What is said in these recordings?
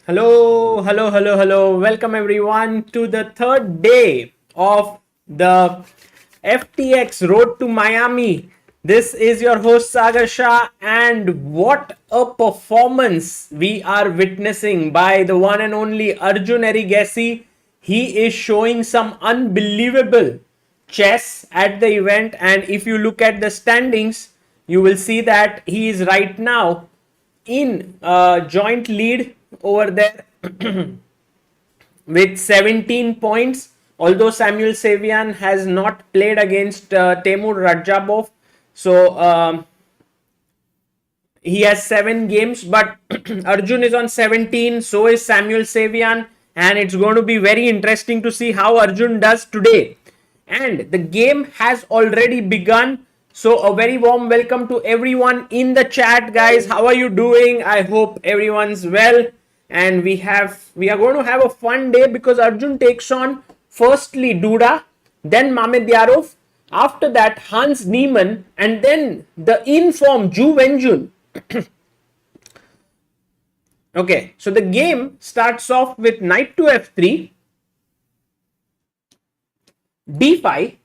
Hello, hello, hello, hello. Welcome everyone to the third day of the FTX Road to Miami. This is your host Sagar Shah, and what a performance we are witnessing by the one and only Arjun Erigesi. He is showing some unbelievable chess at the event, and if you look at the standings, you will see that he is right now in joint lead over there with 17 points. Although Samuel Savian has not played against Temur Rajabov, so he has 7 games, but Arjun is on 17, so is Samuel Savian, and it's going to be very interesting to see how Arjun does today. And the game has already begun. So a very warm welcome to everyone in the chat, guys. How are you doing? I hope everyone's well. And we are going to have a fun day because Arjun takes on firstly Duda, then Mamedyarov, after that Hans Niemann, and then the inform Ju Wenjun. Okay, so the game starts off with knight to f3, d5,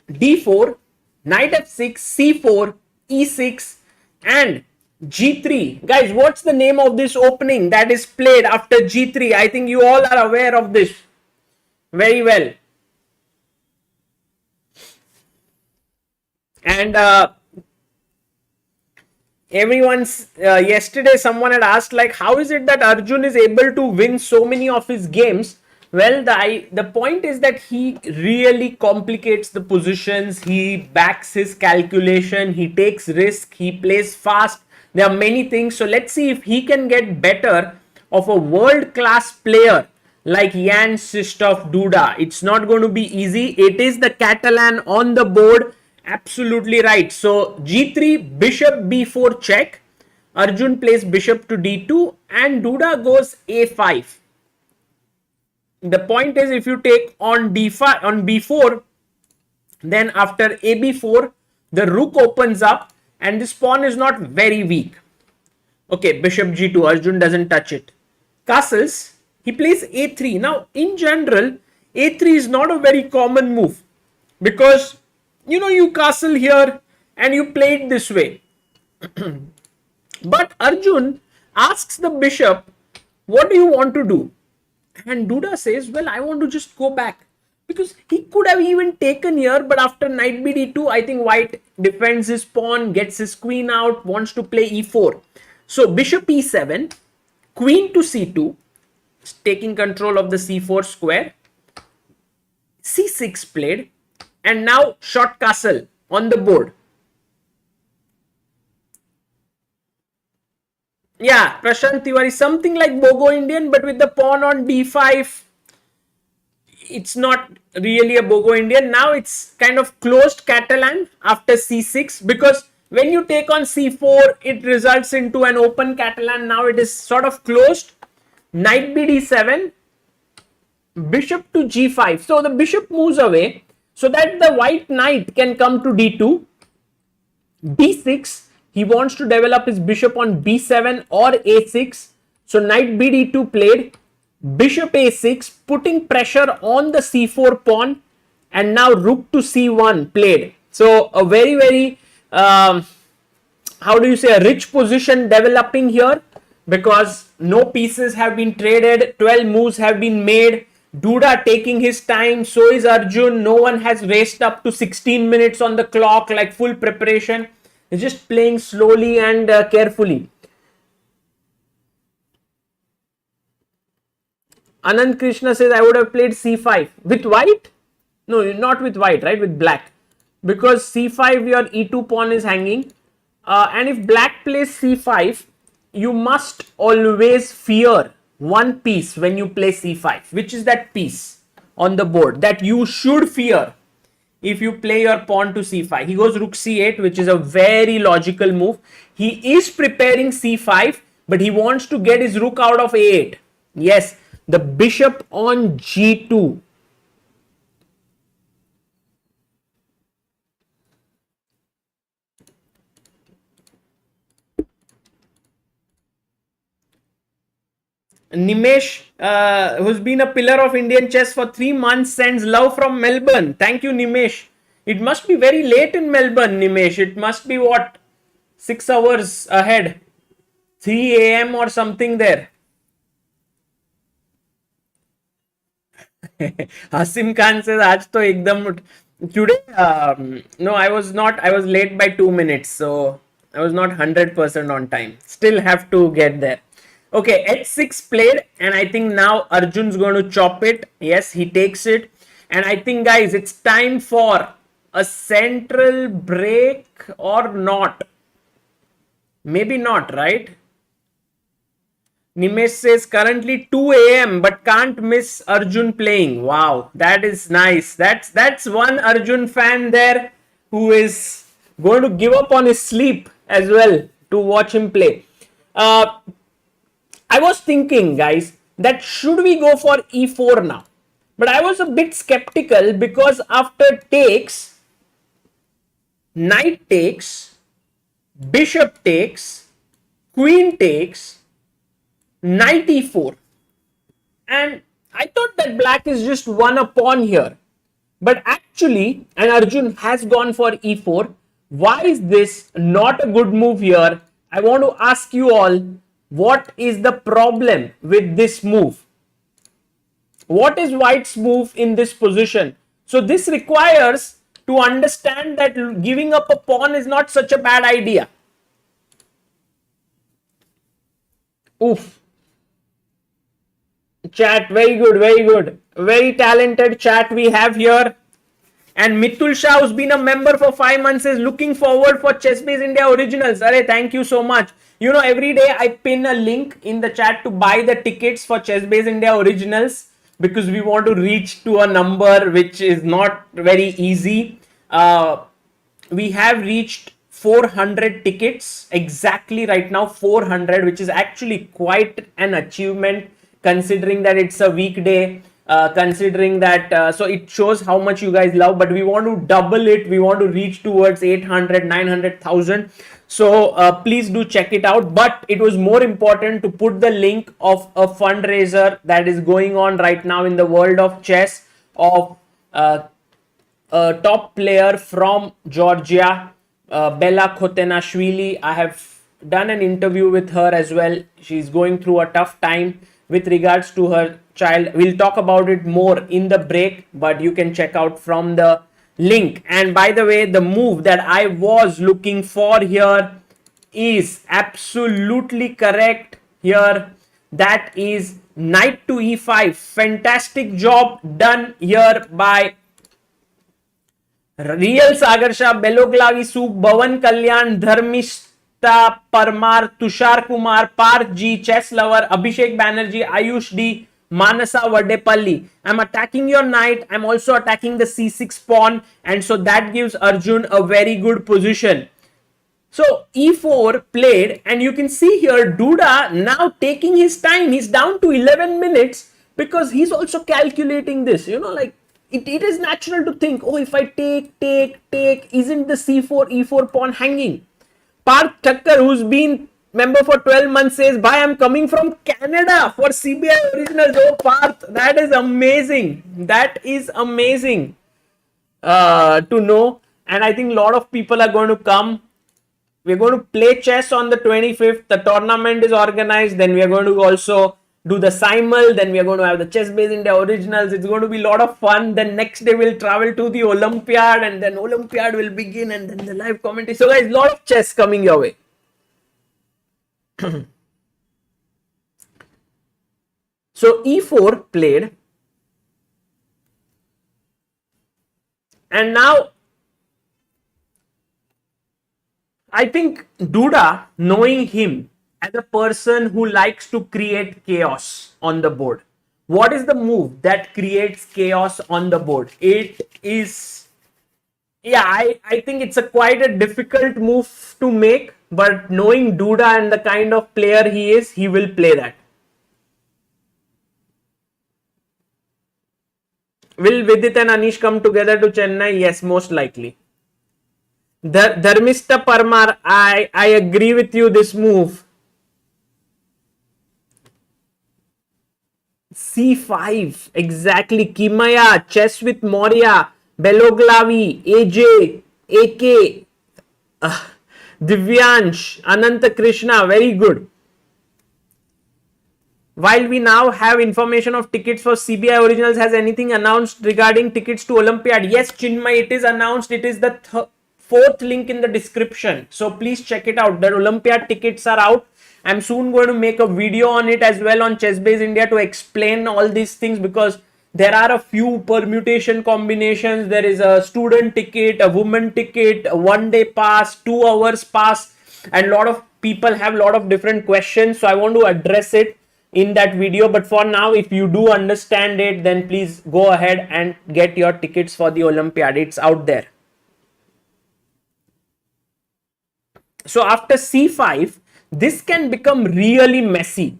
d4, knight f6, c4, e6, and g3. Guys, what's the name of this opening that is played after g3? I think you all are aware of this very well. And yesterday someone had asked, like, how is it that Arjun is able to win so many of his games? Well, the point is that he really complicates the positions, he backs his calculation, he takes risk, he plays fast. There are many things. So let's see if he can get better of a world class player like Jan Sistov Duda. It's not going to be easy. It is the Catalan on the board. Absolutely right. So g3, bishop b4 check. Arjun plays bishop to d2 and Duda goes a5. The point is, if you take on d5 on b4, then after ab4 the rook opens up and this pawn is not very weak. Okay, bishop g2, Arjun doesn't touch it. Castles, he plays a3. Now in general, a3 is not a very common move because you castle here and you play it this way. But Arjun asks the bishop, what do you want to do? And Duda says, well, I want to just go back. Because he could have even taken here, but after knight bd2, I think white defends his pawn, gets his queen out, wants to play e4. So bishop e7, queen to c2, taking control of the c4 square, c6 played, and now short castle on the board. Yeah, Prashant Tiwari, something like Bogo Indian, but with the pawn on d5. It's not really a Bogo Indian. Now it's kind of closed Catalan after c6, because when you take on c4, it results into an open Catalan. Now it is sort of closed. Knight bd7, bishop to g5. So the bishop moves away so that the white knight can come to d2. d6, he wants to develop his bishop on b7 or a6. So knight bd2 played, bishop a6, putting pressure on the c4 pawn, and now rook to c1 played. So a very, very how do you say, a rich position developing here, because no pieces have been traded, 12 moves have been made. Duda taking his time, so is Arjun. No one has raced up to 16 minutes on the clock, like full preparation. It's just playing slowly and carefully. Anand Krishna says, I would have played c5 with white. No, not with white, right? With black, because c5 your e2 pawn is hanging, and if black plays c5, you must always fear one piece when you play c5. Which is that piece on the board that you should fear if you play your pawn to c5? He goes rook c8, which is a very logical move. He is preparing c5, but he wants to get his rook out of a8. Yes, the bishop on g2. Nimesh, who's been a pillar of Indian chess for 3 months, sends love from Melbourne. Thank you, Nimesh. It must be very late in Melbourne, Nimesh. It must be what, 6 hours ahead, 3 a.m. or something there. Hasim Khan says, "Aaj to ekdam today." No, I was not. I was late by 2 minutes, so I was not 100% on time. Still have to get there. Okay, H6 played, and I think now Arjun's going to chop it. Yes, he takes it, and I think, guys, it's time for a central break or not. Maybe not, right? Nimesh says currently 2 a.m. but can't miss Arjun playing. Wow, that is nice. That's one Arjun fan there who is going to give up on his sleep as well to watch him play. I was thinking, guys, that should we go for e4 now? But I was a bit skeptical because after takes, knight takes, bishop takes, queen takes, knight e4, and I thought that black is just won a pawn here, but actually, and Arjun has gone for e4. Why is this not a good move here? I want to ask you all, what is the problem with this move? What is white's move in this position? So this requires to understand that giving up a pawn is not such a bad idea. Oof. Chat, very good, very good. Very talented chat we have here. And Mitul Shah, who's been a member for 5 months, is looking forward for Chessbase India Originals. Arey, thank you so much. You know, every day I pin a link in the chat to buy the tickets for Chessbase India Originals because we want to reach to a number which is not very easy. We have reached 400 tickets exactly right now, 400, which is actually quite an achievement considering that it's a weekday. Considering that, so it shows how much you guys love, but we want to double it. We want to reach towards 800, 900,000. So please do check it out. But it was more important to put the link of a fundraiser that is going on right now in the world of chess of a top player from Georgia, Bella Khotenashvili. I have done an interview with her as well. She's going through a tough time with regards to her child. We'll talk about it more in the break, but you can check out from the link. And by the way, the move that I was looking for here is absolutely correct here. That is knight to e5. Fantastic job done here by Real Sagar Shah, Beloglavi Souk, Bhavan Kalyan, Dharmishta Parmar, Tushar Kumar, Parth G, Chess Lover, Abhishek Banerjee, Ayush D, Manasa Vadepalli. I'm attacking your knight. I'm also attacking the c6 pawn, and so that gives Arjun a very good position. So e4 played, and you can see here Duda now taking his time. He's down to 11 minutes because he's also calculating this. You know, like it is natural to think, oh, if I take, isn't the c4, e4 pawn hanging? Parth Thakkar, who's been member for 12 months, says, bye, I'm coming from Canada for CBI Originals. Oh, Parth, that is amazing. That is amazing to know. And I think a lot of people are going to come. We're going to play chess on the 25th. The tournament is organized. Then we are going to also do the simul. Then we are going to have the Chessbase India Originals. It's going to be a lot of fun. Then next day we'll travel to the Olympiad, and then Olympiad will begin, and then the live commentary. So guys, a lot of chess coming your way. So e4 played, and now I think Duda, knowing him as a person who likes to create chaos on the board, what is the move that creates chaos on the board? It is, yeah, I think it's a quite a difficult move to make, but knowing Duda and the kind of player he is, he will play that. Will Vidit and Anish come together to Chennai? Yes, most likely. Dharmishta Parmar, I agree with you this move. C5. Exactly. Kimaya, Chess with Moria, Beloglavi, AJ, AK, Divyansh, Ananta Krishna. Very good. While we now have information of tickets for CBI Originals, has anything announced regarding tickets to Olympiad? Yes, Chinmay, it is announced. It is the fourth link in the description. So please check it out. The Olympiad tickets are out. I'm soon going to make a video on it as well on ChessBase India to explain all these things, because there are a few permutation combinations. There is a student ticket, a woman ticket, a 1-day pass, 2 hours pass, and a lot of people have a lot of different questions. So I want to address it in that video. But for now, if you do understand it, then please go ahead and get your tickets for the Olympiad. It's out there. So after C5, this can become really messy.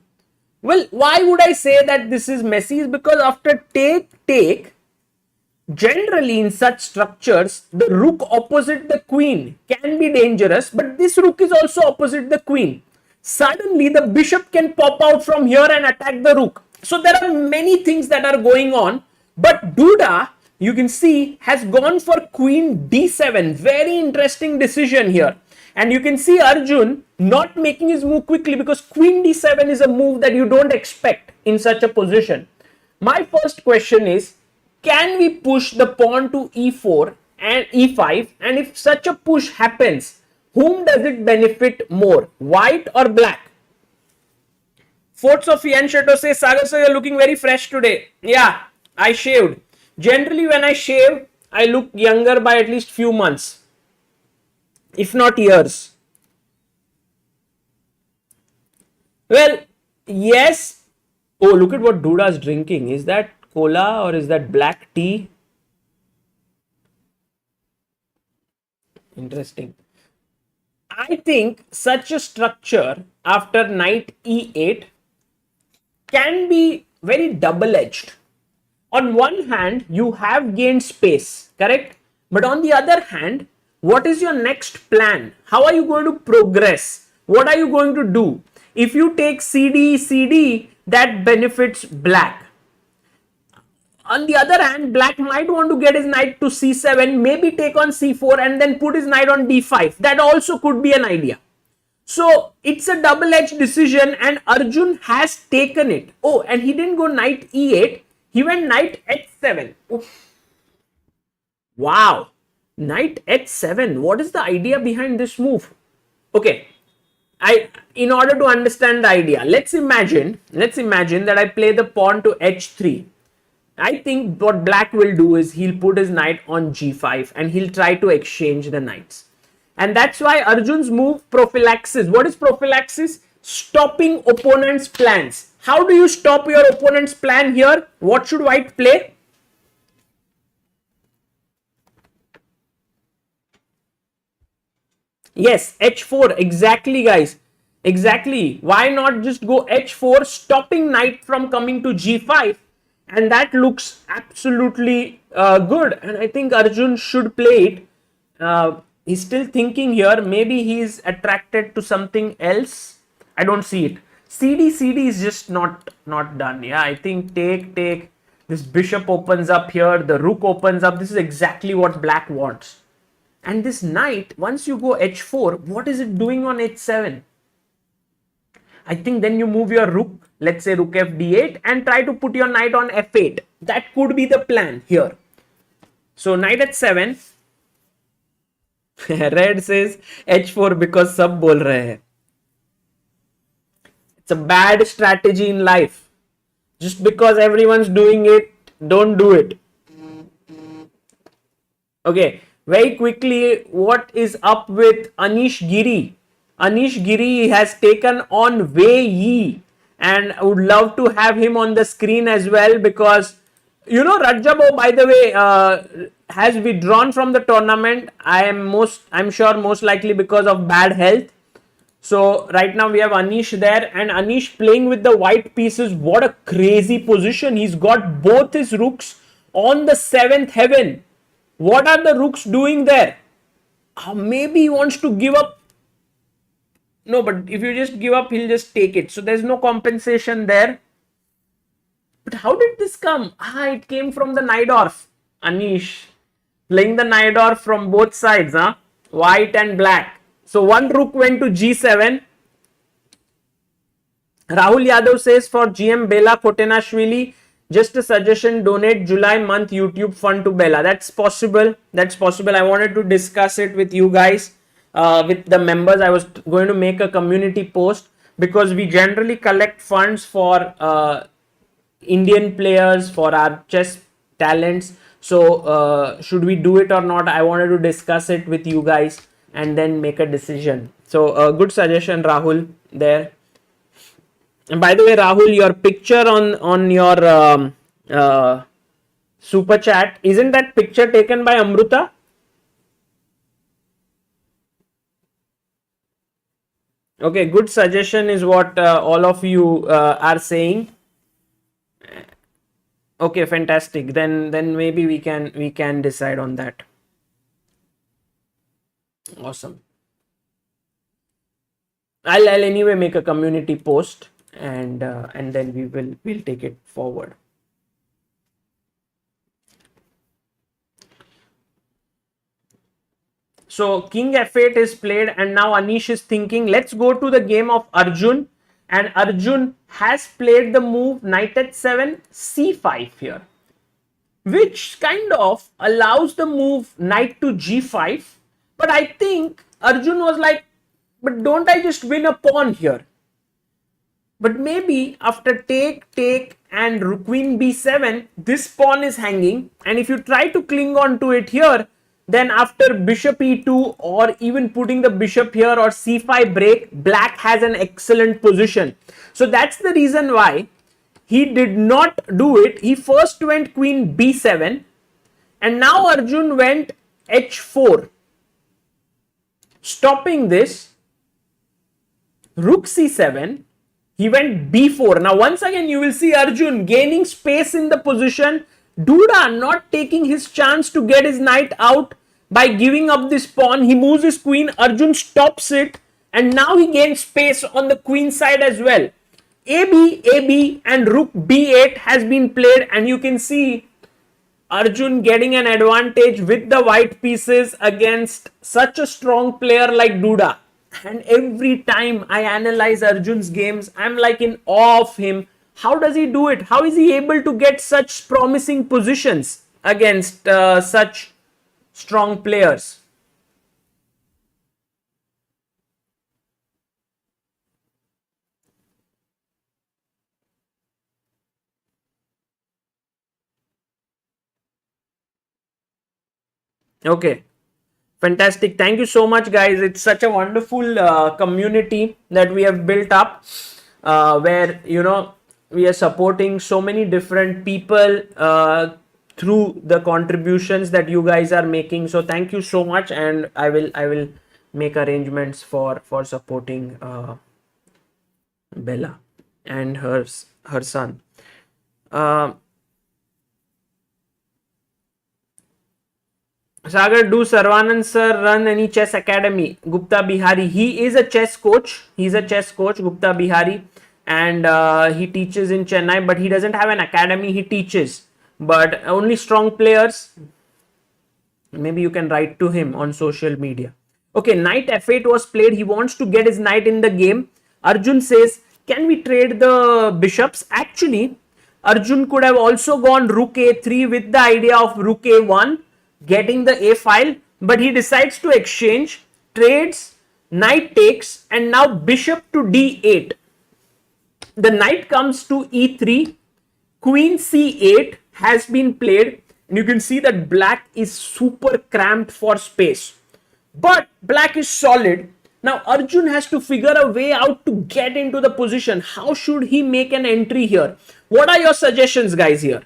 Well, why would I say that this is messy? Is because after take, generally in such structures, the rook opposite the queen can be dangerous, but this rook is also opposite the queen. Suddenly the bishop can pop out from here and attack the rook. So there are many things that are going on, but Duda, you can see, has gone for queen d7. Very interesting decision here. And you can see Arjun not making his move quickly, because queen d7 is a move that you don't expect in such a position. My first question is, can we push the pawn to e4 and e5? And if such a push happens, whom does it benefit more, white or black? Forts of Yan Shato says, Sagar sir, you're looking very fresh today. Yeah, I shaved. Generally, when I shave, I look younger by at least few months, if not years. Well, yes. Oh, look at what Duda's drinking. Is that cola or is that black tea? Interesting. I think such a structure after knight e8 can be very double-edged. On one hand, you have gained space, correct? But on the other hand, what is your next plan? How are you going to progress? What are you going to do? If you take CD, that benefits black. On the other hand, black might want to get his knight to c7, maybe take on c4 and then put his knight on d5. That also could be an idea. So it's a double-edged decision and Arjun has taken it. Oh, and he didn't go knight e8. He went knight h7. Oof. Wow. Knight h7. What is the idea behind this move? Okay. In order to understand the idea, let's imagine that I play the pawn to h3. I think what black will do is he'll put his knight on g5 and he'll try to exchange the knights. And that's why Arjun's move prophylaxis. What is prophylaxis? Stopping opponent's plans. How do you stop your opponent's plan here? What should white play? Yes, h4. Exactly, guys. Exactly. Why not just go h4, stopping knight from coming to g5? And that looks absolutely good. And I think Arjun should play it. He's still thinking here. Maybe he's attracted to something else. I don't see it. CD is just not done. Yeah, I think take. This bishop opens up here. The rook opens up. This is exactly what black wants. And this knight, once you go h4, what is it doing on h7? I think then you move your rook, let's say rook fd8, and try to put your knight on f8. That could be the plan here. So knight h7. Red says h4 because sab bol rahe hai. It's a bad strategy in life. Just because everyone's doing it, don't do it. Okay, very quickly, what is up with Anish Giri? Anish Giri has taken on Wei Yi, and I would love to have him on the screen as well, because you know Rajabo, by the way, has withdrawn from the tournament. I'm sure most likely because of bad health. So right now we have Anish there, and Anish playing with the white pieces. What a crazy position. He's got both his rooks on the 7th heaven. What are the rooks doing there? Maybe he wants to give up. No, but if you just give up, he'll just take it. So there's no compensation there. But how did this come? It came from the Najdorf. Anish playing the Najdorf from both sides, white and black. So one rook went to g7. Rahul Yadav says for GM Bela Khotenashvili, just a suggestion, donate July month YouTube fund to Bela. That's possible. That's possible. I wanted to discuss it with you guys, with the members. I was going to make a community post because we generally collect funds for Indian players, for our chess talents. So should we do it or not? I wanted to discuss it with you guys and then make a decision. So good suggestion, Rahul, there. And by the way, Rahul, your picture on your super chat, isn't that picture taken by Amruta? Okay, good suggestion is what all of you are saying. Okay, fantastic. Then maybe we can decide on that. Awesome. I'll anyway make a community post and then we'll take it forward. So King F8 is played and now Anish is thinking, let's go to the game of Arjun, and Arjun has played the move knight h7 c5 here, which kind of allows the move knight to g5. But I think Arjun was like, but don't I just win a pawn here? But maybe after take and queen b7, this pawn is hanging, and if you try to cling on to it here, then after bishop e2 or even putting the bishop here or c5 break, black has an excellent position. So that's the reason why he did not do it. He first went queen b7 and now Arjun went h4, stopping this. Rook c7, he went b4. Now once again you will see Arjun gaining space in the position. Duda not taking his chance to get his knight out by giving up this pawn. He moves his queen, Arjun stops it, and now he gains space on the queen side as well. AB and rook b8 has been played, and you can see Arjun getting an advantage with the white pieces against such a strong player like Duda. And every time I analyze Arjun's games, I'm like in awe of him. How does he do it? How is he able to get such promising positions against such strong players? Okay, fantastic. Thank you so much, guys. It's such a wonderful community that we have built up, where we are supporting so many different people through the contributions that you guys are making. So thank you so much, and I will make arrangements for supporting Bella and her son. Sagar, do Sarvanand sir run any chess academy? Gupta Bihari, he is a chess coach. He's a chess coach, Gupta Bihari, and he teaches in Chennai, but he doesn't have an academy. He teaches, but only strong players. Maybe you can write to him on social media. Okay, knight f8 was played. He wants to get his knight in the game. Arjun says, can we trade the bishops? Actually, Arjun could have also gone rook a3 with the idea of rook a1, getting the a file, but he decides to exchange, trades, knight takes, and now bishop to d8. The knight comes to e3, queen c8 has been played, and you can see that black is super cramped for space, but black is solid. Now Arjun has to figure a way out to get into the position. How should he make an entry here? What are your suggestions, guys, here?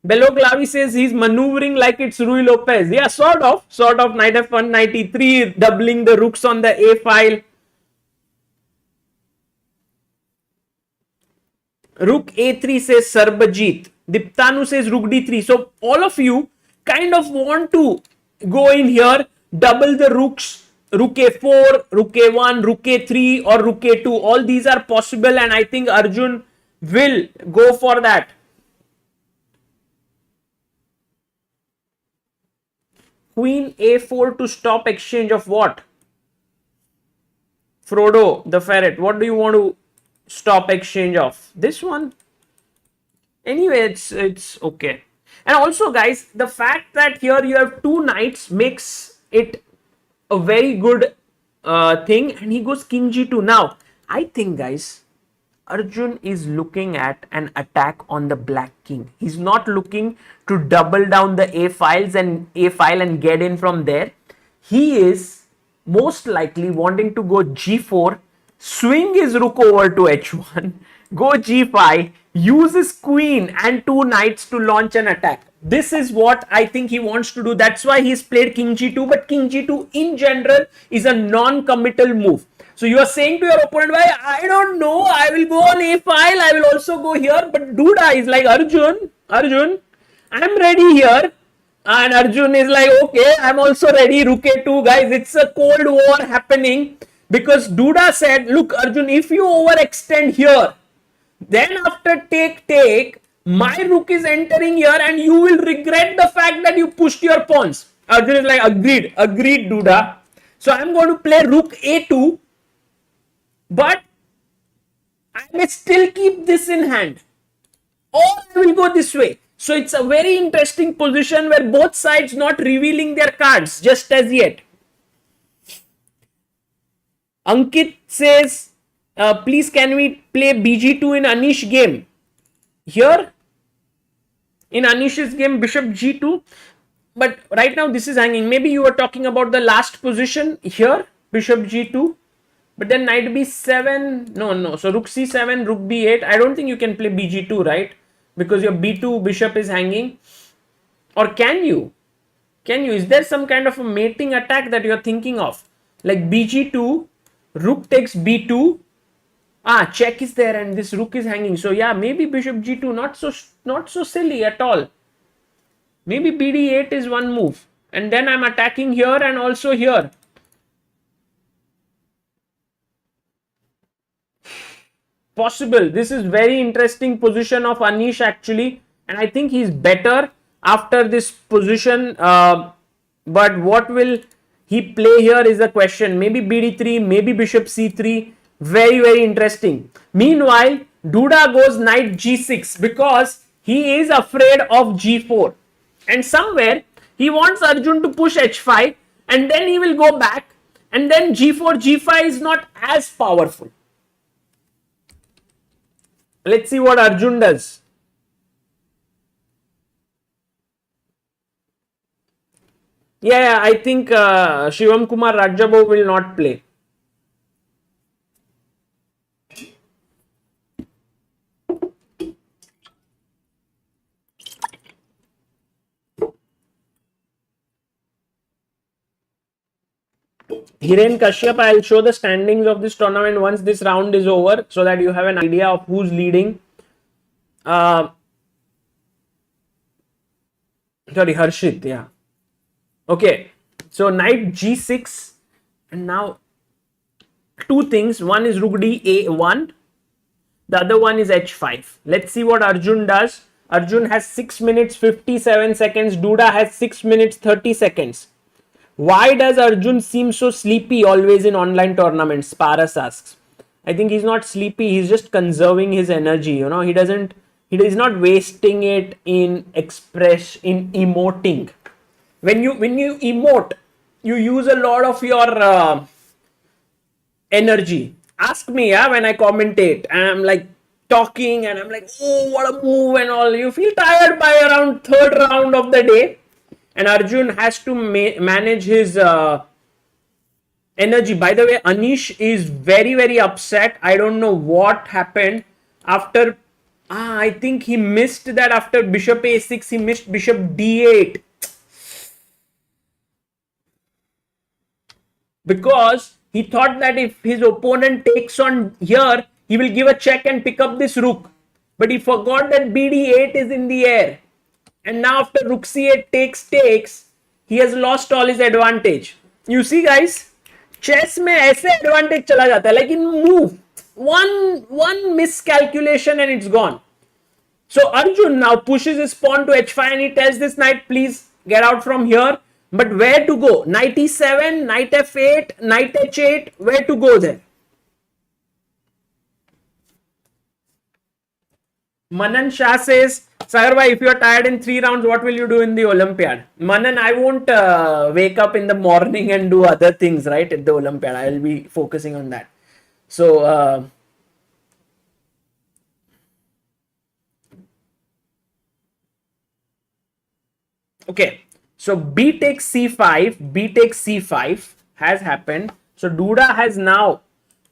Belo Clavi says he's maneuvering like it's Rui Lopez. Yeah, sort of. Knight f1, knight e3, doubling the rooks on the a file. Rook a3 says Sarbajit. Diptanu says rook d3. So all of you kind of want to go in here, double the rooks, rook a4, rook a1, rook a3, or rook a2. All these are possible, and I think Arjun will go for that. Queen a4 to stop exchange of what? Frodo the ferret. What do you want to stop exchange of? This one. Anyway, it's okay. And also, guys, the fact that here you have two knights makes it a very good thing. And he goes king g2. Now, I think, guys, Arjun is looking at an attack on the black king. He's not looking to double down the a file and get in from there. He is most likely wanting to go g4, swing his rook over to h1, go g5, use his queen and two knights to launch an attack. This is what I think he wants to do. That's why he's played king g2. But king g2 in general is a non-committal move. So you are saying to your opponent, I don't know, I will go on a file, I will also go here. But Duda is like, Arjun, I'm ready here. And Arjun is like, okay, I'm also ready. Rook a2, guys. It's a cold war happening. Because Duda said, look, Arjun, if you overextend here, then after take, my rook is entering here and you will regret the fact that you pushed your pawns. Arjun is like, agreed, Duda. So I'm going to play rook a2. But I may still keep this in hand. Or I will go this way. So it's a very interesting position where both sides not revealing their cards just as yet. Ankit says, please can we play bg2 in Anish game? Here, in Anish's game, bishop g2. But right now this is hanging. Maybe you were talking about the last position here, bishop g2. But then knight b7, no. So rook c7, rook b8. I don't think you can play bg2, right? Because your b2 bishop is hanging. Or can you? Is there some kind of a mating attack that you're thinking of? Like bg2, rook takes b2. Check is there and this rook is hanging. So yeah, maybe bishop g2, not so silly at all. Maybe bd8 is one move. And then I'm attacking here and also here. Possible. This is very interesting position of Anish actually, and I think he's better after this position. But what will he play here is the question. Maybe bd3, maybe bishop c3. Very interesting. Meanwhile, Duda goes knight g6 because he is afraid of g4, and somewhere he wants Arjun to push h5, and then he will go back, and then g4, g5 is not as powerful. Let's see what Arjun does. Yeah, I think Shivam Kumar Rajabo will not play. Hiren Kashyap, I'll show the standings of this tournament once this round is over so that you have an idea of who's leading. Sorry, Harshit, yeah. Okay, so knight g6, and now two things. One is rook d a1, the other one is h5. Let's see what Arjun does. Arjun has 6 minutes 57 seconds. Duda has 6 minutes 30 seconds. Why does Arjun seem so sleepy always in online tournaments? Paras asks. I think he's not sleepy. He's just conserving his energy. You know, he is not wasting it in emoting. When you emote, you use a lot of your energy. Ask me, when I commentate and I'm like talking and I'm like, oh, what a move and all. You feel tired by around third round of the day. And Arjun has to manage his energy. By the way, Anish is very upset. I don't know what happened after. I think he missed that after bishop a6. He missed bishop d8. Because he thought that if his opponent takes on here, he will give a check and pick up this rook. But he forgot that bd8 is in the air. And now after rook c8 takes, he has lost all his advantage. You see guys, chess में ऐसे advantage चला जाता है, like in move. one miscalculation and it's gone. So Arjun now pushes his pawn to h5 and he tells this knight, please get out from here. But where to go? Knight e7, knight f8, knight h8, where to go there? Manan Shah says, Sagar bhai, if you are tired in 3 rounds, what will you do in the Olympiad? Manan, I won't wake up in the morning and do other things, right, at the Olympiad. I will be focusing on that. So, okay. So, B takes C5, B takes C5 has happened. So, Duda has now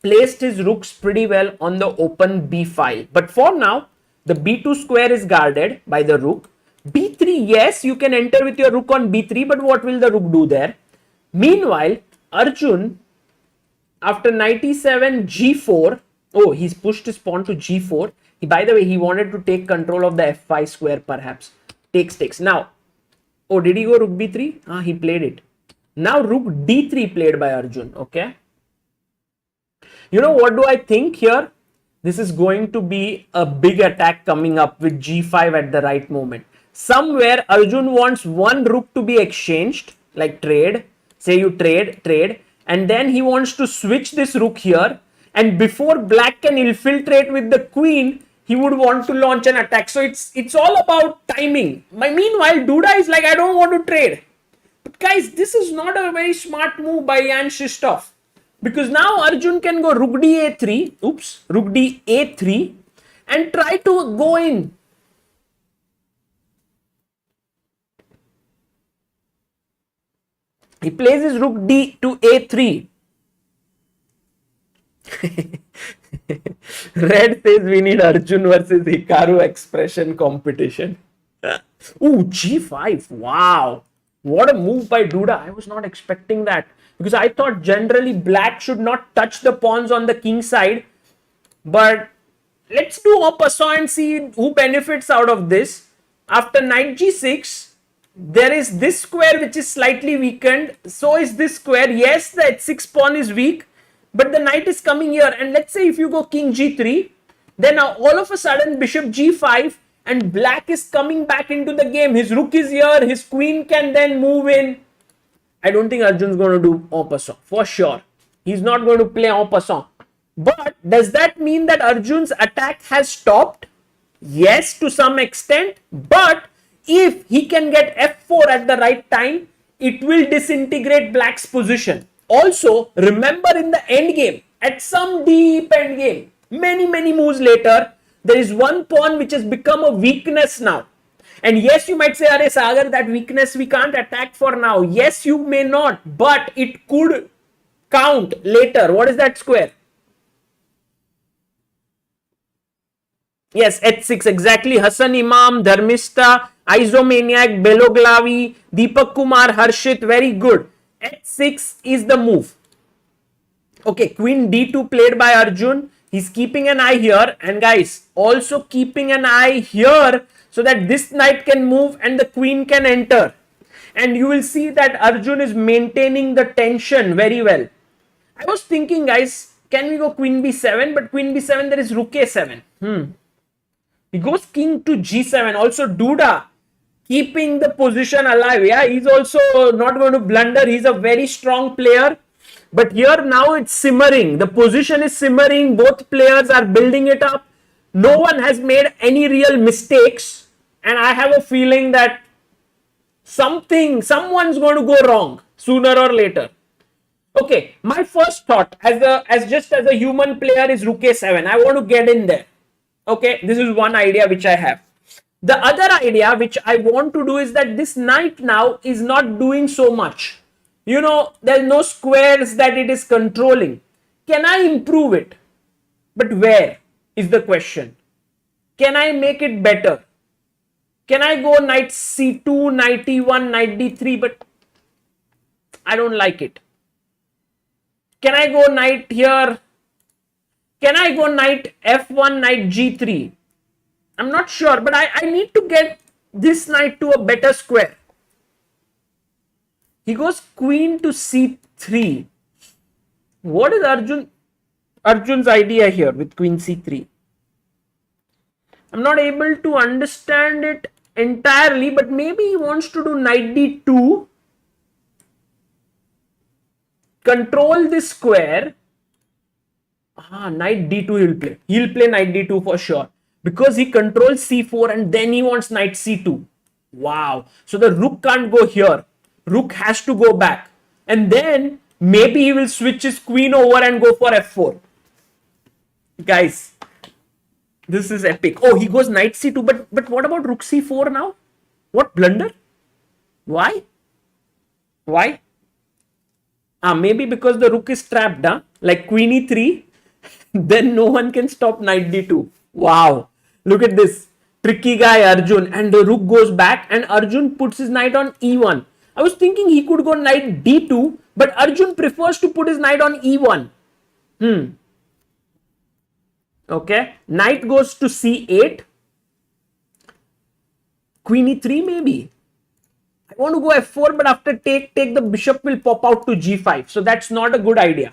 placed his rooks pretty well on the open B file. But for now, the B2 square is guarded by the rook. B3, yes, you can enter with your rook on B3, but what will the rook do there? Meanwhile, Arjun, after knight e7, G4, oh, he's pushed his pawn to G4. By the way, he wanted to take control of the F5 square perhaps. Takes. Now, oh, did he go rook B3? Ah, he played it. Now, rook D3 played by Arjun, okay? You know, what do I think here? This is going to be a big attack coming up with G5 at the right moment. Somewhere Arjun wants one rook to be exchanged, like trade. Say you trade, and then he wants to switch this rook here. And before black can infiltrate with the queen, he would want to launch an attack. So it's all about timing. Meanwhile, Duda is like, I don't want to trade. But guys, this is not a very smart move by Jan Shistov. Because now Arjun can go rook d a3, rook d a3 and try to go in. He plays his rook d to a3. Red says we need Arjun versus Hikaru expression competition. Ooh, g5. Wow. What a move by Duda. I was not expecting that. Because I thought generally black should not touch the pawns on the king side. But let's do en passant and see who benefits out of this. After knight g6, there is this square which is slightly weakened. So is this square. Yes, the h6 pawn is weak. But the knight is coming here. And let's say if you go king g3, then now all of a sudden bishop g5 and black is coming back into the game. His rook is here. His queen can then move in. I don't think Arjun's going to do en passant, for sure. He's not going to play en passant. But does that mean that Arjun's attack has stopped? Yes, to some extent. But if he can get f4 at the right time, it will disintegrate black's position. Also, remember in the end game, at some deep end game, many moves later, there is one pawn which has become a weakness now. And yes, you might say, Are Sagar, that weakness we can't attack for now. Yes, you may not, but it could count later. What is that square? Yes, h6, exactly. Hassan Imam, Dharmista, Isomaniac, Beloglavi, Deepak Kumar, Harshit, very good. h6 is the move. Okay, queen d2 played by Arjun. He's keeping an eye here. And guys, also keeping an eye here, so that this knight can move and the queen can enter. And you will see that Arjun is maintaining the tension very well. I was thinking, guys, can we go queen b7? But queen b7, there is rook a7. He goes king to g7. Also, Duda keeping the position alive. Yeah, he's also not going to blunder. He's a very strong player. But here now it's simmering. The position is simmering. Both players are building it up. No one has made any real mistakes, and I have a feeling that someone's going to go wrong sooner or later. Okay, my first thought as a human player is rook a7. I want to get in there. Okay, this is one idea which I have. The other idea which I want to do is that this knight now is not doing so much. You know, there's no squares that it is controlling. Can I improve it? But where is the question? Can I make it better? Can I go knight c2, knight e1, knight d3? But I don't like it. Can I go knight here? Can I go knight f1, knight g3? I'm not sure, but I need to get this knight to a better square. He goes queen to c3. What is Arjun? Arjun's idea here with queen c3. I'm not able to understand it entirely, but maybe he wants to do knight d2, control this square. Knight d2 he'll play. He'll play knight d2 for sure because he controls c4 and then he wants knight c2. Wow. So the rook can't go here. Rook has to go back. And then maybe he will switch his queen over and go for f4. Guys, this is epic. Oh, he goes knight c2, but what about rook c4 now? What blunder? Why? Why? Maybe because the rook is trapped, like queen e3, then no one can stop knight d2. Wow. Look at this. Tricky guy Arjun, and the rook goes back and Arjun puts his knight on e1. I was thinking he could go knight d2, but Arjun prefers to put his knight on e1. Okay, knight goes to c8. Queen e3 maybe. I want to go f4, but after take, the bishop will pop out to g5. So that's not a good idea.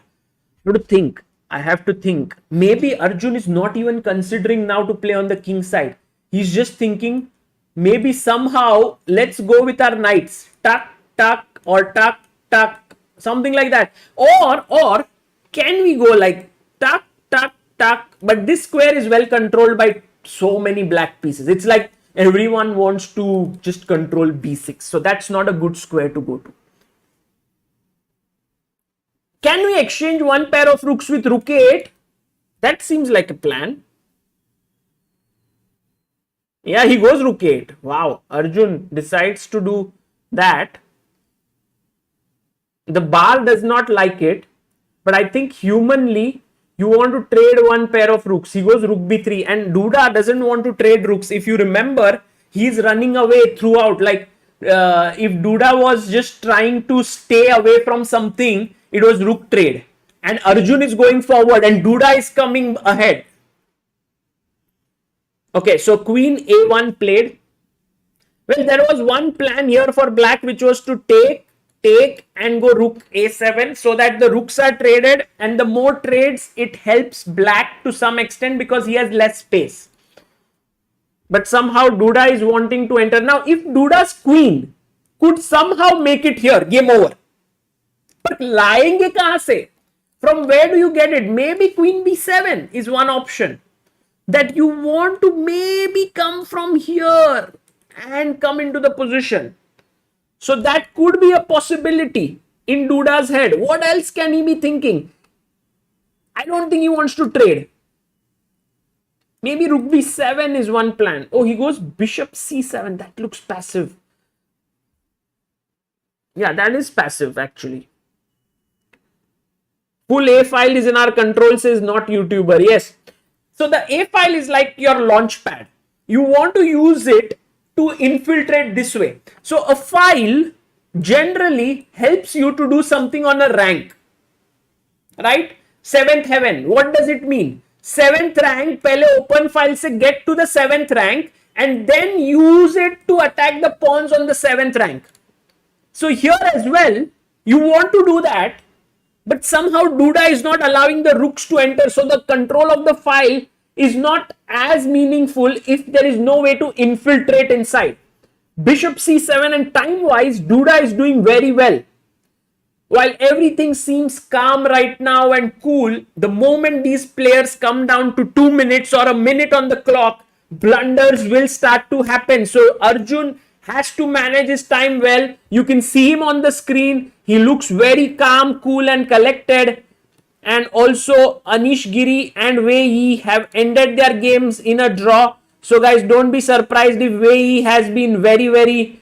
I have to think. Maybe Arjun is not even considering now to play on the king side. He's just thinking, maybe somehow let's go with our knights. Tuck, tuck, or tuck, tuck. Something like that. Or can we go like tuck, tuck, tuck? But this square is well controlled by so many black pieces. It's like everyone wants to just control b6. So that's not a good square to go to. Can we exchange one pair of rooks with rook 8? That seems like a plan. Yeah, he goes rook 8. Wow, Arjun decides to do that. The bar does not like it, but I think humanly, you want to trade one pair of rooks. He goes rook b3, and Duda doesn't want to trade rooks. If you remember, he's running away throughout. Like if Duda was just trying to stay away from something, it was rook trade. And Arjun is going forward and Duda is coming ahead. Okay, so queen a1 played. Well, there was one plan here for black, which was to take and go rook a7 so that the rooks are traded, and the more trades it helps black to some extent because he has less space. But somehow Duda is wanting to enter. Now if Duda's queen could somehow make it here, game over. But लाएंगे कहां से? From where do you get it? Maybe queen b7 is one option. That you want to maybe come from here and come into the position. So that could be a possibility in Duda's head. What else can he be thinking? I don't think he wants to trade. Maybe rook b7 is one plan. Oh, he goes bishop c7. That looks passive. Yeah, that is passive actually. Full A file is in our control, says not YouTuber. Yes. So the A file is like your launch pad. You want to use it to infiltrate this way. So a file generally helps you to do something on a rank. Right? Seventh heaven. What does it mean? Seventh rank, pehle open file se get to the seventh rank and then use it to attack the pawns on the seventh rank. So here as well, you want to do that. But somehow Duda is not allowing the rooks to enter. So the control of the file is not as meaningful if there is no way to infiltrate inside. Bishop c7, and time-wise, Duda is doing very well. While everything seems calm right now and cool, the moment these players come down to 2 minutes or a minute on the clock, blunders will start to happen. So Arjun has to manage his time well. You can see him on the screen. He looks very calm, cool and collected. And also Anish Giri and Wei Yi have ended their games in a draw. So guys, don't be surprised if Wei Yi has been very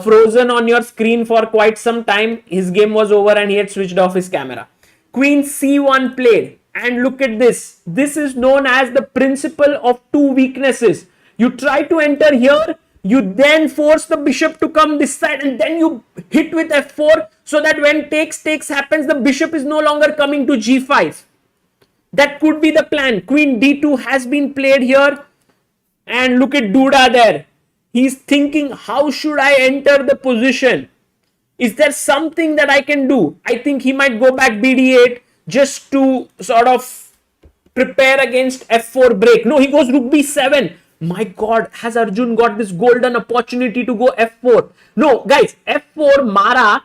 frozen on your screen for quite some time. His game was over and he had switched off his camera. Queen c1 played. And look at this. This is known as the principle of two weaknesses. You try to enter here. You then force the bishop to come this side and then you hit with f4 so that when takes happens, the bishop is no longer coming to g5. That could be the plan. Queen d2 has been played here. And look at Duda there. He's thinking, how should I enter the position? Is there something that I can do? I think he might go back bd8 just to sort of prepare against f4 break. No, he goes rook b7. My god, has Arjun got this golden opportunity to go f4? No, guys, f4 Mara,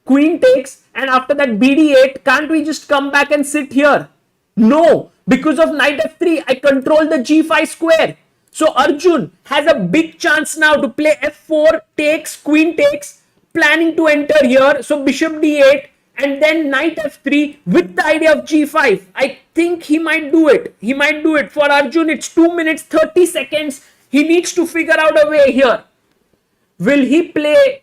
queen takes, and after that bd8. Can't we just come back and sit here? No, because of knight f3, I control the g5 square. So Arjun has a big chance now to play f4, takes, queen takes, planning to enter here. So bishop d8 and then knight f3 with the idea of g5. I think he might do it. He might do it. For Arjun, it's 2 minutes 30 seconds. He needs to figure out a way here. Will he play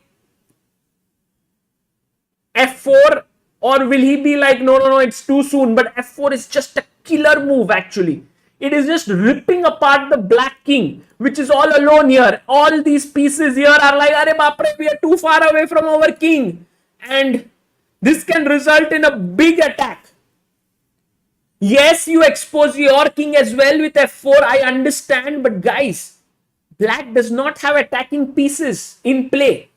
f4 or will he be like, no, it's too soon? But f4 is just a killer move actually. It is just ripping apart the black king, which is all alone here. All these pieces here are like, Arey baapre, we are too far away from our king. And this can result in a big attack. Yes, you expose your king as well with f4, I understand. But guys, black does not have attacking pieces in play.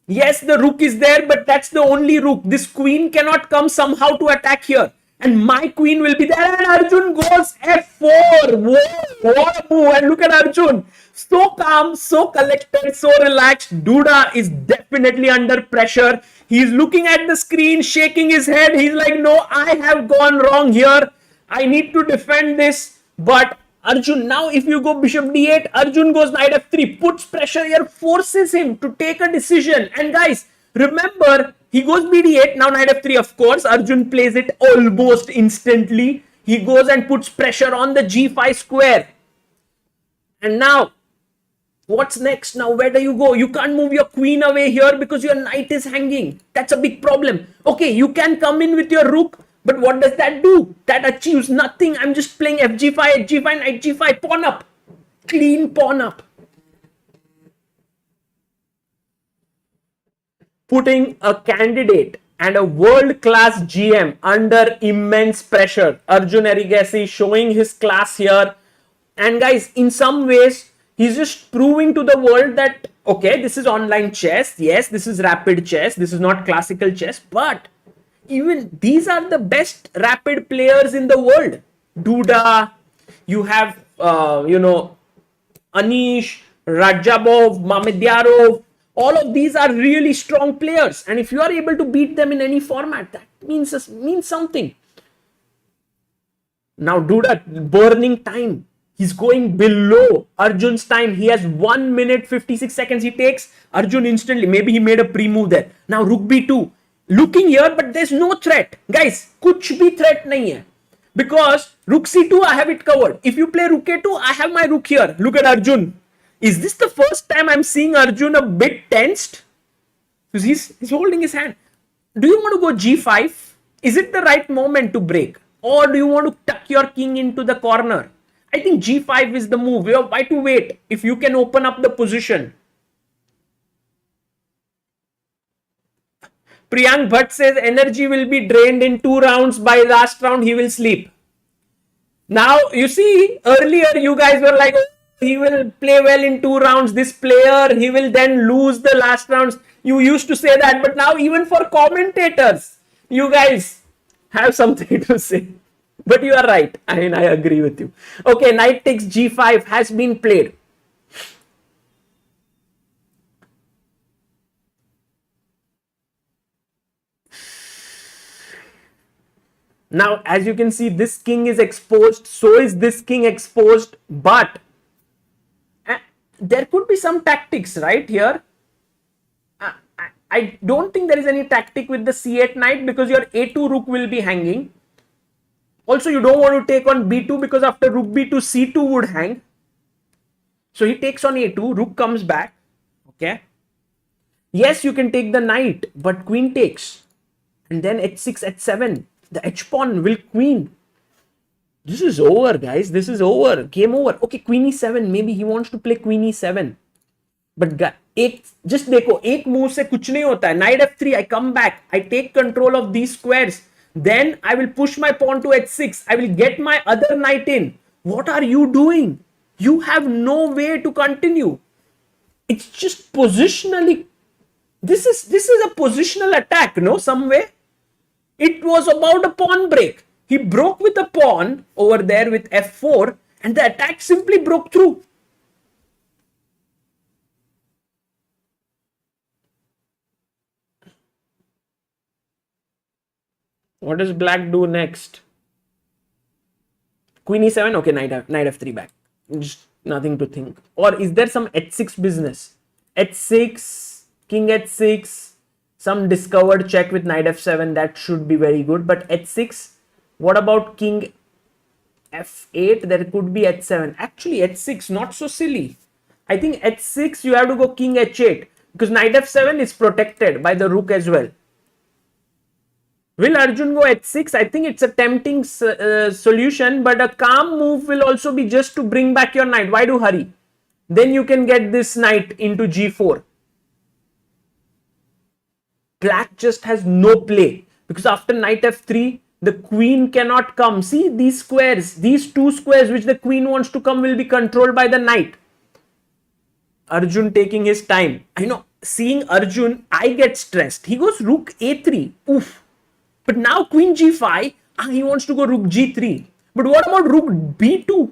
Yes, the rook is there, but that's the only rook. This queen cannot come somehow to attack here. And my queen will be there. And Arjun goes f4. Whoa, what a move. And look at Arjun. So calm, so collected, so relaxed. Duda is definitely under pressure. He's looking at the screen, shaking his head. He's like, no, I have gone wrong here. I need to defend this. But Arjun, now if you go bishop d8, Arjun goes knight f3, puts pressure here, forces him to take a decision. And guys, remember, he goes bd8, now knight f3, of course. Arjun plays it almost instantly. He goes and puts pressure on the g5 square. And now, what's next? Now, where do you go? You can't move your queen away here because your knight is hanging. That's a big problem. Okay, you can come in with your rook, but what does that do? That achieves nothing. I'm just playing fg5, h5, knight g5, pawn up. Clean pawn up. Putting a candidate and a world-class GM under immense pressure. Arjun Erigasi showing his class here. And guys, in some ways, he's just proving to the world that, okay, this is online chess. Yes, this is rapid chess. This is not classical chess. But even these are the best rapid players in the world. Duda, you have, Anish, Rajabov, Mamedyarov. All of these are really strong players. And if you are able to beat them in any format, that means something. Now, Duda, burning time. He's going below Arjun's time. He has 1 minute 56 seconds. He takes Arjun instantly. Maybe he made a pre-move there. Now, rook b2. Looking here, but there's no threat. Guys, kuch bhi threat nahi hai. Because rook c2, I have it covered. If you play rook a2, I have my rook here. Look at Arjun. Is this the first time I'm seeing Arjun a bit tensed? Because he's holding his hand. Do you want to go g5? Is it the right moment to break? Or do you want to tuck your king into the corner? I think g5 is the move. Why to wait if you can open up the position? Priyank Bhatt says energy will be drained in 2 rounds. By last round, he will sleep. Now, you see, earlier you guys were like, oh, he will play well in 2 rounds. This player, he will then lose the last rounds. You used to say that. But now even for commentators, you guys have something to say. But you are right. I mean, I agree with you. Okay, knight takes g5 has been played. Now, as you can see, this king is exposed. So is this king exposed. But there could be some tactics right here. I don't think there is any tactic with the c8 knight because your a2 rook will be hanging. Also, you don't want to take on b2 because after rook b2, c2 would hang. So he takes on a2, rook comes back. Okay. Yes, you can take the knight, but queen takes. And then h6, h7. The h-pawn will queen. This is over, guys. This is over. Game over. Okay, queen e7. Maybe he wants to play queen e7. But just देखो, एक move से कुछ नहीं होता है. Knight f3, I come back. I take control of these squares. Then I will push my pawn to h6. I will get my other knight in. What are you doing? You have no way to continue. It's just positionally. This is a positional attack, no? Some way. It was about a pawn break. He broke with a pawn over there with f4 and the attack simply broke through. What does black do next? Queen e7. Okay, knight f3 back. Just nothing to think. Or is there some h6 business? h6, king h6, some discovered check with knight f7. That should be very good. But h6, what about king f8? There could be h7. Actually, h6, not so silly. I think h6, you have to go king h8 because knight f7 is protected by the rook as well. Will Arjun go h6? I think it's a tempting solution, but a calm move will also be just to bring back your knight. Why do hurry? Then you can get this knight into g4. Black just has no play because after knight f3, the queen cannot come. See these squares, these two squares which the queen wants to come will be controlled by the knight. Arjun taking his time. I know, seeing Arjun, I get stressed. He goes rook a3. Oof. But now queen g5, he wants to go rook g3. But what about rook b2?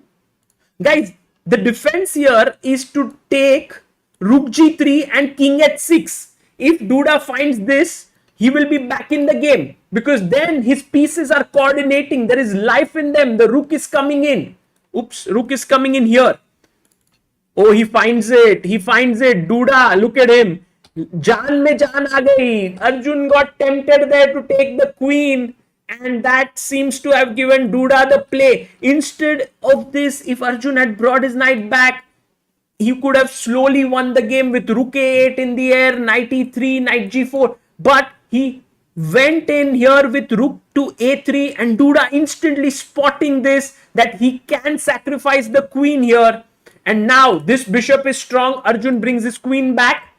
Guys, the defense here is to take rook g3 and king h6. If Duda finds this, he will be back in the game because then his pieces are coordinating. There is life in them. The rook is coming in. Oops, rook is coming in here. Oh, he finds it. He finds it. Duda, look at him. Jaan mein jaan aa gayi. Arjun got tempted there to take the queen and that seems to have given Duda the play. Instead of this, if Arjun had brought his knight back, he could have slowly won the game with rook a8 in the air, knight e3, knight g4. But he went in here with rook to a3 and Duda instantly spotting this that he can sacrifice the queen here. And now this bishop is strong. Arjun brings his queen back.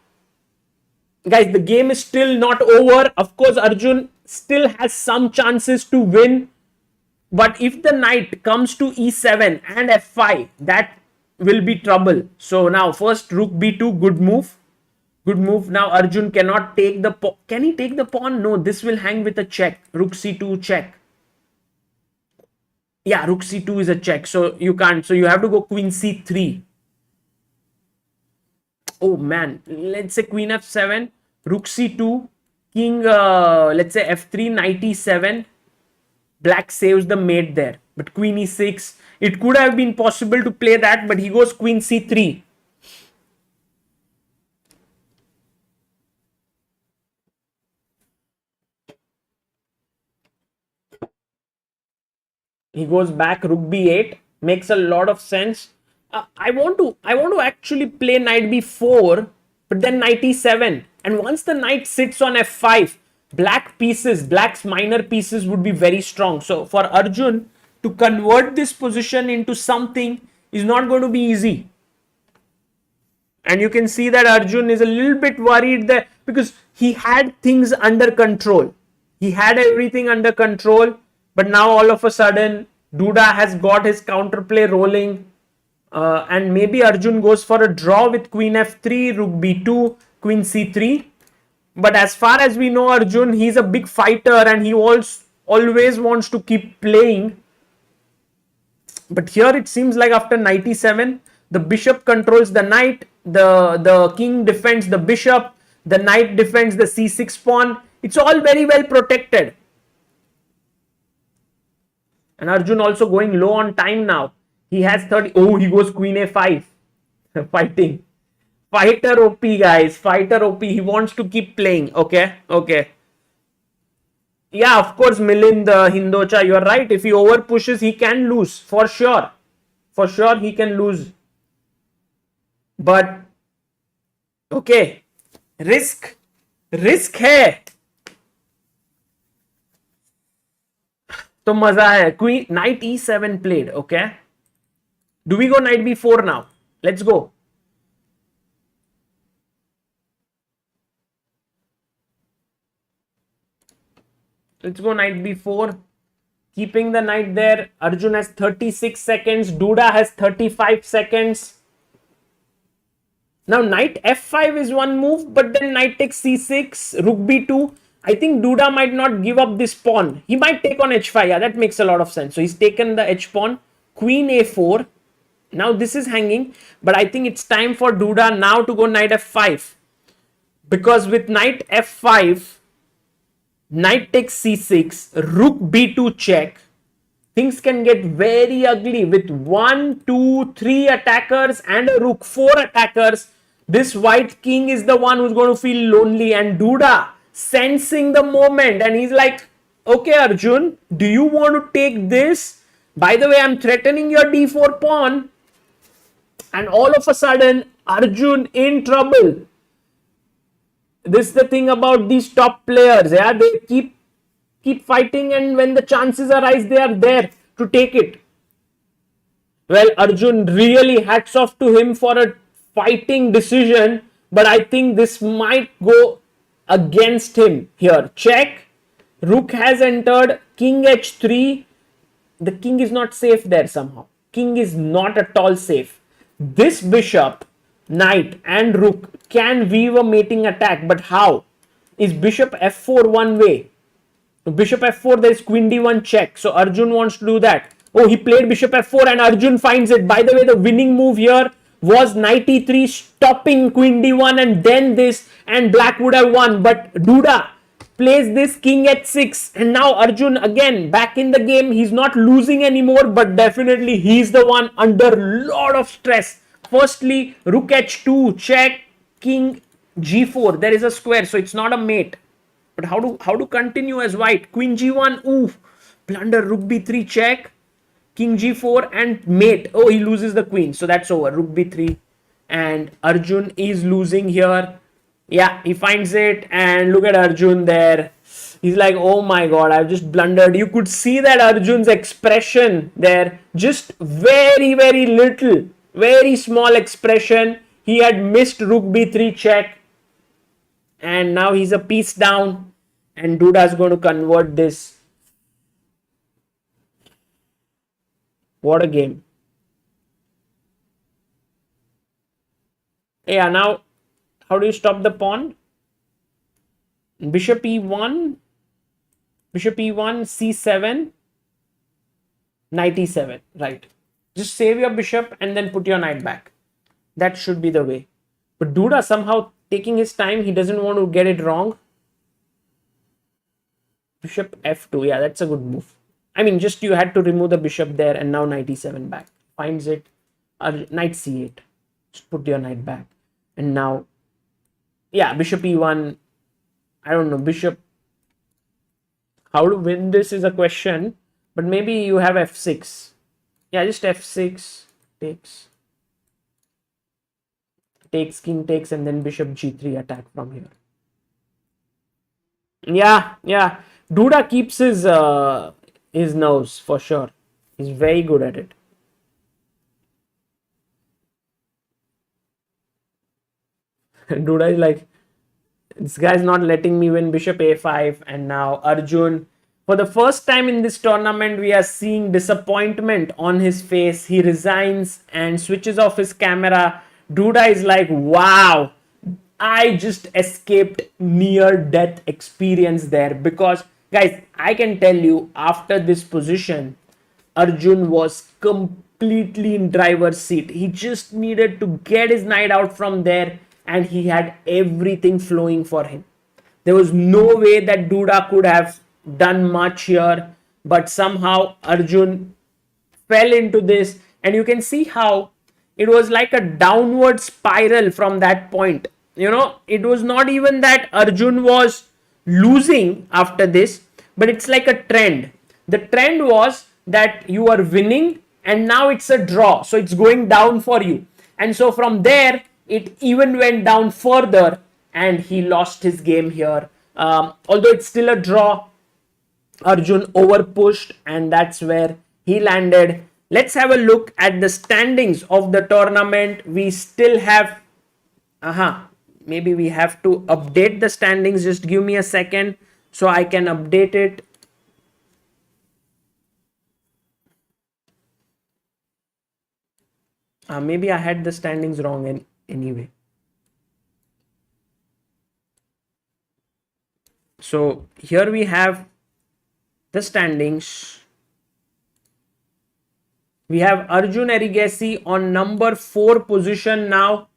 Guys, the game is still not over. Of course, Arjun still has some chances to win. But if the knight comes to e7 and f5, that will be trouble. So now first rook b2, good move. Good move. Now Arjun cannot take the pawn. Can he take the pawn? No, this will hang with a check. Rook c2 check. Yeah, rook c2 is a check. So you can't. So you have to go queen c3. Oh man, let's say queen f7, rook c2, king, let's say f3, knight e7. Black saves the mate there. But queen e6, it could have been possible to play that, but he goes queen c3. He goes back, rook b8, makes a lot of sense. I want to actually play knight b4, but then knight e7. And once the knight sits on f5, black's minor pieces would be very strong. So for Arjun to convert this position into something is not going to be easy. And you can see that Arjun is a little bit worried there because he had things under control. He had everything under control, but now all of a sudden Duda has got his counterplay rolling. And maybe Arjun goes for a draw with queen f3, rook b2, queen c3. But as far as we know Arjun, he's a big fighter and he always wants to keep playing. But here it seems like after knight e7, the bishop controls the knight, the king defends the bishop, the knight defends the c6 pawn. It's all very well protected. And Arjun also going low on time now. He has 30. Oh, he goes queen a5. Fighting. Fighter OP, guys. Fighter OP. He wants to keep playing. Okay. Okay. Yeah, of course, Milind Hindocha, you're right. If he over pushes, he can lose. For sure. For sure, he can lose. But, okay. Risk. Risk hai. तो मजा है. Queen, knight e7 played. Okay. Do we go knight b4 now? Let's go. Let's go knight b4. Keeping the knight there. Arjun has 36 seconds. Duda has 35 seconds. Now knight f5 is one move, but then knight takes c6, rook b2. I think Duda might not give up this pawn. He might take on h5. Yeah, that makes a lot of sense. So he's taken the h pawn. Queen a4. Now this is hanging. But I think it's time for Duda now to go knight f5. Because with knight f5, knight takes c6, rook b2 check. Things can get very ugly with 1, 2, 3 attackers and a rook, 4 attackers. This white king is the one who's going to feel lonely, and Duda sensing the moment, and he's like, okay, Arjun, do you want to take this? By the way, I'm threatening your d4 pawn. And all of a sudden, Arjun in trouble. This is the thing about these top players. Yeah, they keep fighting, and when the chances arise, they are there to take it. Well, Arjun, really hats off to him for a fighting decision, but I think this might go against him here. Check. Rook has entered. King h3. The king is not safe there somehow. King is not at all safe. This bishop, knight and rook can weave a mating attack, but how? Is bishop f4 one way? Bishop f4, there is queen d1 check. So Arjun wants to do that. Oh, he played bishop f4 and Arjun finds it. By the way, the winning move here was knight e3, stopping queen d1 and then this, and black would have won. But Duda plays this king h6, and now Arjun again back in the game. He's not losing anymore, but definitely he's the one under lot of stress. Firstly, rook h2 check, king g4. There is a square, so it's not a mate. But how to continue as white? Queen g1, ooh, blunder, rook b3 check, king g4 and mate. Oh, he loses the queen, so that's over. Rook b3, and Arjun is losing here. Yeah, he finds it, and look at Arjun there. He's like, oh my god, I've just blundered. You could see that Arjun's expression there, just very, very little, very small expression. He had missed rook b3 check, and now he's a piece down, and Duda's going to convert this. What a game. Yeah, now how do you stop the pawn? Bishop e1, c7, knight e7, right? Just save your bishop and then put your knight back. That should be the way. But Duda somehow taking his time. He doesn't want to get it wrong. Bishop f2. Yeah, that's a good move. I mean, just you had to remove the bishop there, and now knight e7 back. Finds it. Knight c8. Just put your knight back. And now, yeah, bishop e1. I don't know. Bishop. How to win this is a question. But maybe you have f6. Yeah, just f6. Takes. Takes, king takes, and then bishop g3 attack from here. Yeah. Duda keeps his nerves for sure. He's very good at it. Duda is like, this guy's not letting me win bishop a5, and now Arjun. For the first time in this tournament, we are seeing disappointment on his face. He resigns and switches off his camera. Duda is like, wow, I just escaped near death experience there. Because guys, I can tell you, after this position, Arjun was completely in driver's seat. He just needed to get his knight out from there, and he had everything flowing for him. There was no way that Duda could have done much here, but somehow Arjun fell into this, and you can see how it was like a downward spiral from that point. You know, it was not even that Arjun was losing after this, but it's like a trend. The trend was that you are winning, and now it's a draw, so it's going down for you. And so from there, it even went down further, and he lost his game here. Although it's still a draw, Arjun overpushed, and that's where he landed. Let's have a look at the standings of the tournament. We still have, maybe we have to update the standings. Just give me a second so I can update it. Maybe I had the standings wrong anyway. So here we have the standings. We have Arjun Erigesi on number 4 position now.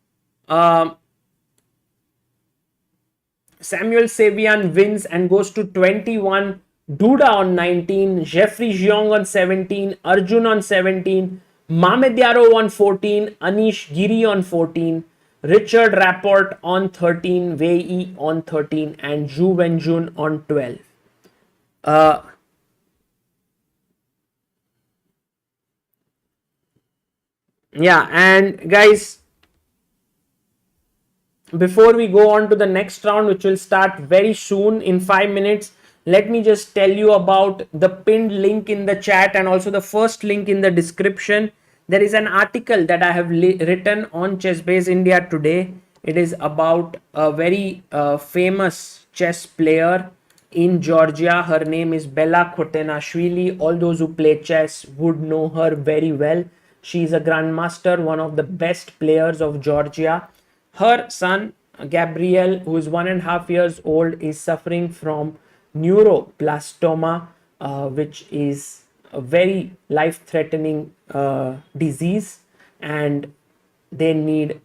Samuel Savian wins and goes to 21. Duda on 19. Jeffrey Jiong on 17. Arjun on 17. Mamed Yarov on 14. Anish Giri on 14. Richard Rapport on 13. Wei on 13. And Zhu Wenjun on 12. Yeah, and guys, before we go on to the next round, which will start very soon in 5 minutes, let me just tell you about the pinned link in the chat and also the first link in the description. There is an article that I have written on ChessBase India today. It is about a very famous chess player in Georgia. Her name is Bella Khotenashvili. All those who play chess would know her very well. She is a grandmaster, one of the best players of Georgia. Her son, Gabriel, who is 1.5 years old, is suffering from neuroblastoma, which is a very life-threatening disease, and they need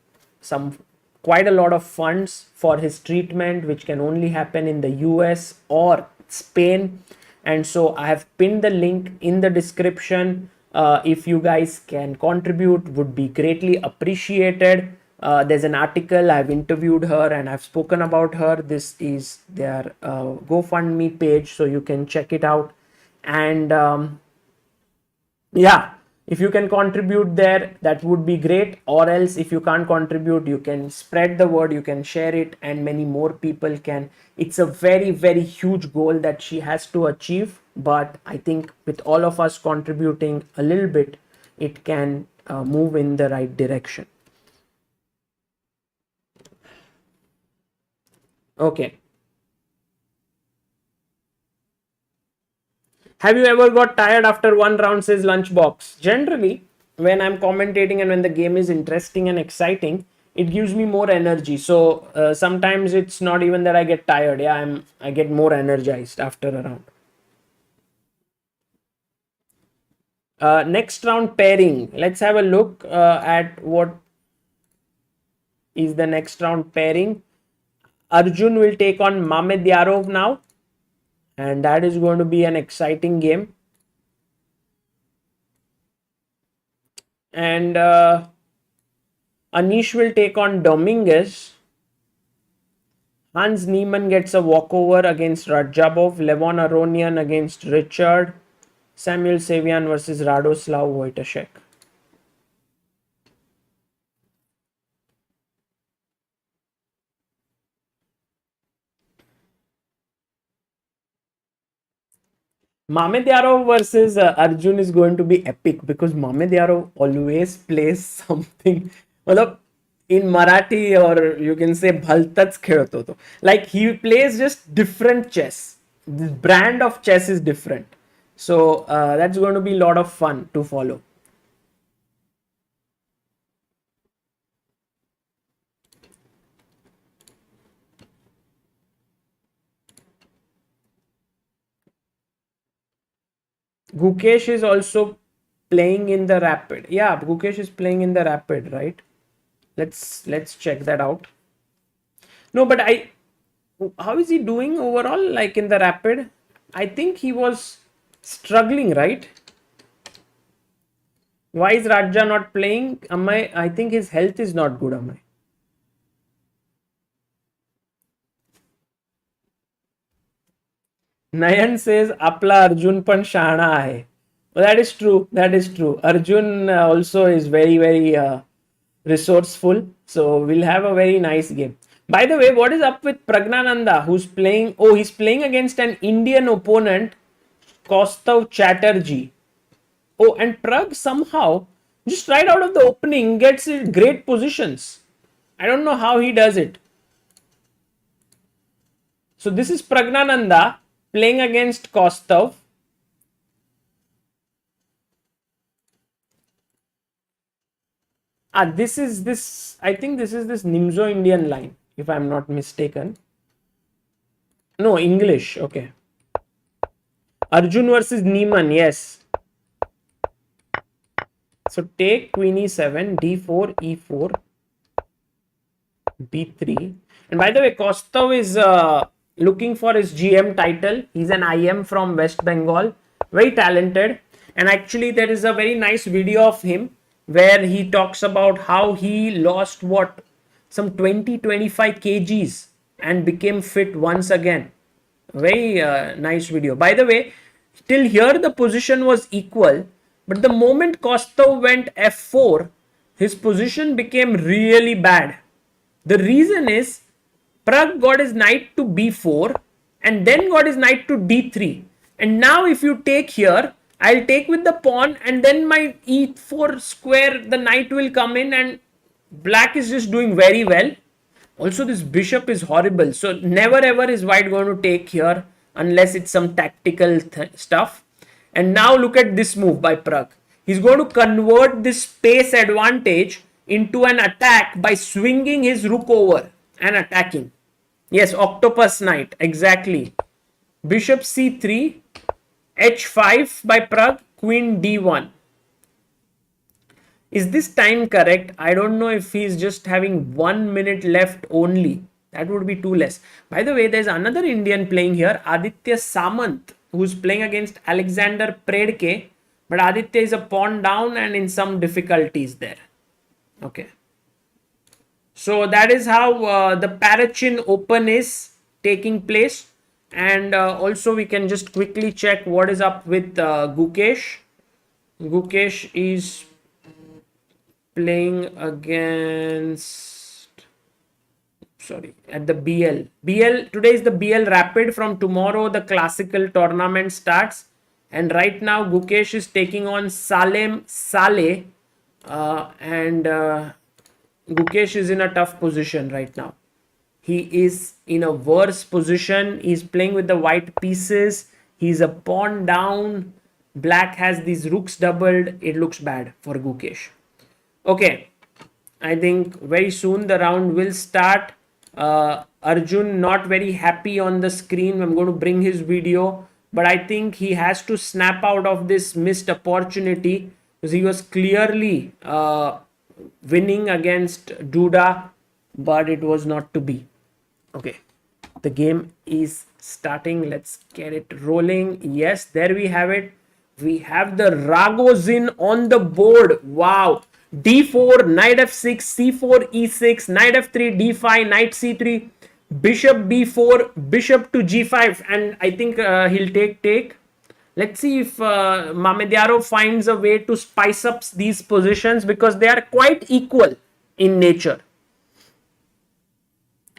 quite a lot of funds for his treatment, which can only happen in the US or Spain. And so I have pinned the link in the description. If you guys can contribute, would be greatly appreciated. There's an article, I've interviewed her and I've spoken about her. This is their GoFundMe page, so you can check it out. And yeah, if you can contribute there, that would be great. Or else, if you can't contribute, you can spread the word, you can share it, and many more people can. It's a very, very huge goal that she has to achieve. But I think with all of us contributing a little bit, it can move in the right direction. Okay. Have you ever got tired after one round, says Lunchbox? Generally, when I'm commentating and when the game is interesting and exciting, it gives me more energy. So sometimes it's not even that I get tired. Yeah, I get more energized after a round. Next round pairing. Let's have a look at what is the next round pairing. Arjun will take on Mamed Yarov now, and that is going to be an exciting game. And Anish will take on Dominguez. Hans Niemann gets a walkover against Rajabov. Levon Aronian against Richard. Samuel Savian versus Radoslav Wojtaszek. Mamed Yarov versus Arjun is going to be epic because Mamed Yarov always plays something. In Marathi, or you can say bhaltats khelto to. Like he plays just different chess. The brand of chess is different. So that's going to be a lot of fun to follow. Gukesh is also playing in the rapid. Yeah, Gukesh is playing in the rapid, right? Let's check that out. No, but how is he doing overall, like in the rapid? I think he was struggling, right? Why is Raja not playing? Amay, I think his health is not good, Amay. Nayan says, Apla Arjun pan shahana hai. Well, that is true. That is true. Arjun also is very, very resourceful. So we'll have a very nice game. By the way, what is up with Pragnananda, who's playing? Oh, he's playing against an Indian opponent, Kaustav Chatterjee. Oh, and Prag somehow, just right out of the opening, gets great positions. I don't know how he does it. So this is Pragnananda playing against Kaustav. This is this. I think this is this Nimzo Indian line, if I'm not mistaken. No, English. Okay. Arjun versus Neiman. Yes. So take queen e7, d4, e4, b3. And by the way, Kostov is looking for his GM title. He's an IM from West Bengal. Very talented. And actually, there is a very nice video of him where he talks about how he lost what? Some 20-25 kgs and became fit once again. Very nice video. By the way, till here the position was equal, but the moment Kostov went f4, his position became really bad. The reason is Prag got his knight to b4 and then got his knight to d3. And now if you take here, I'll take with the pawn and then my e4 square, the knight will come in and black is just doing very well. Also, this bishop is horrible. So never ever is white going to take here unless it's some tactical stuff. And now look at this move by Prag. He's going to convert this space advantage into an attack by swinging his rook over and attacking. Yes, octopus knight. Exactly. Bishop c3, h5 by Prag, queen d1. Is this time correct? I don't know if he's just having 1 minute left only. That would be too less. By the way, there's another Indian playing here, Aditya Samant, who's playing against Alexander Predke. But Aditya is a pawn down and in some difficulties there. Okay. So that is how the Parachin Open is taking place. And also we can just quickly check what is up with Gukesh. Gukesh is playing against, at the BL. Today is the BL Rapid. From tomorrow the classical tournament starts. And right now Gukesh is taking on Salem Saleh. And Gukesh is in a tough position right now. He is in a worse position. He's playing with the white pieces. He's a pawn down. Black has these rooks doubled. It looks bad for Gukesh. Okay, I think very soon the round will start. Arjun not very happy on the screen. I'm going to bring his video, but I think he has to snap out of this missed opportunity because he was clearly winning against Duda, but it was not to be. Okay, the game is starting. Let's get it rolling. Yes, there we have it. We have the Ragozin on the board. Wow. d4, knight f6, c4, e6, knight f3, d5, knight c3, bishop b4, bishop to g5, and I think he'll take. Let's see if Mamedyarov finds a way to spice up these positions because they are quite equal in nature.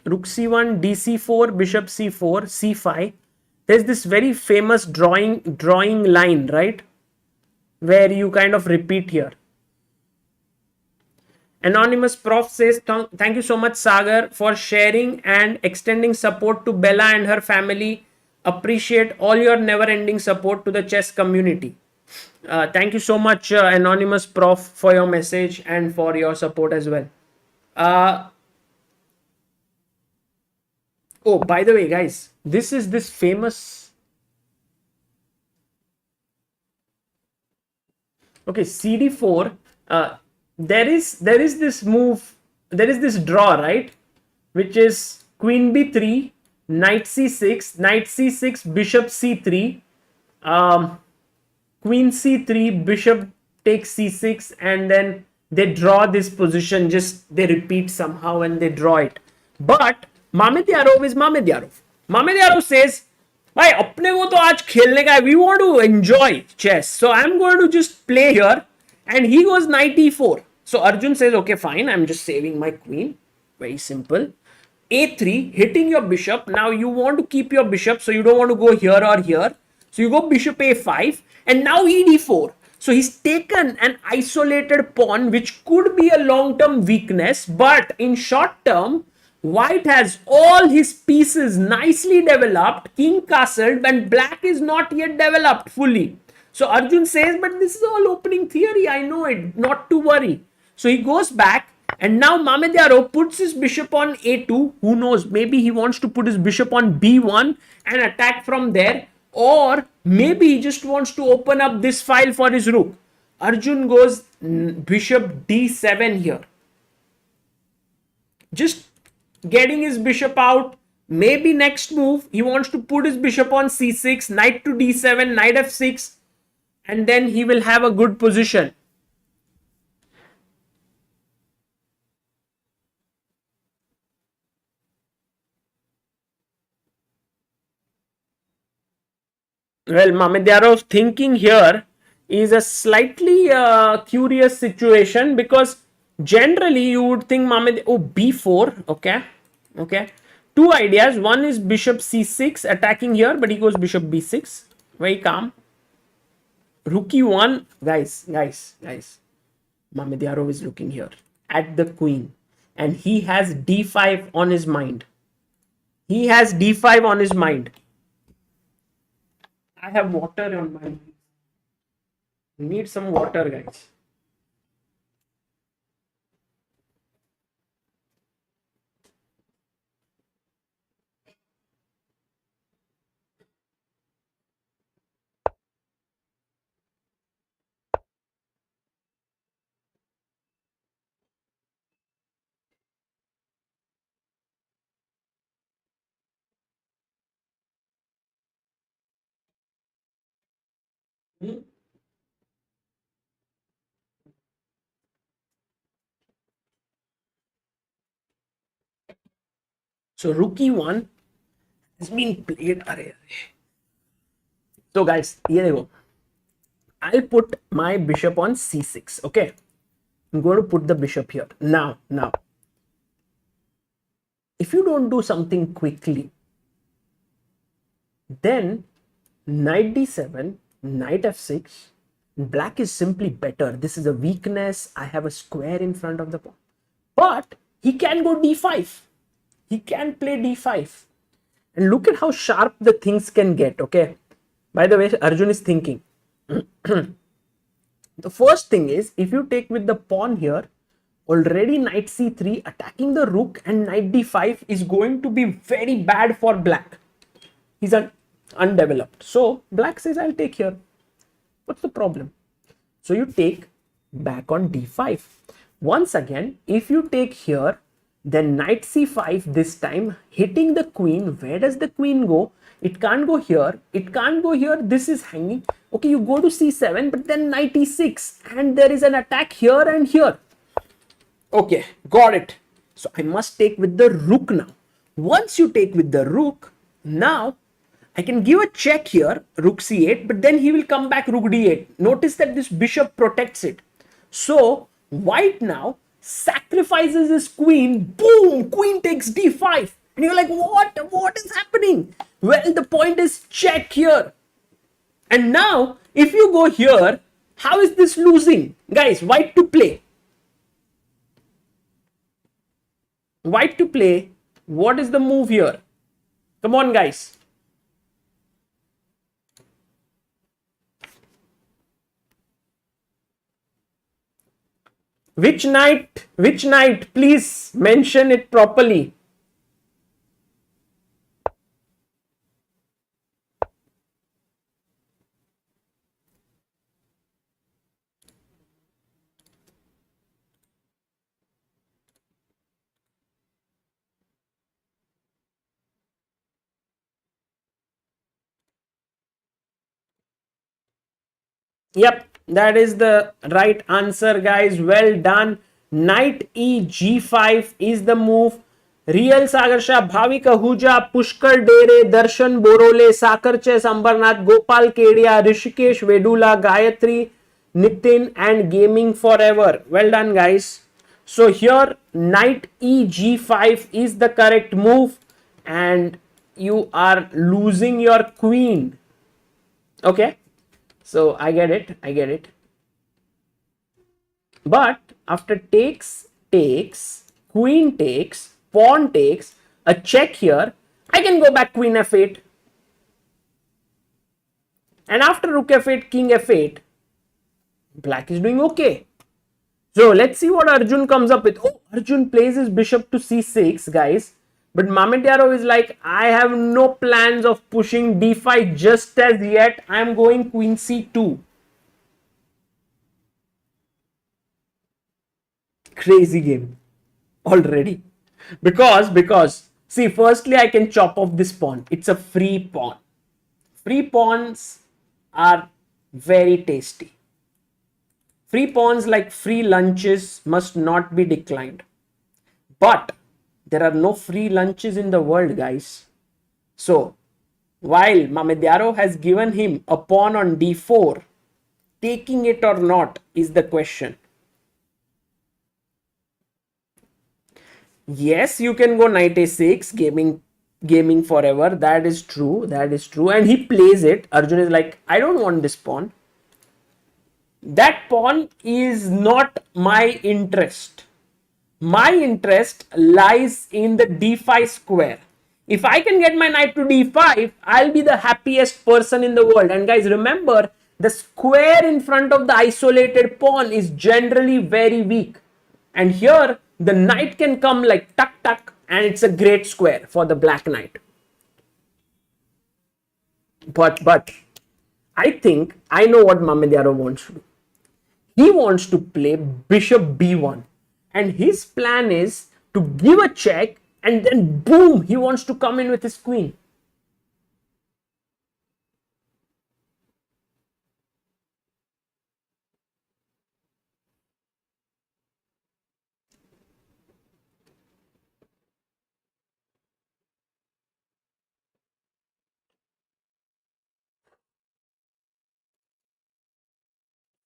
Rook c1, dc4, bishop c4, c5. There's this very famous drawing line, right? Where you kind of repeat here. Anonymous Prof says, thank you so much, Sagar, for sharing and extending support to Bella and her family. Appreciate all your never-ending support to the chess community. Thank you so much, Anonymous Prof, for your message and for your support as well. Oh, by the way, guys, this is this famous. Okay, CD4. There is this move. There is this draw, right? Which is queen b3, knight c6, bishop c3, queen c3, bishop takes c6, and then they draw this position. Just they repeat somehow and they draw it. But Mamedyarov is Mamedyarov. Mamedyarov says, "Bhai, apne ko to aaj khelne ka hai. We want to enjoy chess. So I'm going to just play here." And he goes knight e4. So Arjun says, "Okay, fine. I'm just saving my queen." Very simple. A3, hitting your bishop. Now you want to keep your bishop, so you don't want to go here or here. So you go bishop a5, and now ed4. So he's taken an isolated pawn, which could be a long-term weakness, but in short term, white has all his pieces nicely developed, king castled, and black is not yet developed fully. So Arjun says, but this is all opening theory. I know it, not to worry. So he goes back And now Mamediaro puts his bishop on a2. Who knows? Maybe he wants to put his bishop on b1 and attack from there. Or maybe he just wants to open up this file for his rook. Arjun goes bishop d7 here. Just getting his bishop out. Maybe next move, he wants to put his bishop on c6, knight to d7, knight f6. And then he will have a good position. Well, Mamedyarov's thinking here is a slightly curious situation, because generally you would think b4, okay. Two ideas. One is bishop c6 attacking here, but he goes bishop b6. Very calm. Rook e1, guys. Mamediarov is looking here at the queen, and he has d5 on his mind. I have water on my. Need some water, guys. So rook e1 has been played. So guys, here you go. I'll put my bishop on c6. Okay, I'm going to put the bishop here. Now, if you don't do something quickly, then knight d7, knight f6, black is simply better. This is a weakness. I have a square in front of the pawn. But he can go d5. He can play d5. And look at how sharp the things can get, okay? By the way, Arjun is thinking. The first thing is, if you take with the pawn here, already knight c3 attacking the rook and knight d5 is going to be very bad for black. He's undeveloped. So black says, I'll take here. What's the problem? So you take back on d5. Once again, if you take here, then knight c5 this time, hitting the queen. Where does the queen go? It can't go here. It can't go here. This is hanging. Okay, you go to c7, but then knight e6. And there is an attack here and here. Okay, got it. So I must take with the rook now. Once you take with the rook, now I can give a check here, rook c8, but then he will come back rook d8. Notice that this bishop protects it. So white now sacrifices his queen. Boom, queen takes d5. And you're like, what is happening? Well, the point is check here. And now if you go here, how is this losing? Guys, white to play. White to play. What is the move here? Come on, guys. Which knight? Which knight? Please mention it properly. Yep, that is the right answer, guys. Well done. Knight e g5 is the move. Real Sagar Shah, Bhavik Ahuja, Pushkar Dere, Darshan Borole, Sakar Chess, Ambarnath, Gopal Kedia, Rishikesh Vedula, Gayatri, Nitin, and Gaming Forever. Well done, guys. So here knight e g5 is the correct move, and you are losing your queen. Okay. So I get it. But after takes, queen takes, pawn takes, a check here, I can go back queen f8. And after rook f8, king f8, black is doing okay. So let's see what Arjun comes up with. Oh, Arjun plays his bishop to c6, guys. But Mamedyarov is like, I have no plans of pushing d5 just as yet. I'm going queen c2. Crazy game already. Because see, firstly I can chop off this pawn. It's a free pawn. Free pawns are very tasty. Free pawns like free lunches must not be declined. But there are no free lunches in the world, guys. So while Mamedyarov has given him a pawn on d4, taking it or not is the question. Yes, you can go knight a6, gaming forever. That is true. That is true. And he plays it. Arjun is like, I don't want this pawn. That pawn is not my interest. My interest lies in the d5 square. If I can get my knight to d5, I'll be the happiest person in the world. And guys, remember, the square in front of the isolated pawn is generally very weak. And here, the knight can come like tuck tuck, and it's a great square for the black knight. But I think I know what Mamedyarov wants to do. He wants to play bishop b1, and his plan is to give a check, and then boom, he wants to come in with his queen.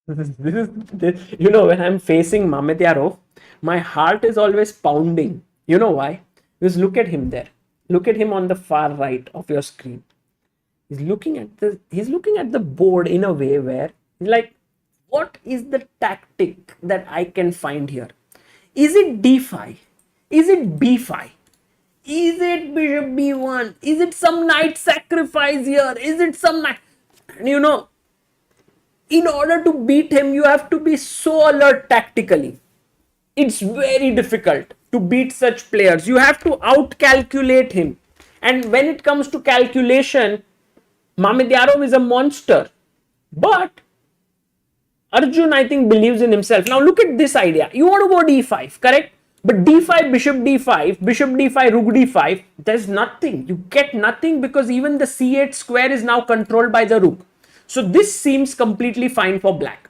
When I'm facing Mamedyarov, my heart is always pounding. You know why? Because look at him there. Look at him on the far right of your screen. He's looking at the board in a way where he's like, what is the tactic that I can find here? Is it d5? Is it b5? Is it bishop b1? Is it some knight sacrifice here? Is it some knight? And in order to beat him, you have to be so alert tactically. It's very difficult to beat such players. You have to outcalculate him. And when it comes to calculation, Mamedyarov is a monster. But Arjun, I think, believes in himself. Now look at this idea. You want to go d5, correct? But d5, bishop d5, rook d5, there's nothing. You get nothing because even the c8 square is now controlled by the rook. So this seems completely fine for black.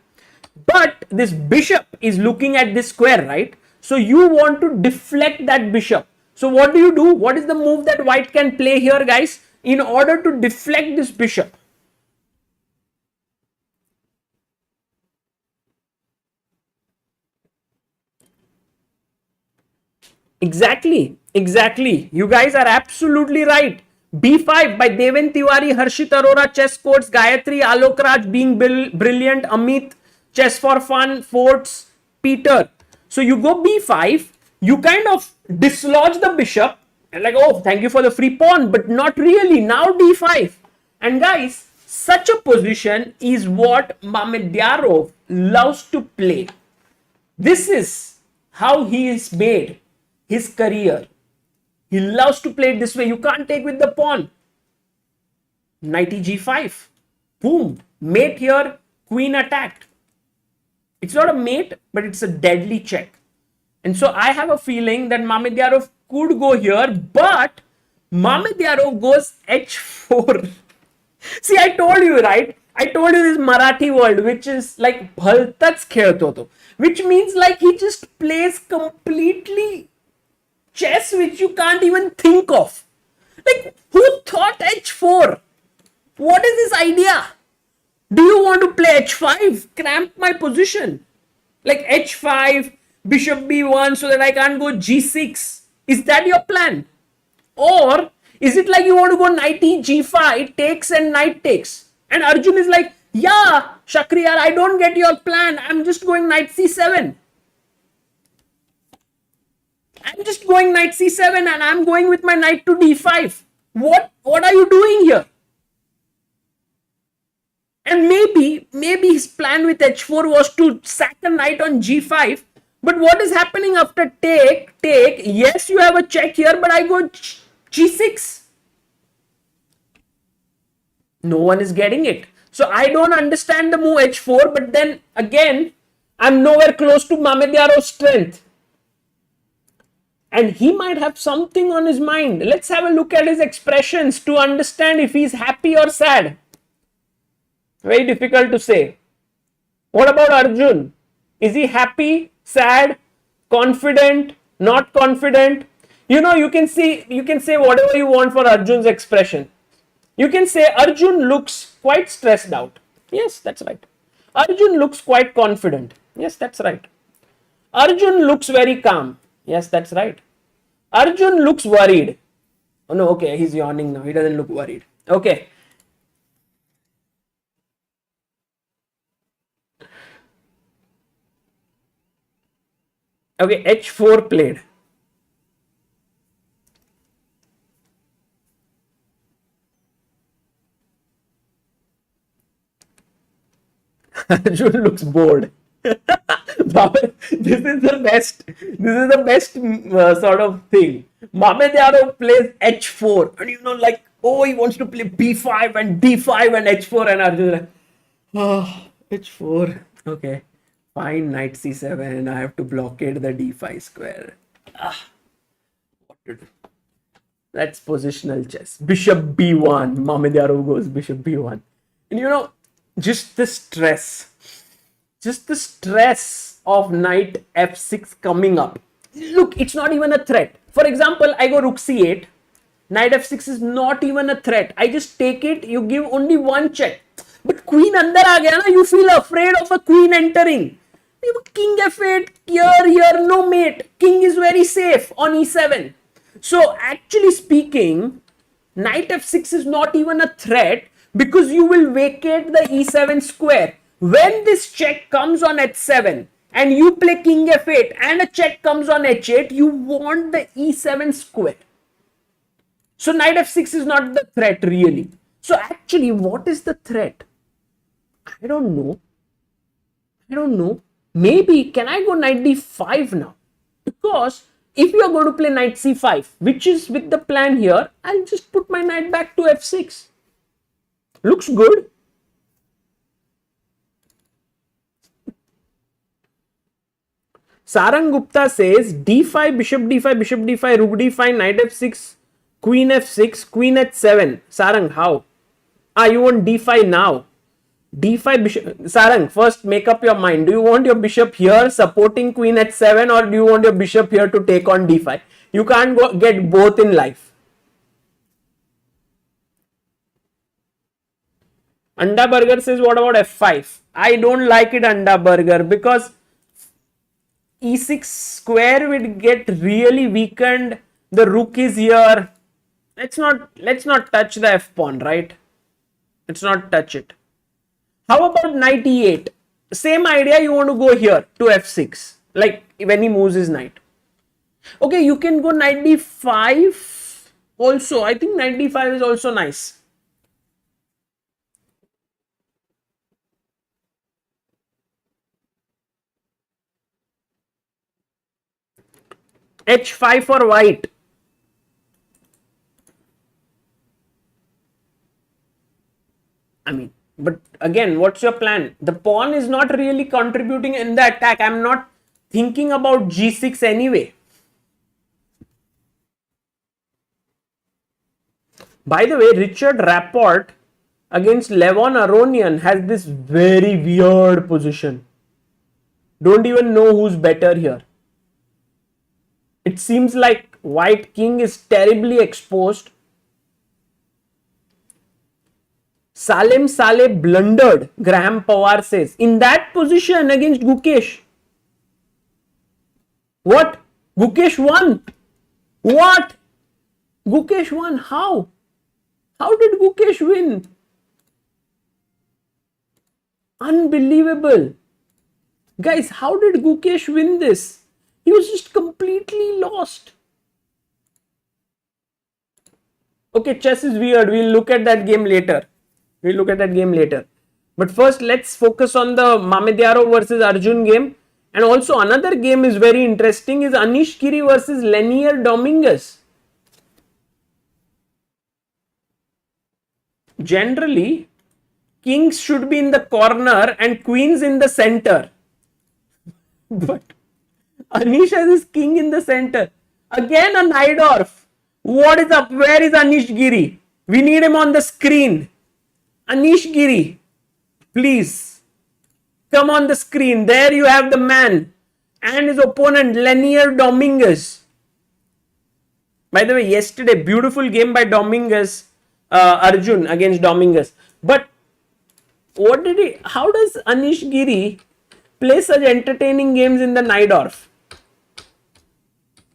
But this bishop is looking at this square, right? So you want to deflect that bishop. So what do? What is the move that white can play here, guys, in order to deflect this bishop? Exactly. You guys are absolutely right. B5 by Deven Tiwari, Harshit Arora, Chess Courts, Gayatri, Alok Raj being brilliant, Amit, Chess for Fun, Forts, Peter. So you go B5, you kind of dislodge the bishop, and like, oh, thank you for the free pawn, but not really. Now D5. And guys, such a position is what Mamedyarov loves to play. This is how he is made his career. He loves to play it this way. You can't take with the pawn. Knight g5. Boom. Mate here. Queen attacked. It's not a mate, but it's a deadly check. And so I have a feeling that Mamedyarov could go here, but Mamedyarov goes h4. See, I told you, right? I told you this Marathi world, which is like bhaltats khelto to, which means like he just plays completely chess which you can't even think of. Like, who thought h4? What is this idea? Do you want to play h5? Cramp my position. Like h5, bishop b1 so that I can't go g6. Is that your plan? Or is it like you want to go knight e g5, takes and knight takes? And Arjun is like, yeah, Shakriyar, I don't get your plan. I'm just going knight c7. I'm just going knight c7 and I'm going with my knight to d5. What are you doing here? And maybe his plan with h4 was to sack a knight on g5. But what is happening after take? Yes, you have a check here, but I go g6. No one is getting it. So I don't understand the move h4, but then again, I'm nowhere close to Mamedyarev's strength. And he might have something on his mind. Let's have a look at his expressions to understand if he's happy or sad. Very difficult to say. What about Arjun? Is he happy, sad, confident, not confident? You know, you can say whatever you want for Arjun's expression. You can say Arjun looks quite stressed out. Yes, that's right. Arjun looks quite confident. Yes, that's right. Arjun looks very calm. Yes, that's right. Arjun looks worried. Oh no, okay, he's yawning now. He doesn't look worried. Okay. Okay, h4 played. Arjun looks bored. This is the best. This is the best sort of thing. Mamedyarov plays h4, and you know, like, oh, he wants to play b5 and d5 and h4, and Arjun like, oh, h4. Okay, fine, knight c7. I have to blockade the d5 square. What to do? That's positional chess. Bishop b1. Mamedyarov goes bishop b1, and you know, just the stress of knight f6 coming up. Look, it's not even a threat. For example, I go rook c8. Knight f6 is not even a threat. I just take it. You give only one check. But queen andar aa gaya na, you feel afraid of a queen entering. King f8, here, no mate. King is very safe on e7. So actually speaking, knight f6 is not even a threat, because you will vacate the e7 square. When this check comes on h7 and you play king f8 and a check comes on h8, you want the e7 square. So knight f6 is not the threat really. So actually, what is the threat? I don't know. Maybe can I go knight d5 now? Because if you are going to play knight c5, which is with the plan here, I'll just put my knight back to f6. Looks good. Sarang Gupta says d5, bishop d5, bishop d5, rook d5, knight f6, queen f6, queen h7. Sarang, how? You want d5 now? d5 bishop. Sarang, first make up your mind. Do you want your bishop here supporting queen h7, or do you want your bishop here to take on d5? You can't get both in life. Anda Burger says, what about f5? I don't like it, Anda Burger, because e6 square would get really weakened. The rook is here. Let's not touch the f pawn, right? Let's not touch it. How about knight e8? Same idea, you want to go here to f6, like when he moves his knight. Okay, you can go knight d5 also. I think knight d5 is also nice. h5 for white. I mean, but again, what's your plan? The pawn is not really contributing in the attack. I'm not thinking about g6 anyway. By the way, Richard Rapport against Levon Aronian has this very weird position. Don't even know who's better here. It seems like white king is terribly exposed. Salem Saleh blundered, Graham Pawar says. In that position against Gukesh. What? Gukesh won. What? Gukesh won. How? How did Gukesh win? Unbelievable. Guys, how did Gukesh win this? He was just completely lost. Okay, chess is weird. We'll look at that game later. But first, let's focus on the Mamedyarov versus Arjun game. And also another game is very interesting is Anish Giri versus Lenier Dominguez. Generally, kings should be in the corner and queens in the center. But Anish has his king in the center. Again a Najdorf. What is up? Where is Anish Giri? We need him on the screen. Anish Giri, please come on the screen. There you have the man and his opponent Lenier Dominguez. By the way, yesterday beautiful game by Dominguez, Arjun against Dominguez. But what did he? How does Anish Giri play such entertaining games in the Najdorf?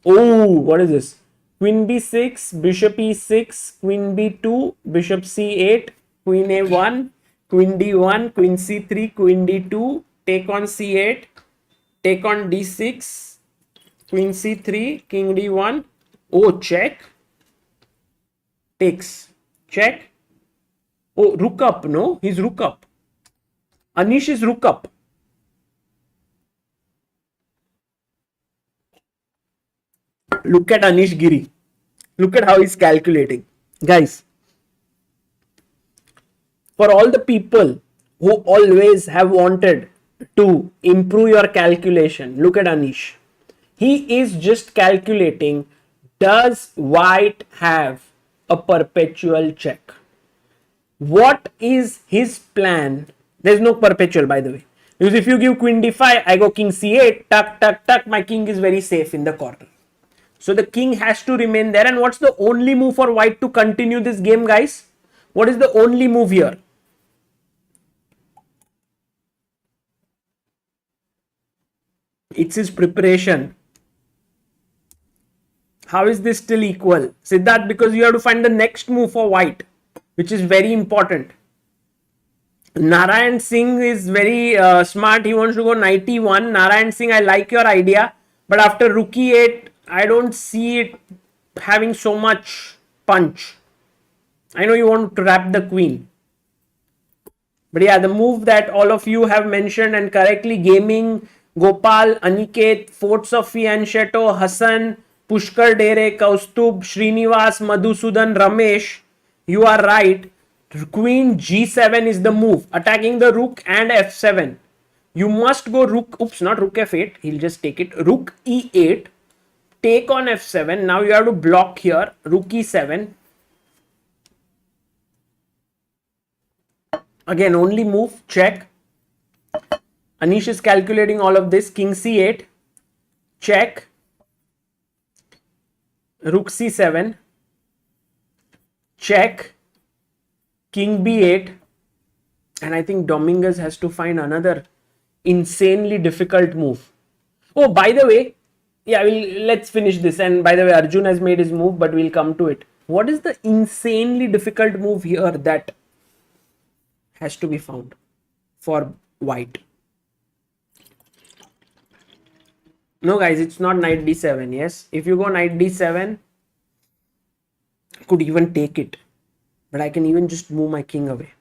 Oh, what is this? Queen b6, bishop e6, queen b2, bishop c8, queen a1, queen d1, queen c3, queen d2, take on c8, take on d6, queen c3, king d1. Oh, check. Takes. Check. Oh, rook up. No, he's rook up. Anish is rook up. Look at Anish Giri. Look at how he's calculating. Guys, for all the people who always have wanted to improve your calculation, look at Anish. He is just calculating, does white have a perpetual check? What is his plan? There's no perpetual, by the way. Because if you give queen d5, I go king c8, tuck, tuck, tuck, my king is very safe in the corner. So the king has to remain there. And what's the only move for white to continue this game, guys? What is the only move here? It's his preparation. How is this still equal? Siddharth, because you have to find the next move for white, which is very important. Narayan Singh is very smart. He wants to go knight e1. Narayan Singh, I like your idea. But after rook e8, I don't see it having so much punch. I know you want to trap the queen. But yeah, the move that all of you have mentioned and correctly, Gaming, Gopal, Aniket, Fort Sophie and Sheto, Hassan, Pushkar Dere, Kaustub, Srinivas, Madhusudan, Ramesh, you are right. Queen g7 is the move. Attacking the rook and f7. You must go rook, oops, not rook f8. He'll just take it. Rook e8. Take on f7. Now you have to block here. Rook e7. Again, only move. Check. Anish is calculating all of this. King c8. Check. Rook c7. Check. King b8. And I think Dominguez has to find another insanely difficult move. Oh, by the way, yeah, let's finish this. And by the way, Arjun has made his move, but we'll come to it. What is the insanely difficult move here that has to be found for white? No, guys, it's not knight d7. Yes, if you go knight d7, I could even take it. But I can even just move my king away.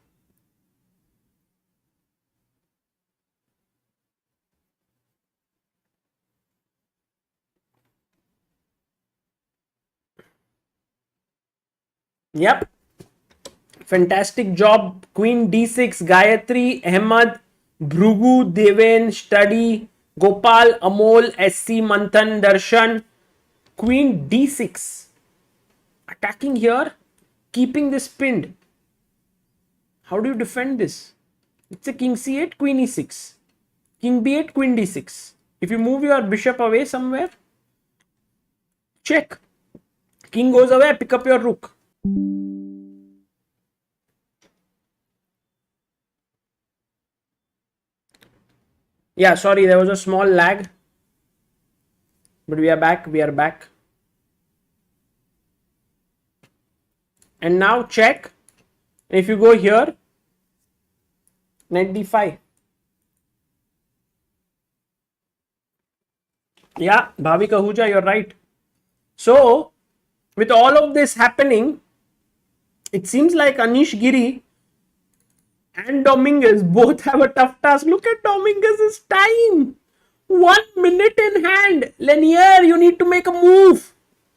Yep. Fantastic job. Queen d6, Gayatri, Ahmed, Bhrugu, Deven, Study, Gopal, Amol, SC, Manthan, Darshan. Queen d6. Attacking here, keeping this pinned. How do you defend this? It's a king c8, queen e6. King b8, queen d6. If you move your bishop away somewhere, check. King goes away, pick up your rook. Yeah, sorry, there was a small lag. But we are back, we are back. And now check. If you go here, knight d5. Yeah, Bhavik Ahuja, you're right. So, with all of this happening, it seems like Anish Giri and Dominguez both have a tough task. Look at Dominguez's time. 1 minute in hand. Lanier, you need to make a move.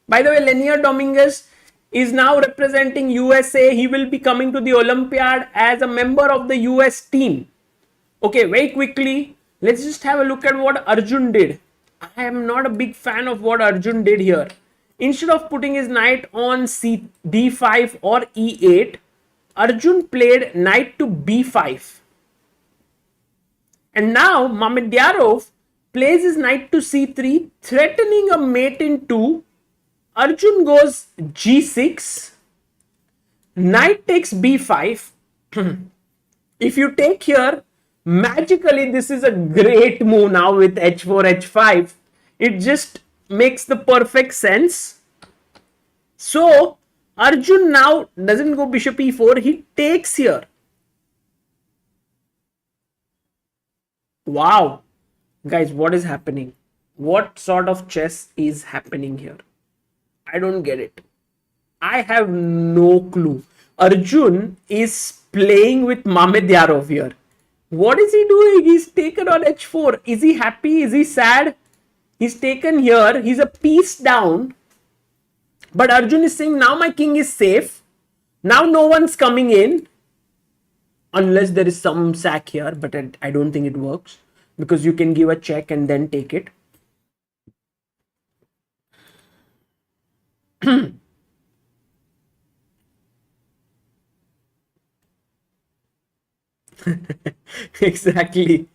By the way, Lanier Dominguez is now representing USA. He will be coming to the Olympiad as a member of the US team. Okay, very quickly, let's just have a look at what Arjun did. I am not a big fan of what Arjun did here. Instead of putting his knight on D5 or E8, Arjun played knight to B5. And now Mamedyarov plays his knight to C3, threatening a mate in 2. Arjun goes G6. Knight takes B5. If you take here, magically this is a great move now with H4, H5. It just makes the perfect sense. So Arjun now doesn't go bishop E4, he takes here. Wow. Guys, what is happening? What sort of chess is happening here? I don't get it. I have no clue. Arjun is playing with Mamedyarov here. What is he doing? He's taken on H4. Is he happy? Is he sad? He's taken here. He's a piece down. But Arjun is saying, now my king is safe. Now no one's coming in. Unless there is some sack here. But I don't think it works. Because you can give a check and then take it. Exactly.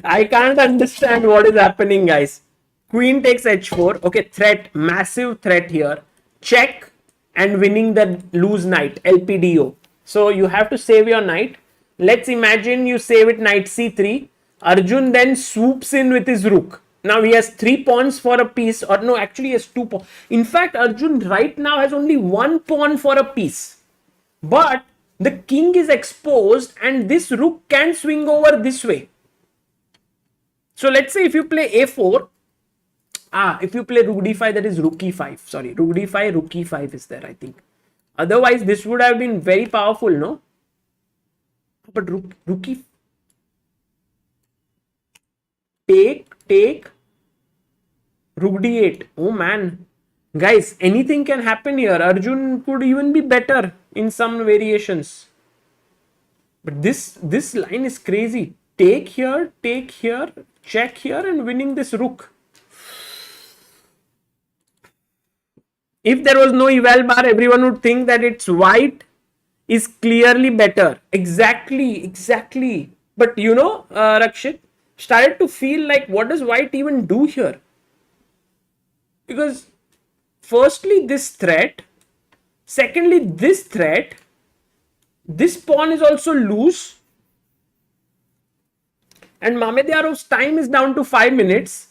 I can't understand what is happening, guys. Queen takes H4. Okay, threat. Massive threat here. Check and winning the loose knight. LPDO. So you have to save your knight. Let's imagine you save it knight C3. Arjun then swoops in with his rook. Now he has 3 pawns for a piece, or no, actually he has 2 pawns. In fact, Arjun right now has only 1 pawn for a piece. But the king is exposed and this rook can swing over this way. So let's say if you play A4, if you play rook D5, that is rook E5. Sorry, rook D5, rook E5 is there, I think. Otherwise, this would have been very powerful, no? But rook E, take, rook D8. Oh man. Guys, anything can happen here. Arjun could even be better in some variations. But this line is crazy. Take here, check here and winning this rook. If there was no eval bar, everyone would think that it's white is clearly better. Exactly. But you know, Rakshit, started to feel like, what does white even do here? Because firstly, this threat. Secondly, this threat. This pawn is also loose. And Mamedyarov's time is down to 5 minutes.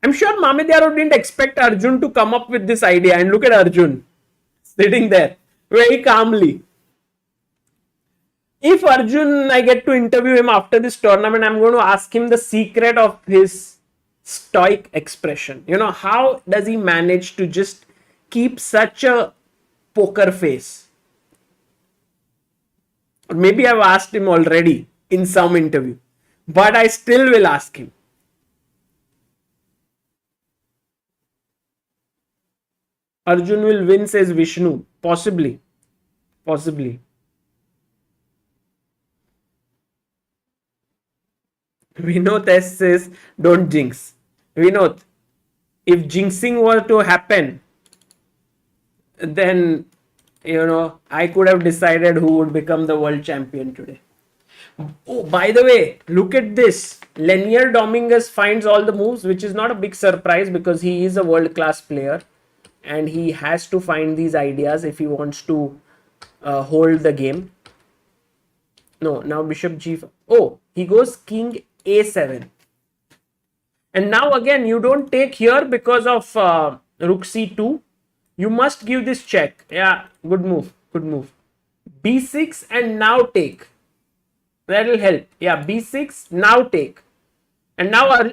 I'm sure Mamedyarov didn't expect Arjun to come up with this idea. And look at Arjun sitting there very calmly. If Arjun, I get to interview him after this tournament, I'm going to ask him the secret of his stoic expression. You know, how does he manage to just keep such a poker face? Or maybe I've asked him already in some interview, but I still will ask him. Arjun will win, says Vishnu. Possibly. Vinod S says, don't jinx. Vinod, if jinxing were to happen, then, you know, I could have decided who would become the world champion today. Oh, by the way, look at this. Lanier Dominguez finds all the moves, which is not a big surprise because he is a world-class player. And he has to find these ideas if he wants to hold the game. No, now bishop g5. Oh, he goes king a7. And now again, you don't take here because of rook c2. You must give this check. Yeah, good move. b6 and now take. That will help. Yeah, b6, now take. And now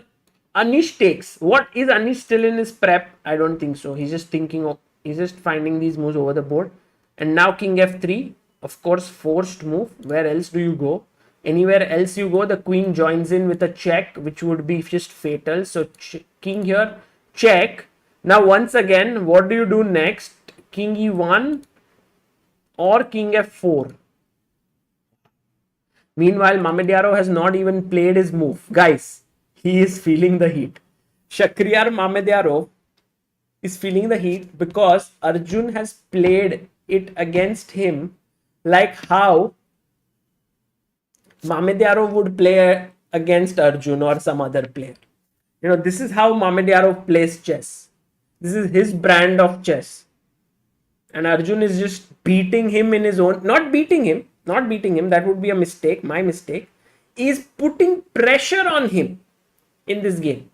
Anish takes. What is Anish still in his prep? I don't think so. He's just thinking of, he's just finding these moves over the board. And now king f3. Of course, forced move. Where else do you go? Anywhere else you go, the queen joins in with a check, which would be just fatal. So king here, check. Now once again, what do you do next? King e1 or king f4. Meanwhile, Mamediaro has not even played his move. Guys, he is feeling the heat. Shakhriyar Mamediaro is feeling the heat because Arjun has played it against him like how Mamediaro would play against Arjun or some other player. You know, this is how Mamediaro plays chess. This is his brand of chess. And Arjun is just beating him in his own, not beating him, that would be a mistake, my mistake, is putting pressure on him in this game.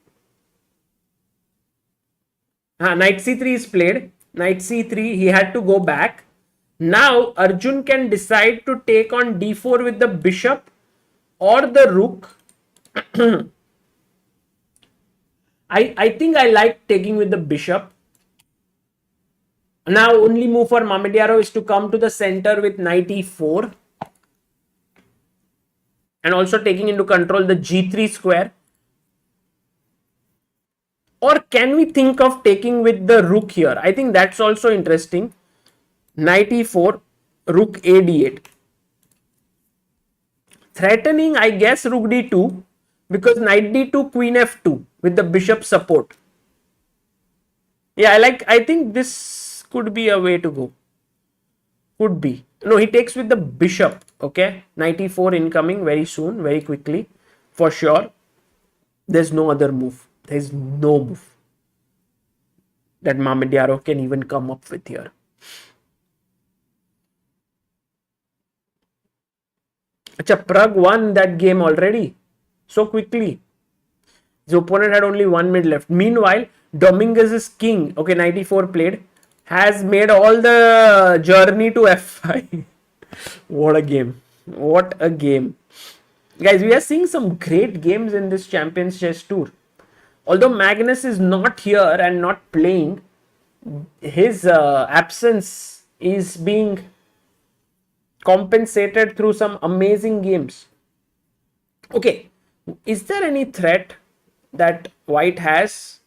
Knight c3 is played. Knight c3, he had to go back. Now Arjun can decide to take on d4 with the bishop or the rook. I think I like taking with the bishop. Now only move for Mamediaro is to come to the center with knight e4 and also taking into control the g3 square. Or can we think of taking with the rook here? I think that's also interesting. Knight e4, rook a d8. Threatening, I guess, rook d2 because knight d2, queen f2 with the bishop support. Yeah, I think this could be a way to go. Could be. No, he takes with the bishop. Okay. Knight e4 incoming very soon, very quickly. For sure. There's no other move. There's no move that Mamediaro can even come up with here. Acha, Prag won that game already. So quickly. His opponent had only 1 minute left. Meanwhile, Dominguez's king, okay, knight e4 played, has made all the journey to f5. What a game. What a game. Guys, we are seeing some great games in this Champions Chess Tour. Although Magnus is not here and not playing, his absence is being compensated through some amazing games. Okay, is there any threat that white has?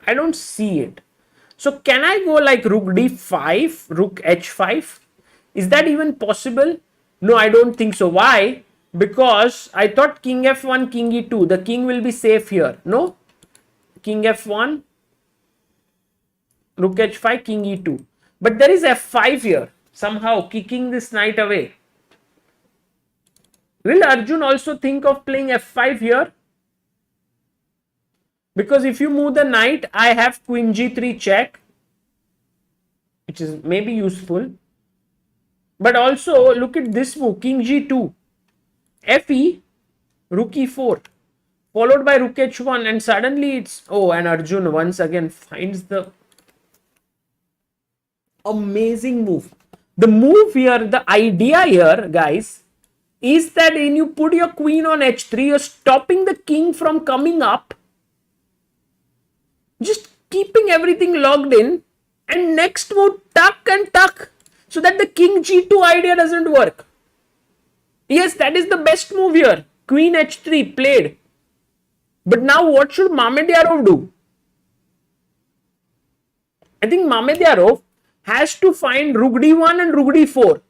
I don't see it. So can I go like rook d5, rook h5? Is that even possible? No, I don't think so. Why? Because I thought king f1, king e2. The king will be safe here. No? King f1, rook h5, king e2. But there is f5 here. Somehow kicking this knight away. Will Arjun also think of playing f5 here? Because if you move the knight, I have queen g3 check, which is maybe useful. But also look at this move, king g2, fe, rook e4, followed by rook h1, and suddenly it's, oh, and Arjun once again finds the amazing move. The move here, the idea here, guys, is that when you put your queen on h3, you're stopping the king from coming up, just keeping everything logged in, and next move tuck and tuck so that the king g2 idea doesn't work. Yes, that is the best move here. Queen h3 played. But now what should Mamediaro do? I think Mamediaro has to find rook d1 and rook d4.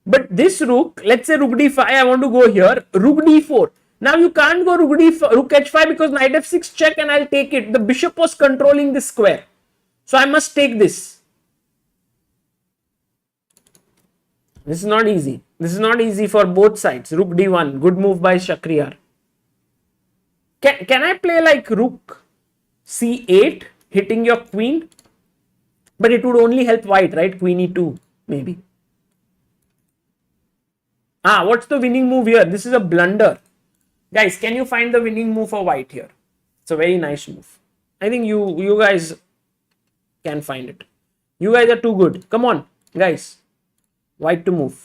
But this rook, let's say rook d5, I want to go here, rook d4. Now you can't go rook h5 because knight f6 check and I'll take it. The bishop was controlling this square. So I must take this. This is not easy. This is not easy for both sides. Rook d1, good move by Shakhriyar. Can I play like rook c8, hitting your queen? But it would only help white, right? Queen e2, maybe. What's the winning move here? This is a blunder. Guys, can you find the winning move for white here? It's a very nice move. I think you guys can find it. You guys are too good. Come on, guys. White to move.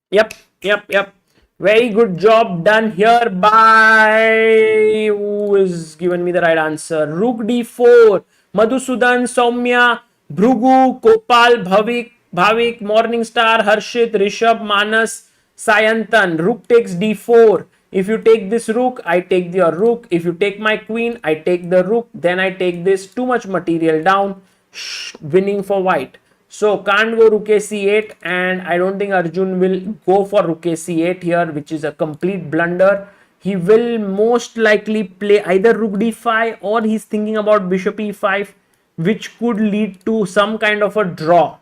Yep. Very good job done here by who is given me the right answer. Rook d4. Madhusudan, Soumya, Bhrugu, Kopal, Bhavik, Morningstar, Harshit, Rishabh, Manas, Sayantan. Rook takes d4. If you take this rook, I take your rook. If you take my queen, I take the rook. Then I take this. Too much material down. Winning for white. So can't go rook c8, and I don't think Arjun will go for rook c8 here, which is a complete blunder. He will most likely play either rook d5 or he's thinking about bishop e5, which could lead to some kind of a draw.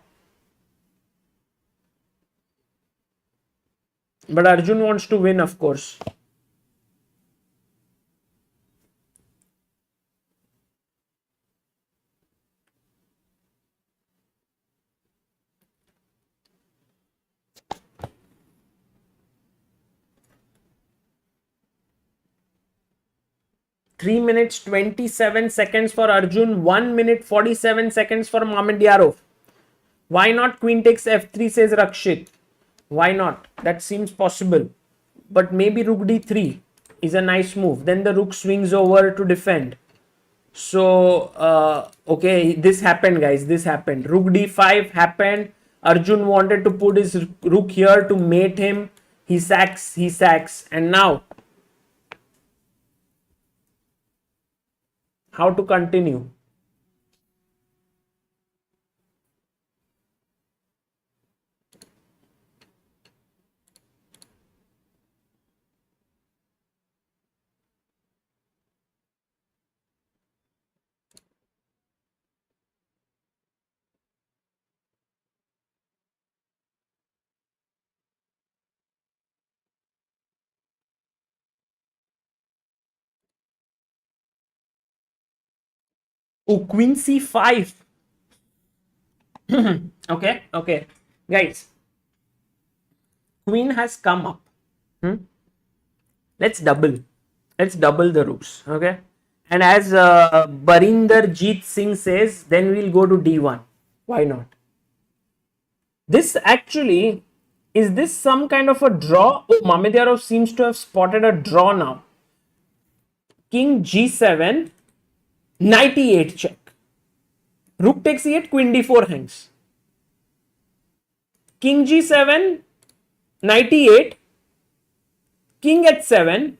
But Arjun wants to win, of course. 3 minutes 27 seconds for Arjun, 1 minute 47 seconds for Mamedyarov. Why not queen takes f3, says Rakshit. Why not? That seems possible. But maybe rook d3 is a nice move. Then the rook swings over to defend. So, okay, this happened, guys. This happened. Rook d5 happened. Arjun wanted to put his rook here to mate him. He sacks. And now, how to continue? Oh, queen c5. Okay. Guys, queen has come up. Let's double the rooks. Okay. And as Barinder Jeet Singh says, then we'll go to d1. Why not? This actually, is this some kind of a draw? Oh, Mamedyarov seems to have spotted a draw now. King g7, knight e8 check. Rook takes e8, queen d4 hangs. King g7, knight e8, king h7.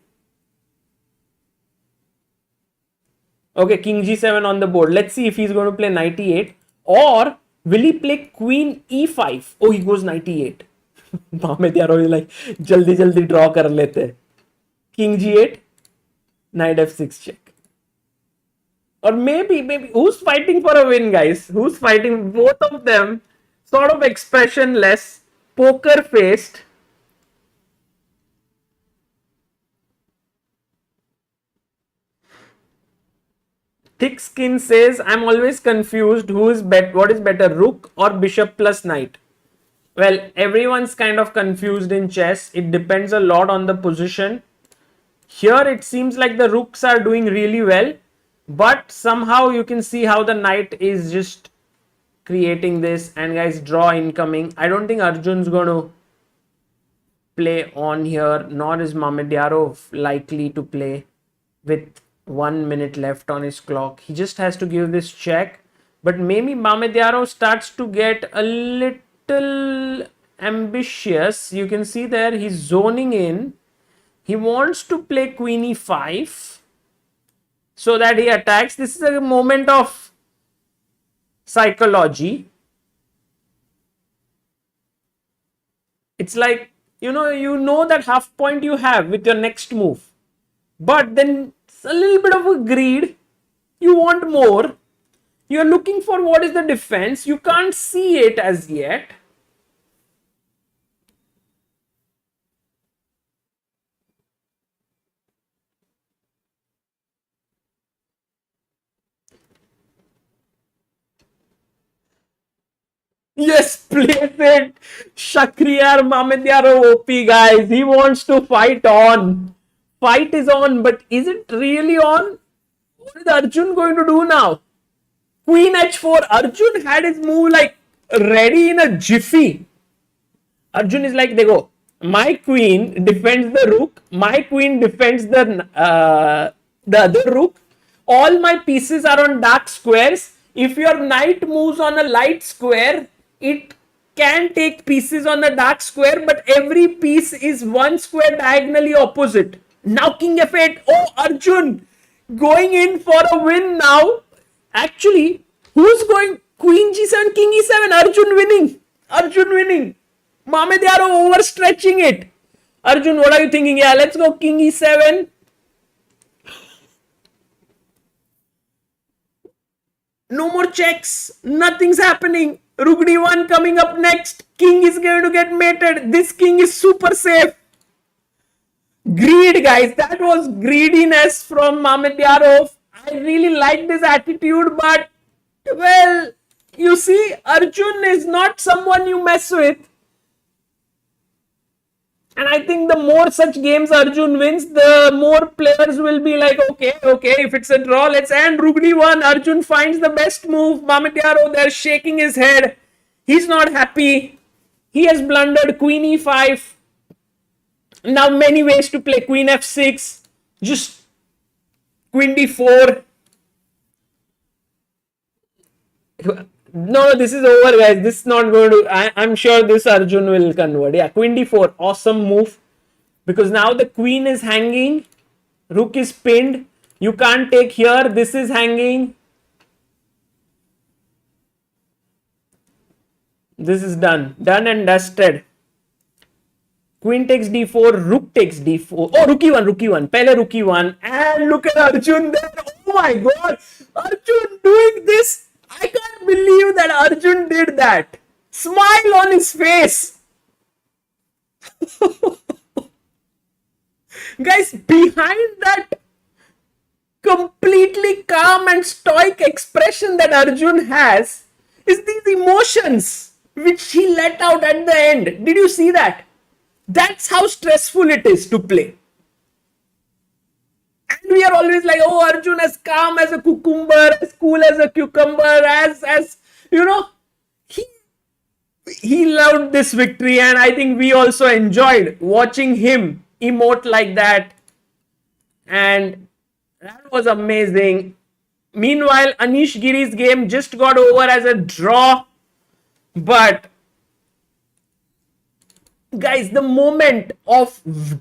Okay, king g7 on the board. Let's see if he's going to play knight e8, or will he play queen e5? Oh, he goes knight e8. Mamedyarov is like, jaldi draw kar lete. King g8, knight f6 check. Or maybe, who's fighting for a win, guys? Who's fighting? Both of them sort of expressionless, poker faced. Thick Skin says, I'm always confused what is better, rook or bishop plus knight? Well, everyone's kind of confused in chess. It depends a lot on the position. Here it seems like the rooks are doing really well, but somehow you can see how the knight is just creating this, and guys, draw incoming. I don't think Arjun's going to play on here, nor is Mamedyarov likely to play with 1 minute left on his clock. He just has to give this check, but maybe Mamedyarov starts to get a little ambitious. You can see there he's zoning in. He wants to play queen e5 so that he attacks. This is a moment of psychology. It's like, you know that half point you have with your next move, but then it's a little bit of a greed. You want more. You're looking for what is the defense. You can't see it as yet. Yes, place it. Shakriyar Mamedyarov OP, guys. He wants to fight on. Fight is on, but is it really on? What is Arjun going to do now? Queen h4. Arjun had his move like ready in a jiffy. Arjun is like, देखो, my queen defends the rook, my queen defends the other rook, all my pieces are on dark squares. If your knight moves on a light square, it can take pieces on the dark square, but every piece is one square diagonally opposite. Now king f8. Oh, Arjun going in for a win now. Actually, who's going queen g7, king e7? Arjun winning. Arjun winning. Mohamed Yaro overstretching it. Arjun, what are you thinking? Yeah, let's go king e7. No more checks. Nothing's happening. Rook d1 coming up next. King is going to get mated. This king is super safe. Greed, guys. That was greediness from Mohamed Yarov. I really like this attitude, but well, you see, Arjun is not someone you mess with. And I think the more such games Arjun wins, the more players will be like, okay, if it's a draw, let's end. Rook d1. Arjun finds the best move. Mohamed Yaro there shaking his head. He's not happy. He has blundered. Queen e5. Now many ways to play. Queen f6. Just queen d4. No, this is over, guys. This is not going to... I'm sure this Arjun will convert. Yeah, queen d4. Awesome move. Because now the queen is hanging. Rook is pinned. You can't take here. This is hanging. This is done. Done and dusted. Queen takes d4. Rook takes d4. Oh, rook e1, rook e1. Pehle rook e1. And look at Arjun there. Oh my god. Arjun doing this. I can't believe that Arjun did that. Smile on his face. Guys, behind that completely calm and stoic expression that Arjun has is these emotions which he let out at the end. Did you see that? That's how stressful it is to play. And we are always like, oh, Arjun as calm as a cucumber, as cool as a cucumber, as you know, he loved this victory, and I think we also enjoyed watching him emote like that. And that was amazing. Meanwhile, Anish Giri's game just got over as a draw. But guys, the moment of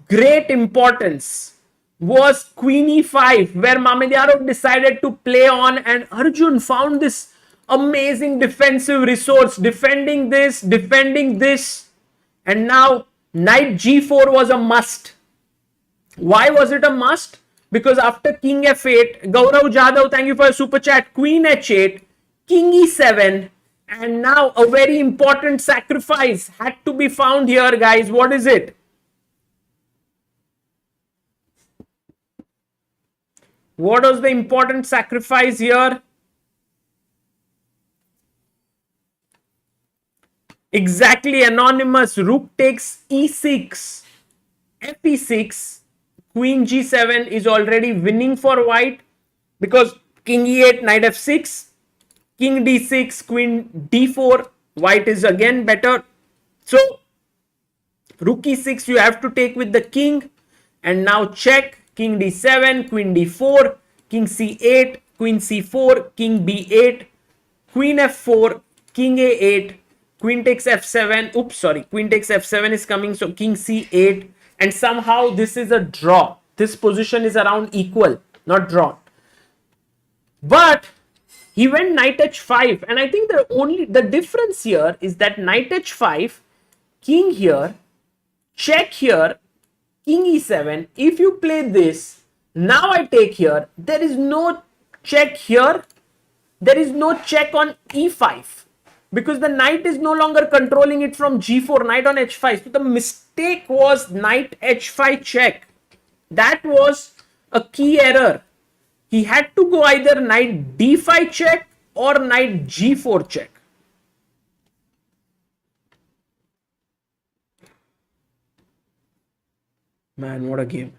great importance was Queen e5, where Mohamed Yarov decided to play on, and Arjun found this amazing defensive resource, defending this, and now knight g4 was a must. Why was it a must? Because after king f8, Gaurav Jadhav, thank you for your super chat, queen h8, king e7, and now a very important sacrifice had to be found here, guys. What is it? What was the important sacrifice here? Exactly, anonymous. Rook takes e6, fe6, queen g7 is already winning for white, because king e8, knight f6, king d6, queen d4, white is again better. So rook e6 you have to take with the king, and now check. King d7, queen d4, king c8, queen c4, king b8, queen f4, king a8, queen takes f7. Oops, sorry, queen takes f7 is coming, so king c8, and somehow this is a draw. This position is around equal, not drawn. But he went knight h5, and I think the difference here is that knight h5, king here, check here, king e7. If you play this, now I take here, there is no check here, there is no check on e5, because the knight is no longer controlling it from g4, knight on h5. So the mistake was knight h5 check. That was a key error. He had to go either knight d5 check or knight g4 check. Man, what a game.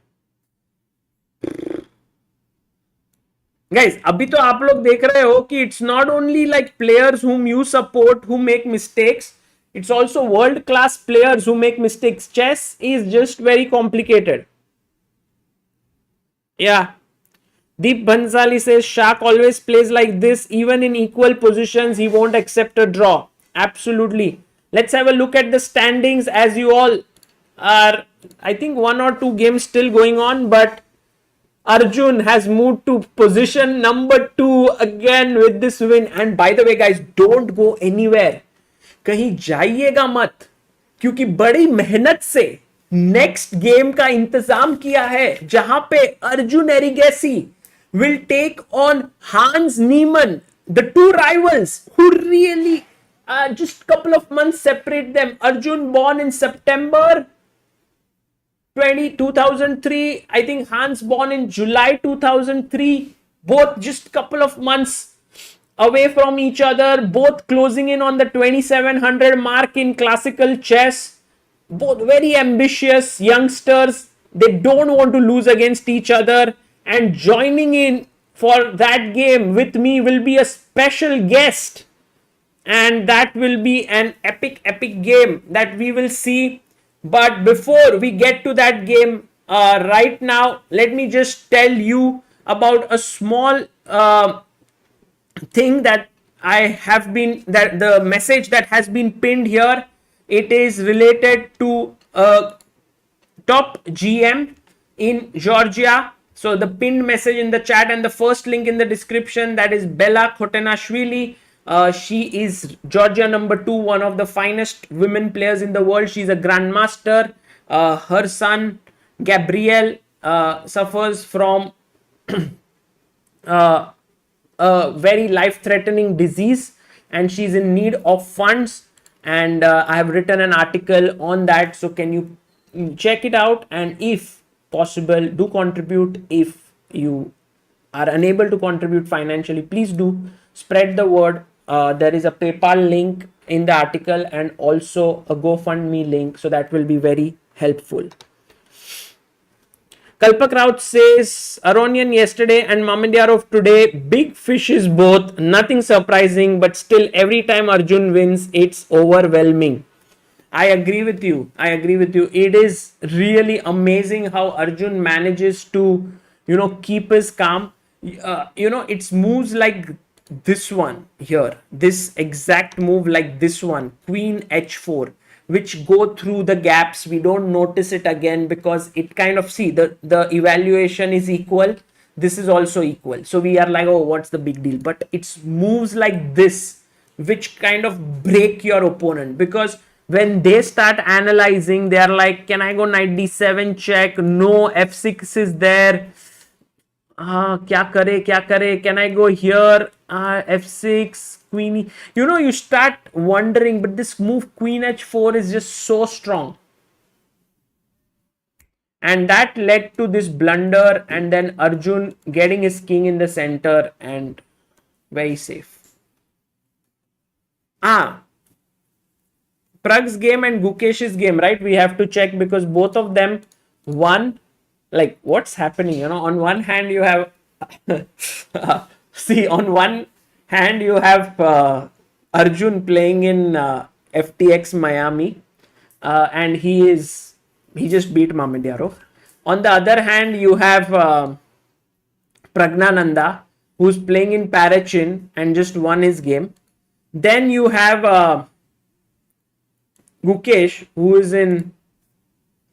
Guys, अभी तो आप लोग देख रहे हो कि it's not only like players whom you support who make mistakes. It's also world class players who make mistakes. Chess is just very complicated. Yeah. Deep Bhansali says Shak always plays like this. Even in equal positions, he won't accept a draw. Absolutely. Let's have a look at the standings as you all are. I think 1 or 2 games still going on, but Arjun has moved to position number 2 again with this win. And by the way, guys, don't go anywhere. कहीं जाइएगा मत, क्योंकि बड़ी मेहनत से next game का इंतजाम किया है, जहां पे Arjun Erigaisi will take on Hans Niemann, the two rivals who really just couple of months separate them. Arjun born in September 2003. I think Hans born in July 2003. Both just couple of months away from each other. Both closing in on the 2700 mark in classical chess. Both very ambitious youngsters. They don't want to lose against each other. And joining in for that game with me will be a special guest. And that will be an epic game that we will see. But before we get to that game, right now, let me just tell you about a small thing that I have been, that the message that has been pinned here. It is related to top GM in Georgia. So the pinned message in the chat and the first link in the description, that is Bella Khotenashvili. She is Georgia number 2, one of the finest women players in the world. She's a grandmaster. Her son Gabriel suffers from a very life-threatening disease, and she's in need of funds. And I have written an article on that. So can you check it out? And if possible, do contribute. If you are unable to contribute financially, please do spread the word. There is a PayPal link in the article and also a GoFundMe link, so that will be very helpful. Kalpak Raut says Aronian yesterday and Mamedyarov today, big fishes both, nothing surprising, but still every time Arjun wins, it's overwhelming. I agree with you. It is really amazing how Arjun manages to, keep his calm. It's moves like this one here, this exact move like this one, Queen H4, which go through the gaps. We don't notice it again because it kind of, see, the evaluation is equal. This is also equal. So we are like, oh, what's the big deal? But it's moves like this which kind of break your opponent, because when they start analyzing, they are like, can I go knight d7 check? No, f6 is there. Kya kare? Can I go here? F6, queen. You start wondering, but this move queen h4 is just so strong. And that led to this blunder, and then Arjun getting his king in the center and very safe. Prag's game and Gukesh's game, right? We have to check because both of them won. Like, what's happening? On one hand you have see, on one hand you have Arjun playing in FTX Miami, and he just beat Mamedyarov. On the other hand, you have Pragnananda, who's playing in Parachin and just won his game. Then you have Gukesh, who is in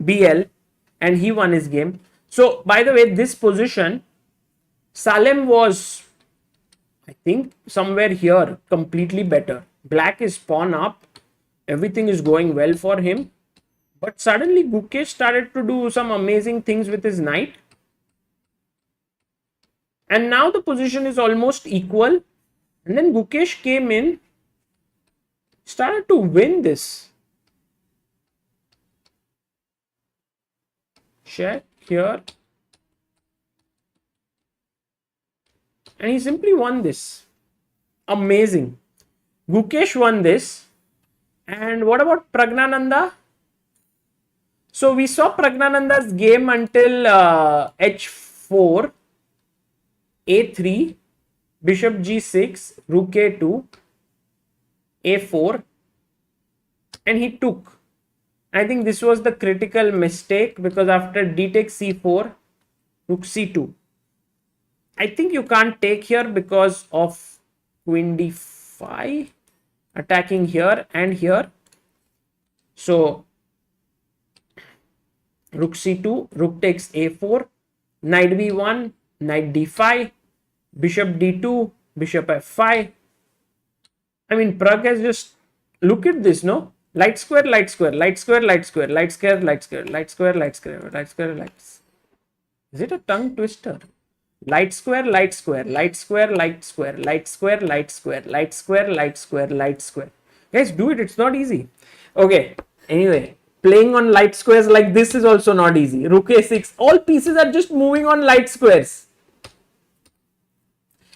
BL, and he won his game. So, by the way, this position, Salem was, I think, somewhere here, completely better. Black is pawn up. Everything is going well for him. But suddenly, Gukesh started to do some amazing things with his knight. And now the position is almost equal. And then Gukesh came in, started to win this. Check here, and he simply won this. Amazing. Gukesh won this. And what about Pragnananda? So we saw Pragnananda's game until h4, a3, bishop g6, rook a2, a4, and he took. I think this was the critical mistake, because after d takes c4, rook c2. I think you can't take here because of queen d5 attacking here and here. So rook c2, rook takes a4, knight b1, knight d5, bishop d2, bishop f5. I mean, Prag has just, look at this, no? Light square, light square, light square, light square, light square, light square, light square, light square, light square, light. Is it a tongue twister? Light square, light square, light square, light square, light square, light square, light square, light square, light square. Guys, do it. It's not easy. Okay. Anyway, playing on light squares like this is also not easy. Rook a6. All pieces are just moving on light squares.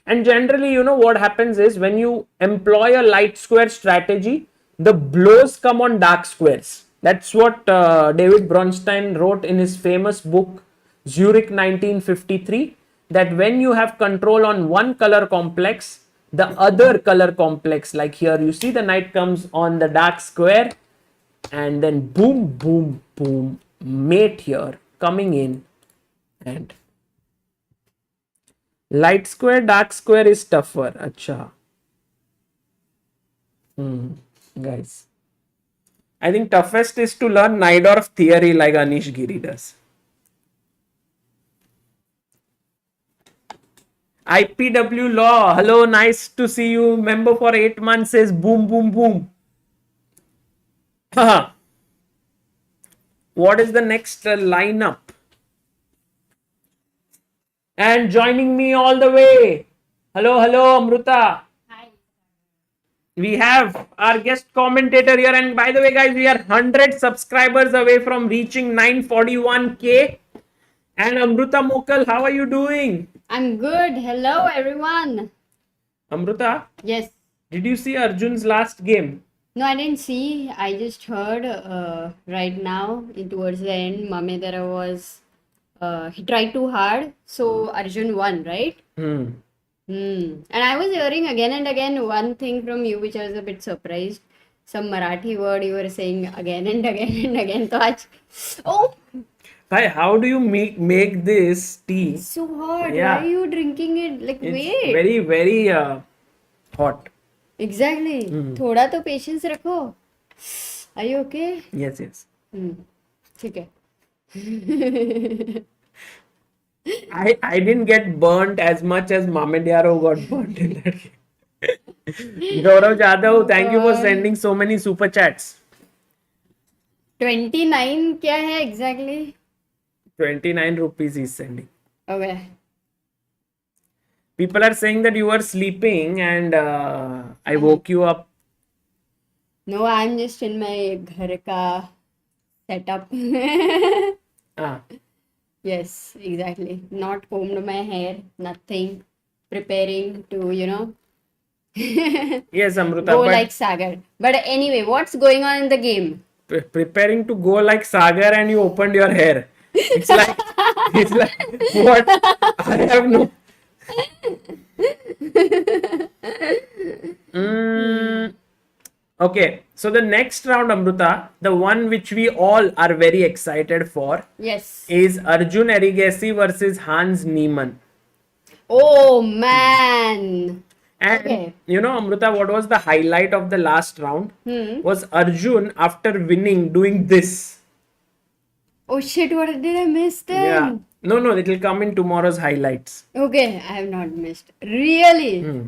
And generally, you know what happens is when you employ a light square strategy, the blows come on dark squares. That's what David Bronstein wrote in his famous book, Zurich 1953, that when you have control on one color complex, the other color complex, like here, you see the knight comes on the dark square, and then boom, boom, boom, mate here coming in, and light square, dark square is tougher. Acha. Guys, I think toughest is to learn Najdorf theory like Anish Giri does. IPW Law, hello, nice to see you. Member for 8 months says boom, boom, boom. What is the next lineup? And joining me all the way. Hello, hello, Amruta. Hi. We have our guest commentator here. And by the way, guys, we are 100 subscribers away from reaching 941k. And Amruta Mokal, how are you doing? I'm good. Hello, everyone. Amruta, Yes. did you see Arjun's last game? No, I didn't see. I just heard right now, towards the end, Mamedara was, he tried too hard. So Arjun won, right? And I was hearing again and again one thing from you, which I was a bit surprised. Some Marathi word you were saying again and again and again. So oh, Hi, how do you make this tea? so hot. Yeah. Why are you drinking it? Like, It's wait. very, very hot. Exactly. थोड़ा तो patience रखो. Are you okay? Yes, yes. ठीक है. I didn't get burnt as much as Mamediaro got burnt in that game. Gaurav Jadhav, thank you for sending so many super chats. 29 क्या है exactly? 29 rupees he's sending. Okay. People are saying that you were sleeping and I woke you up. No, I'm just in my घर का setup. Ah, Yes, exactly. Not combed my hair, nothing. Preparing to, yes, Amruta, go but like Sagar. But anyway, what's going on in the game? preparing to go like Sagar and you opened your hair. It's like what? I have no. Okay, so the next round, Amruta, the one which we all are very excited for, Yes. is Arjun Erigesi versus Hans Niemann. Oh man. And Okay. you know, Amruta, what was the highlight of the last round? Was Arjun, after winning, doing this. Oh shit, what did I miss then? Yeah. No, it will come in tomorrow's highlights. Okay, I have not missed. Really?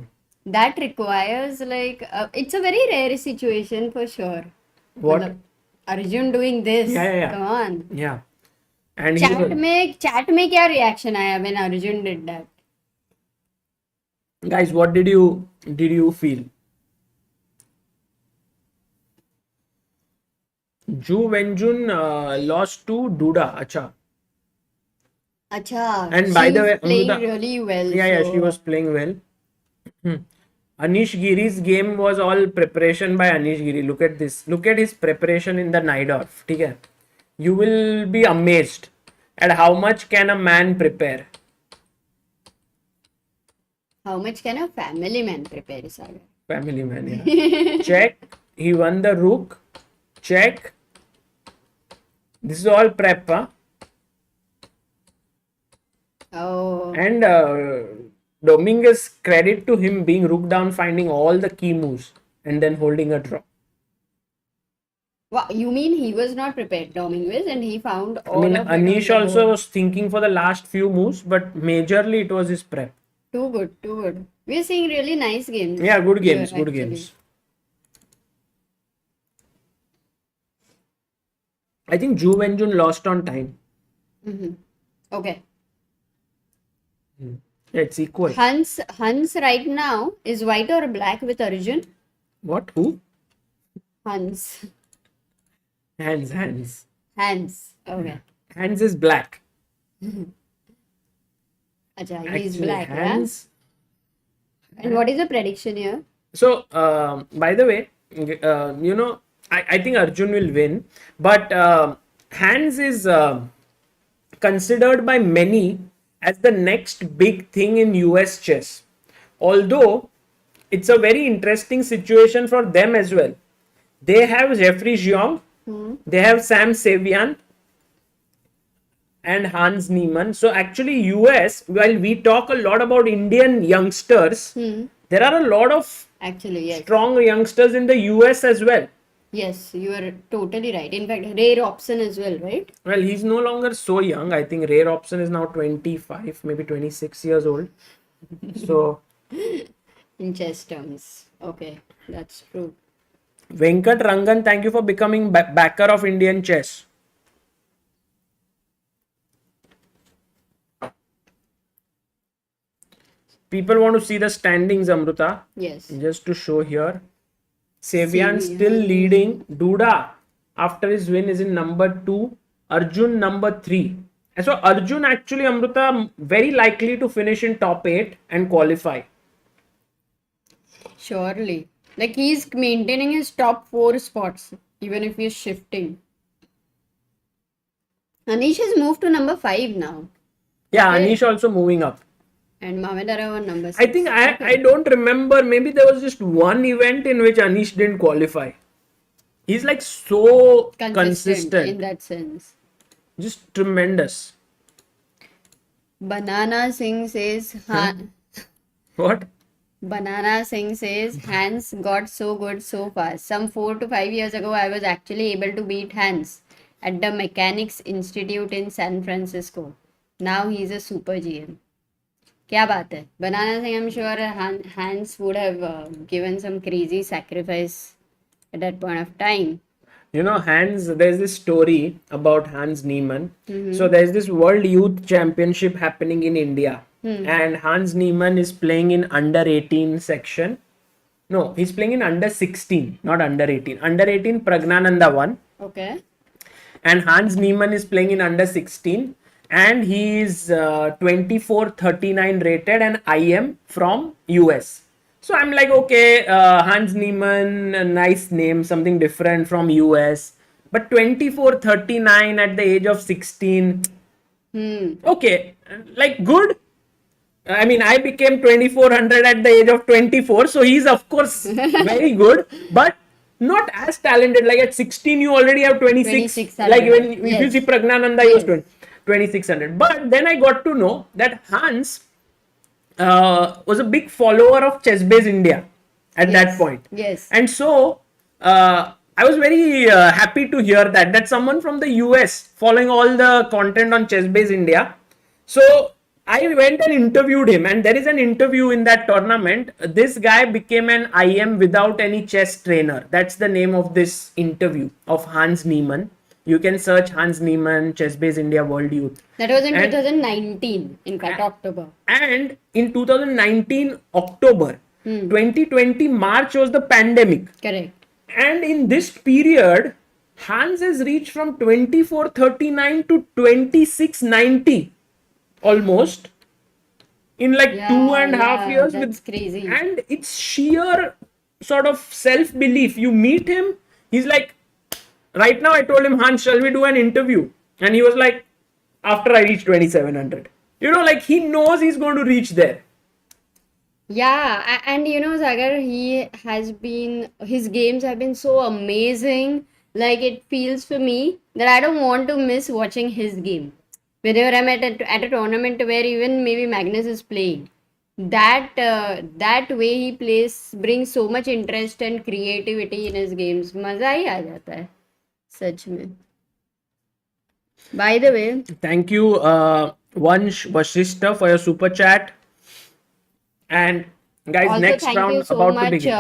That requires it's a very rare situation for sure. What? मतलब, Arjun doing this. Yeah. Come on. Yeah. And he Chat में क्या reaction आया when Arjun did that? guys, what did you feel? Ju Wenjun lost to Duda. Acha. Acha. And she by the was way, playing Amruta, really well. yeah, so- she was playing well. Anish Giri's game was all preparation by Anish Giri. Look at this. Look at his preparation in the Najdorf. ठीक है? You will be amazed at how much can a man prepare. How much can a family man prepare, Sagar? Family man, yeah. Check. He won the rook. check. This is all prep, huh? Oh, And Dominguez, credit to him being rook down, finding all the key moves and then holding a draw. wow, you mean he was not prepared, Dominguez, and he found I all mean, of it on Anish the also board. was thinking for the last few moves, but majorly it was his prep. Too good, too good. We're seeing really nice games. Yeah, good here, games, good actually. games. I think Ju Wenjun lost on time. Okay. Yeah, it's equal. Hans right now is white or black with Arjun? What? Who? Hans. Hands. Hans. Okay. Hands is black. Acha, he's Actually, black, yeah? hands. And what is the prediction here? So, by the way, you know, I think Arjun will win, but hands is considered by many as the next big thing in US chess. Although it's a very interesting situation for them as well. They have Jeffrey Jeong, they have Sam Savian, and Hans Niemann. So actually, US, while we talk a lot about Indian youngsters, there are a lot of Actually, yes. strong youngsters in the US as well. Yes, you are totally right. In fact, Ray Robson as well, right? Well, he's no longer so young. I think Ray Robson is now 25, maybe 26 years old. So, In chess terms. Okay, that's true. Venkat Rangan, thank you for becoming backer of Indian chess. People want to see the standings, Amruta. Yes. Just to show here. Savian still leading. Duda, after his win, is in number 2. Arjun number 3. And so Arjun actually, Amruta, very likely to finish in top 8 and qualify. Surely. Like he's maintaining his top 4 spots, even if he's shifting. Anish has moved to number 5 now. Yeah, Okay. Anish also moving up. And Mohamed Arab on number 6. I think I don't remember. Maybe there was just one event in which Anish didn't qualify. He's like so consistent. in that sense. Just tremendous. Banana Singh says What? Banana Singh says Hans got so good so fast. Some 4 to 5 years ago, I was actually able to beat Hans at the Mechanics Institute in San Francisco. Now he's a super GM. क्या बात है? Banana Singh, I'm sure Hans would have given some crazy sacrifice at that point of time. You know, there's this story about Hans Niemann. So there's this World Youth Championship happening in India. And Hans Niemann is playing in under 18 section. No, he's playing in under 16, not under 18. Under 18, Pragnananda won. Okay. And Hans Niemann is playing in under 16. And he is 2439 rated and IM from US. So I'm like, okay, Hans Niemann, a nice name, something different from US. But 2439 at the age of 16. Okay, like good. I mean, I became 2400 at the age of 24. So he's, of course, very good. But not as talented. Like at 16, you already have 26. 2600. Like if you Yes. see Pragnananda, he was 2600. But then I got to know that Hans was a big follower of ChessBase India at that point. Yes. And so I was very happy to hear that someone from the US following all the content on ChessBase India. So I went and interviewed him, and there is an interview in that tournament. This guy became an IM without any chess trainer. That's the name of this interview of Hans Niemann. You can search Hans Niemann, ChessBase India World Youth. That was in 2019, in fact, October. And in 2019 October, 2020 March was the pandemic. Correct. And in this period, Hans has reached from 2439 to 2690 almost in like 2.5 years. That's crazy. And it's sheer sort of self-belief. You meet him, he's like, right now I told him, Hans, shall we do an interview? And he was like, after I reach 2700. You know, like he knows he's going to reach there. Yeah, and you know, Sagar, his games have been so amazing. Like it feels for me that I don't want to miss watching his game. Whenever I'm at a tournament where even maybe Magnus is playing, that way he plays brings so much interest and creativity in his games. मजा ही आ जाता है सच में. By the way, Thank you, Vansh Vashishta, for your super chat. And guys, also next thank you round so about to much, begin.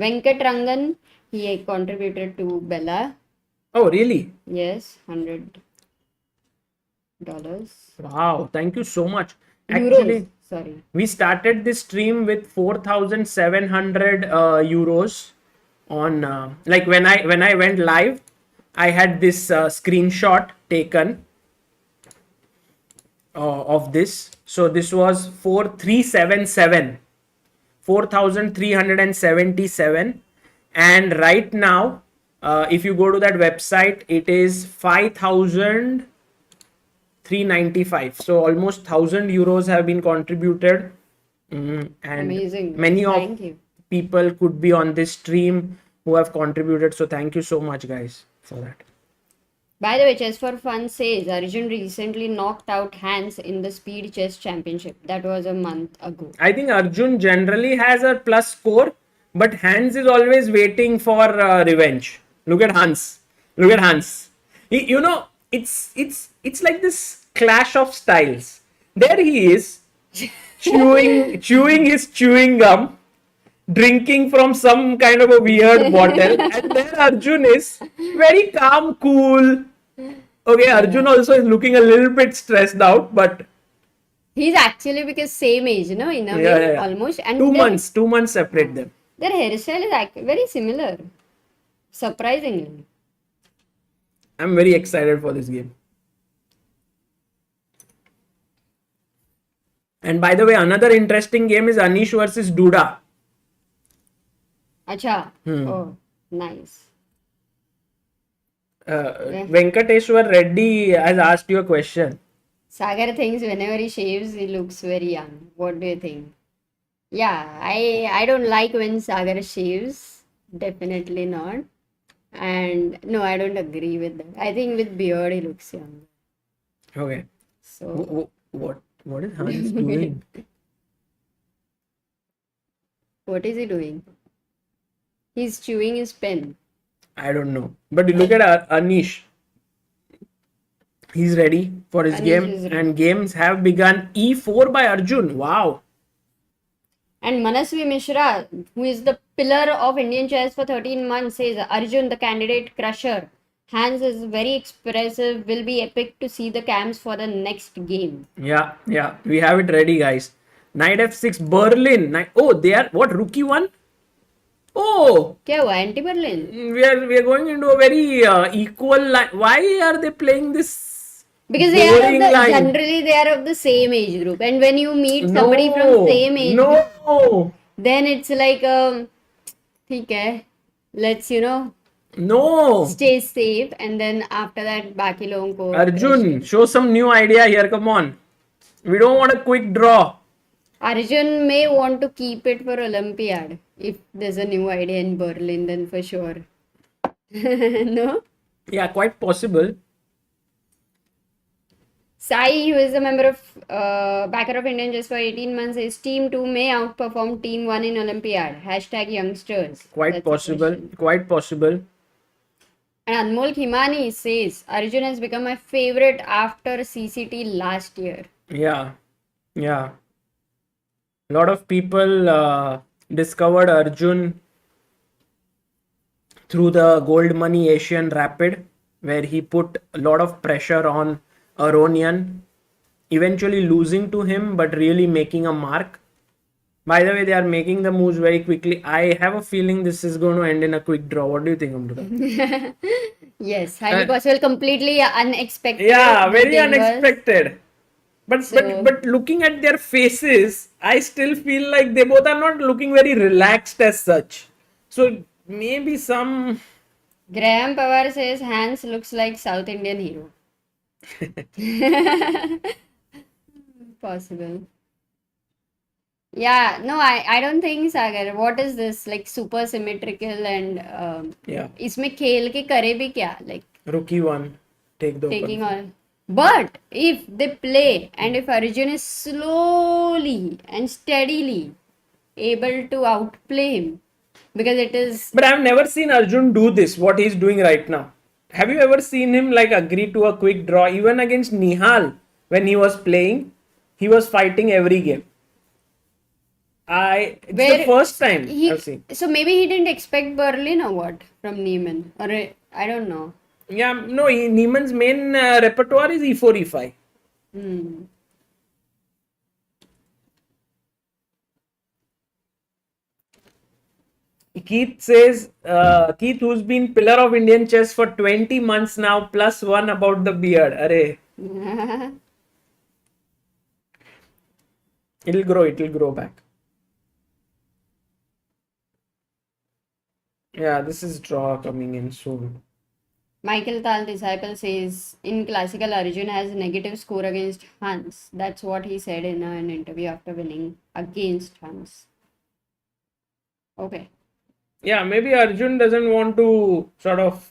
Venkat Rangan. He contributed to Bella. Oh, really? Yes, $100. Wow, thank you so much. Euros. Actually, Sorry. we started this stream with 4,700 euros on like when I went live, I had this screenshot taken of this. So this was 4,377, and right now if you go to that website, it is 5,395. So almost 1,000 euros have been contributed. And Amazing. many Thank of you. people could be on this stream who have contributed. So thank you so much, guys, for that. By the way, Chess for Fun says Arjun recently knocked out Hans in the Speed Chess Championship. That was a month ago. I think Arjun generally has a plus score, but Hans is always waiting for revenge. Look at Hans. Look at Hans. You know, it's like this clash of styles. There he is, chewing his chewing gum, drinking from some kind of a weird bottle, and there Arjun is very calm, cool. Okay, Arjun also is looking a little bit stressed out, but He's actually because same age, in a way, almost. And 2 months separate them. Their hairstyle is very similar. Surprisingly. I'm very excited for this game. And by the way, another interesting game is Anish versus Duda. Acha. Oh, nice. Venkateshwar Reddy has asked you a question. Sagar thinks whenever he shaves, he looks very young. What do you think? Yeah, I don't like when Sagar shaves. Definitely not. And no, I don't agree with that. I think with beard, he looks young. Okay. So, What is Hans doing? what is he doing? He's chewing his pen. I don't know. But you look at Anish. He's ready for his Anish game. is ready. And games have begun. E4 by Arjun. Wow. And Manasvi Mishra, who is the pillar of Indian chess for 13 months, says Arjun, the candidate crusher. Hans is very expressive. Will be epic to see the cams for the next game. Yeah. We have it ready, guys. Knight F6, Berlin. Oh, they are what? Rookie one? Oh, क्या हुआ anti Berlin we are going into a very equal line. Why are they playing this? because they are boring of the line? generally they are of the same age group, and when you meet somebody from same age group, No, then it's like ठीक है, let's no. stay safe, and then after that बाकी लोगों को Arjun, show some new idea here. Come on. We don't want a quick draw. Arjun may want to keep it for Olympiad. If there's a new idea in Berlin, then for sure. No? Yeah, quite possible. Sai, who is a member of backer of Indian Chess for 18 months, says Team 2 may outperform Team 1 in Olympiad. Hashtag youngsters. Quite That's the possible. question. Quite possible. And Anmol Khimani says Arjun has become my favorite after CCT last year. Yeah. A lot of people discovered Arjun through the Gold Money Asian Rapid, where he put a lot of pressure on Aronian, eventually losing to him, but really making a mark. By the way, they are making the moves very quickly. I have a feeling this is going to end in a quick draw. What do you think, Amruta? Yes, highly possible, completely unexpected. Yeah, very They were- unexpected. But looking at their faces, I still feel like they both are not looking very relaxed as such. So maybe some. Graham Pawar says Hans looks like South Indian hero. Possible. Yeah, no, I don't think Sagar. What is this? Like super symmetrical and Yeah. इसमें खेल के करे भी क्या? Like Rookie one. Take the open taking field. all. But if they play and if Arjun is slowly and steadily able to outplay him, because it is But I've never seen Arjun do this, what he's doing right now. Have you ever seen him like agree to a quick draw? Even against Nihal, when he was playing, he was fighting every game. It's the where first time I've he. seen. So maybe he didn't expect Berlin or what from Neiman, or I don't know. Yeah, no, Neiman's main repertoire is e4, e5. Hmm. Keith says, Keith, who's been pillar of Indian chess for 20 months now, plus one about the beard. Arey, it'll grow back. Yeah, this is draw coming in soon. Michael Tal disciple says in classical Arjun has negative score against Hans. That's what he said in an interview after winning against Hans. Okay. Yeah, maybe Arjun doesn't want to sort of.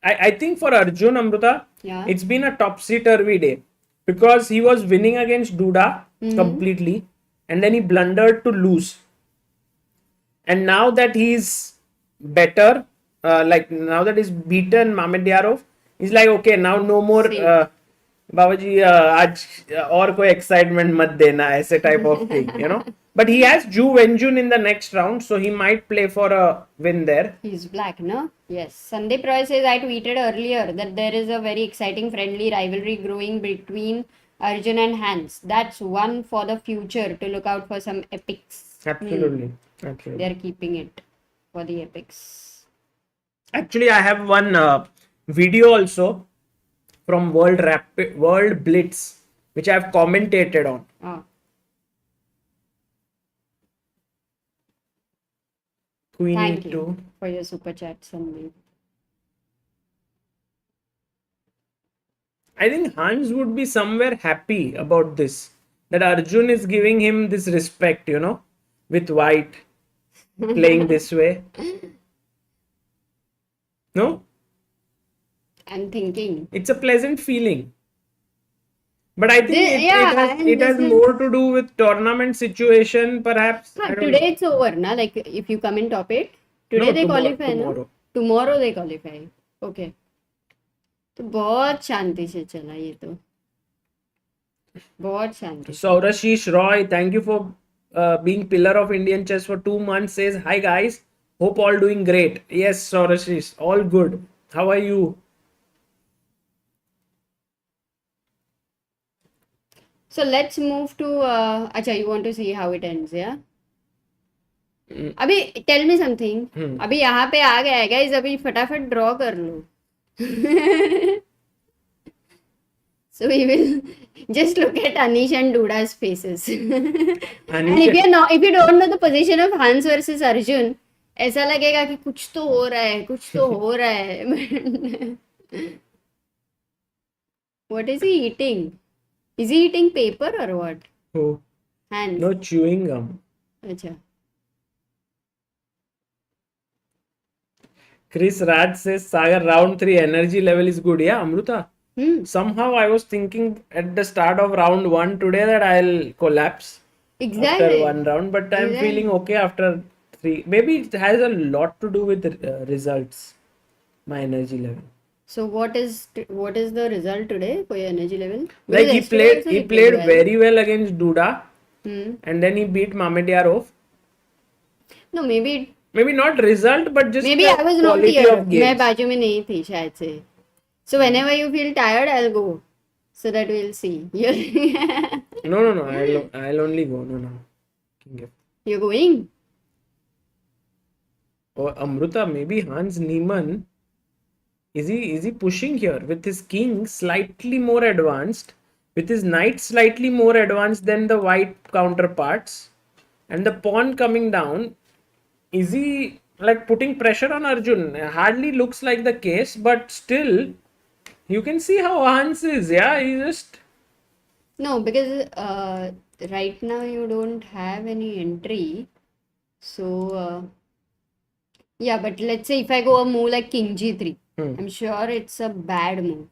I think for Arjun, Amruta, Yeah. it's been a topsy-turvy day because he was winning against Duda completely and then he blundered to lose. And now that he's better, like now that he's beaten Mamedyarov, he's like, okay, now no more. Same. बाबाजी आज और कोई excitement मत देना ऐसे type of thing, you know. But he has Ju Wenjun in the next round, so he might play for a win there. He's black, no? Yes. Sandeep Roy says I tweeted earlier that there is a very exciting friendly rivalry growing between Arjun and Hans. That's one for the future to look out for some epics. Absolutely, absolutely. They're keeping it for the epics. Actually, I have one video also from World Blitz, which I have commentated on. Oh. Queen Thank E2. you for your super chat, Sandeep. I think Hans would be somewhere happy about this. That Arjun is giving him this respect, you know, with white playing this way. No? I'm thinking. It's a pleasant feeling. But I think and it has this is- more to do with tournament situation, perhaps. I don't Today know. it's over, na? Like if you come in top 8, today No, they qualify, no? tomorrow. Tomorrow they qualify. Okay. तो बहुत शांति से चला ये तो बहुत शांति Saurashish Roy, thank you for being pillar of Indian chess for 2 months. Says, hi guys, hope all doing great. Yes, Saurashish, all good. How are you? So let's move to अच्छा you want to see how it ends, yeah? अभी tell me something. अभी यहाँ पे आ गया है guys, अभी फटाफट draw कर लो. So we will just look at Anish and Duda's faces. And if you don't know the position of Hans versus Arjun, ऐसा लगेगा कि कुछ तो हो रहा है, कुछ तो हो रहा है. What is he eating? Is he eating paper or what? Oh, Hans. no chewing gum. अच्छा. Chris Raj says, Sagar, round 3 energy level is good. Yeah, Amruta. Somehow I was thinking at the start of round 1 today that I'll collapse Exactly. after one round, but I'm feeling okay after 3. Maybe it has a lot to do with the results, my energy level. So what is the result today for your energy level? Like Because he yesterday also played well. very well against Duda, Hmm. and then he beat Mamedyarov. No, maybe Not result, but just maybe the I was not quality here. of games. मैं बाजू में नहीं थी शायद से. So whenever you feel tired, I'll go. So that we'll see. No. I'll only go. No. You're going? Oh, Amruta, maybe Hans Niemann. Is he pushing here with his king slightly more advanced, with his knight slightly more advanced than the white counterparts, and the pawn coming down? Is he like putting pressure on Arjun? Hardly looks like the case, but still, you can see how Hans is. Yeah, he just. No, because right now you don't have any entry. So, yeah, but let's say if I go a move like King G3, I'm sure it's a bad move.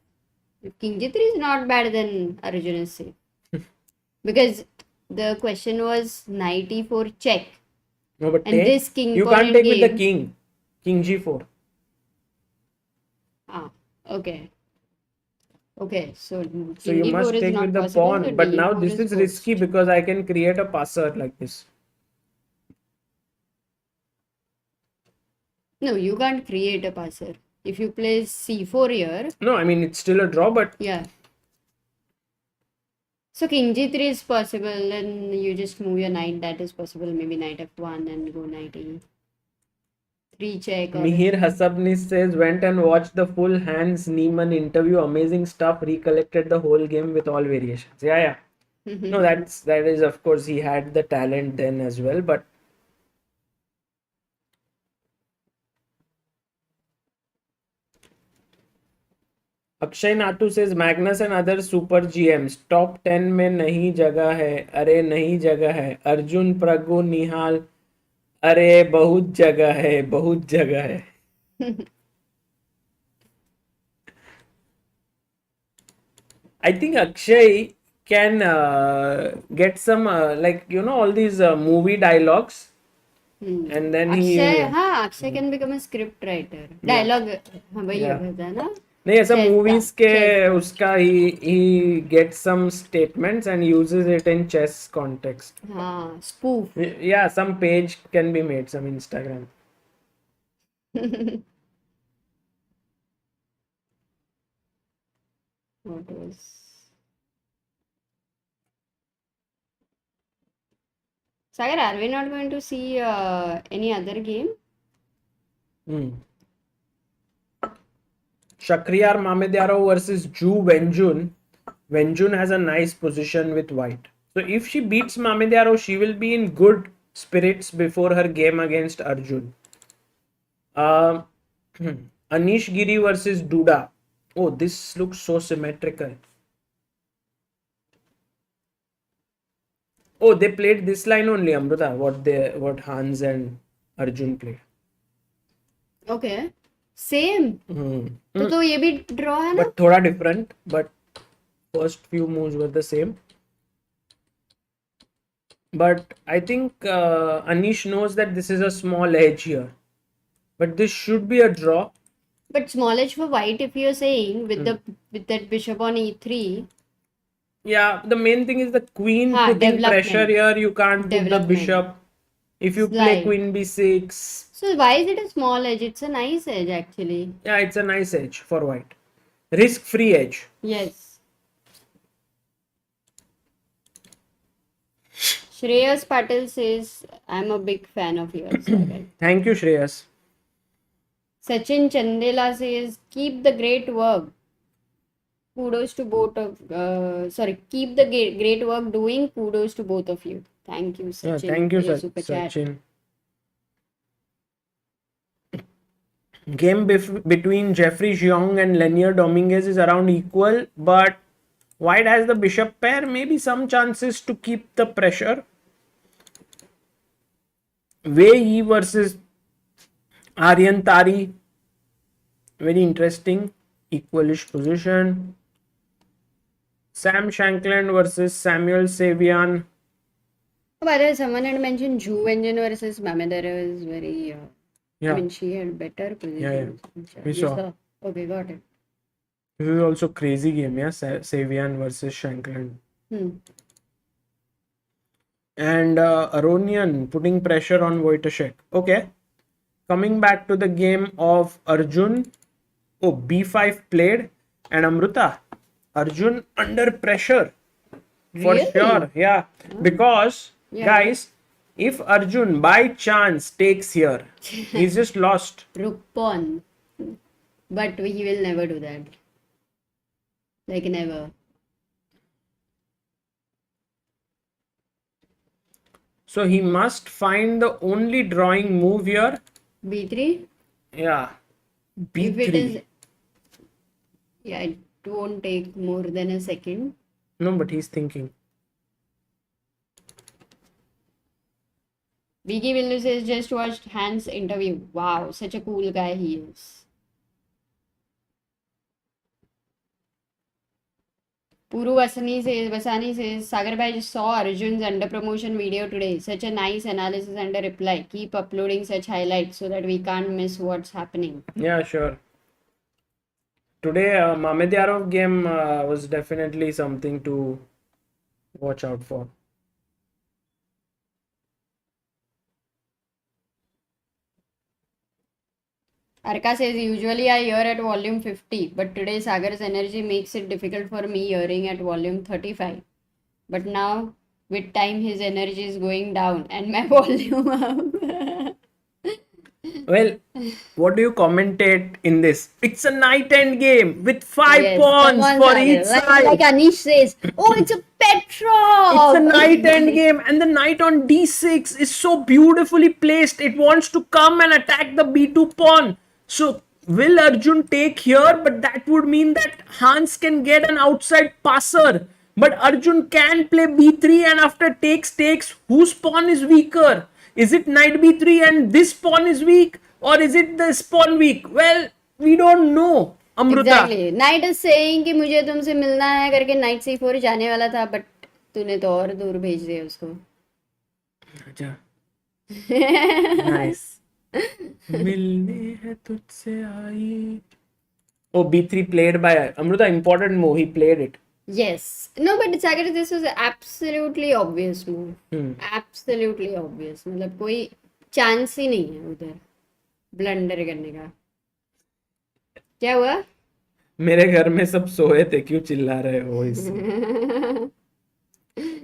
If King G3 is not bad, then Arjun is safe. Because the question was knight e4 check. No, but And take. this king You can't pawn take with the game. king. King G4. Ah, okay. Okay, so So King you E4 must is take with not the possible, so pawn. But now D4 this is is risky forced. because I can create a passer like this. No, you can't create a passer. If you play C4 here, No, I mean, it's still a draw, but yeah. So King G3 is possible, and you just move your knight. That is possible. Maybe knight F1 and go knight E3 check or Mihir Hasabnis says, went and watched the full Hans Niemann interview. Amazing stuff. Recollected the whole game with all variations. Yeah, yeah. No, that is, of course, he had the talent then as well, but Akshay Natu says Magnus and other super GMs top 10 में नहीं जगह है. अरे नहीं जगह है. अर्जुन प्रगु निहाल. अरे बहुत जगह है. बहुत जगह है. I think Akshay can get some like all these movie dialogues, and then Akshay can become a script writer. Dialogue, हाँ वही Yeah. होता है ना? नहीं ऐसा Chess movies का, के chess का. उसका he gets some statements and uses it in chess context. हाँ, spoof. Yeah, some page can be made, some Instagram. What was? Sagar, are we not going to see any other game? Shakriyar Mamedyarov versus Ju Wenjun. Wenjun has a nice position with white. So if she beats Mamedyarov, she will be in good spirits before her game against Arjun. Anish Giri versus Duda. Oh, this looks so symmetrical. Oh, they played this line only, Amruta. What Hans and Arjun played. Okay. Same. तो ये भी draw है ना? But थोड़ा different. But first few moves were the same. But I think Anish knows that this is a small edge here. But this should be a draw. But small edge for white, if you're saying with that bishop on e3. Yeah, the main thing is the queen putting development. pressure here. You can't put the Development. bishop. If you play Slide. queen b6. So why is it a small edge? It's a nice edge actually. Yeah, it's a nice edge for white. Risk-free edge. Yes. Shreyas Patel says, I'm a big fan of yours. Sagar." Thank you, Shreyas. Sachin Chandela says, keep the great work. Kudos to both of, keep the great work doing. Kudos to both of you. Thank you, Sachin. Yeah, thank you, for your super chat. Sachin. Game between Jeffrey Jeong and Lenier Dominguez is around equal, but white has the bishop pair. Maybe some chances to keep the pressure. Wei Yi versus Aryan Tari. Very interesting. Equalish position. Sam Shankland versus Samuel Savian. By the way, someone had mentioned Ju Wenjun versus Mamedyarov is very. Yeah. I mean, she had better position. Yeah. We saw. Okay, got it. This is also crazy game, yeah. Savian versus Shankland. And Aronian putting pressure on Wojtaszek. Okay. Coming back to the game of Arjun. Oh, b5 played. And Amruta. Arjun under pressure. For Really? sure. Yeah. Because, guys, if Arjun by chance takes here, he's just lost. Rook pawn. But he will never do that. Like never. So he must find the only drawing move here. B3? Yeah. B3. If it is. Yeah, it won't take more than a second. No, but he's thinking. Vicky Villu says, just watched Hans' interview. Wow, such a cool guy he is. Puru Vasani says, Sagar bhai just saw Arjun's under promotion video today. Such a nice analysis and a reply. Keep uploading such highlights so that we can't miss what's happening. Yeah, sure. Today, Mamedyarov game was definitely something to watch out for. Arka says, usually I hear at volume 50, but today Sagar's energy makes it difficult for me hearing at volume 35. But now, with time, his energy is going down and my volume up. Well, what do you commentate in this? It's a night end game with 5 Yes, pawns come on, for Sagar. each side. Like Anish says, oh, it's a Petrov! It's a knight end game, and the knight on d6 is so beautifully placed. It wants to come and attack the b2 pawn. So, will Arjun take here? But that would mean that Hans can get an outside passer. But Arjun can play b3, and after takes, whose pawn is weaker? Is it knight b3 and this pawn is weak? Or is it this pawn weak? Well, we don't know. Amruta. Exactly. Knight is saying कि मुझे तुमसे मिलना है करके knight c4 जाने वाला था, but तूने तो और दूर भेज दिया उसको. अच्छा. Nice. मिलने है तुझसे आई. Oh, b3 played by Amruta. Important move. He played it. Yes. No, but Sagar, this was absolutely obvious move. Absolutely obvious. मतलब कोई chance ही नहीं है उधर ब्लंडर करने का. क्या हुआ? मेरे घर में सब सोए थे, क्यों चिल्ला रहे हो इससे?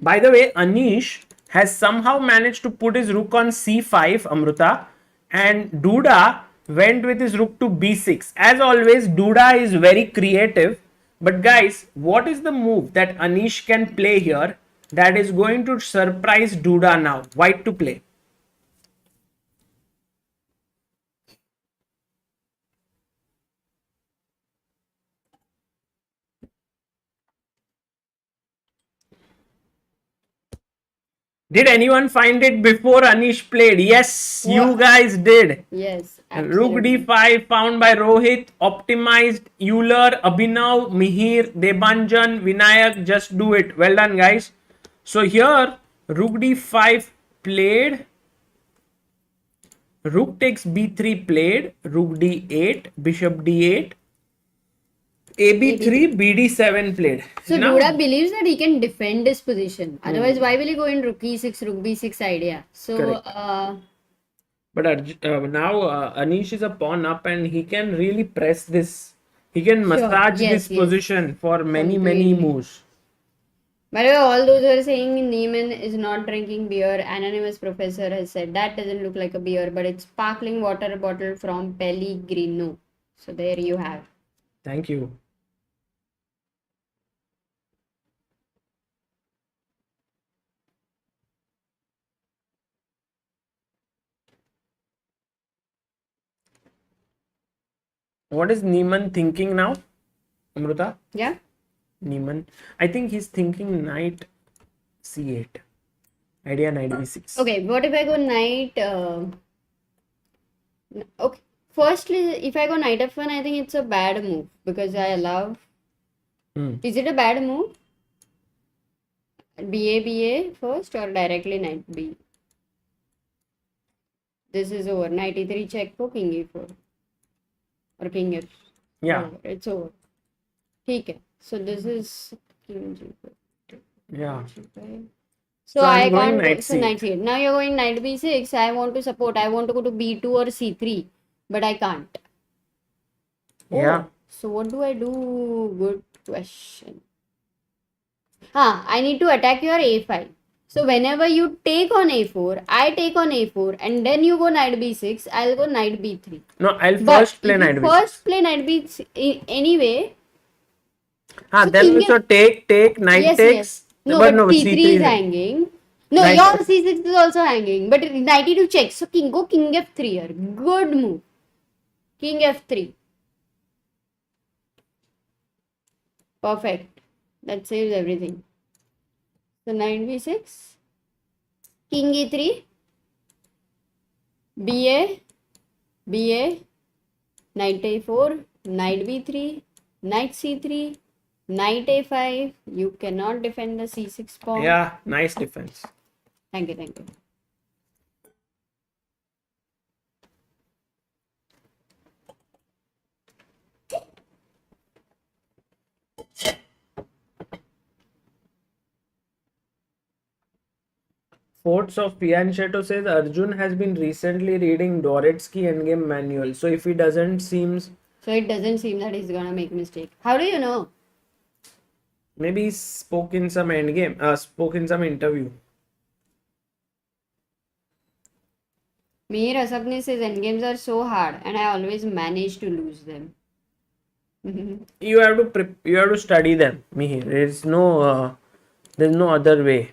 By the way, Anish has somehow managed to put his rook on c5, Amruta, and Duda went with his rook to b6. As always, Duda is very creative. But guys, what is the move that Anish can play here that is going to surprise Duda now? White to play. Did anyone find it before Anish played? Yes, you guys did. Yes. Rook d5 found by Rohit, optimized. Euler, Abhinav, Mihir, Debanjan, Vinayak, just do it. Well done, guys. So here, Rook d5 played. Rook takes b3 played. Rook d8, Bishop d8. AB3, BD7 played. So Duda believes that he can defend his position. Otherwise, why will he go in rook e6, rook b6 idea? So, but now Anish is a pawn up and he can really press this. He can massage this position for many moves. By the way, all those who are saying Neiman is not drinking beer, anonymous professor has said that doesn't look like a beer, but it's sparkling water bottle from Pellegrino. So there you have. Thank you. What is Neiman thinking now, Amruta? Yeah. Neiman. I think he's thinking knight c8. Idea knight b6. Okay, what if I go knight? Okay. Firstly, if I go knight f1, I think it's a bad move because I allow. Is it a bad move? BA first or directly knight b? This is over. Knight e3 check for king e4 or king f. Yeah. It's over. Okay. So this is king g4. Yeah. So I can't go. So knight c8. Now you're going knight b6. I want to support. I want to go to b2 or c3, but I can't. Yeah. So what do I do? Good question. I need to attack your a5. So whenever you take on a4, I take on a4, and then you go knight b6, I'll go knight b3. No, I'll first play knight b6. First play knight b6 anyway. So then also take, knight takes. Yes. No, but c3 is hanging. No, knight your c6 is also hanging. But knight e2 checks. So go king f3 here. Good move. King f3. Perfect. That saves everything. So knight b6, king e3, ba, ba, knight a4, knight b3, knight c3, knight a5. You cannot defend the c6 pawn. Yeah, nice defense. Thank you, thank you. Forts of Pianchetto says Arjun has been recently reading Doretsky endgame manual. So if he doesn't seems So it doesn't seem that he's gonna make a mistake. How do you know? maybe he spoke in some spoke in some interview. Mihir Asapni says endgames are so hard and I always manage to lose them. You have to you have to study them, Mihir. There's no other way.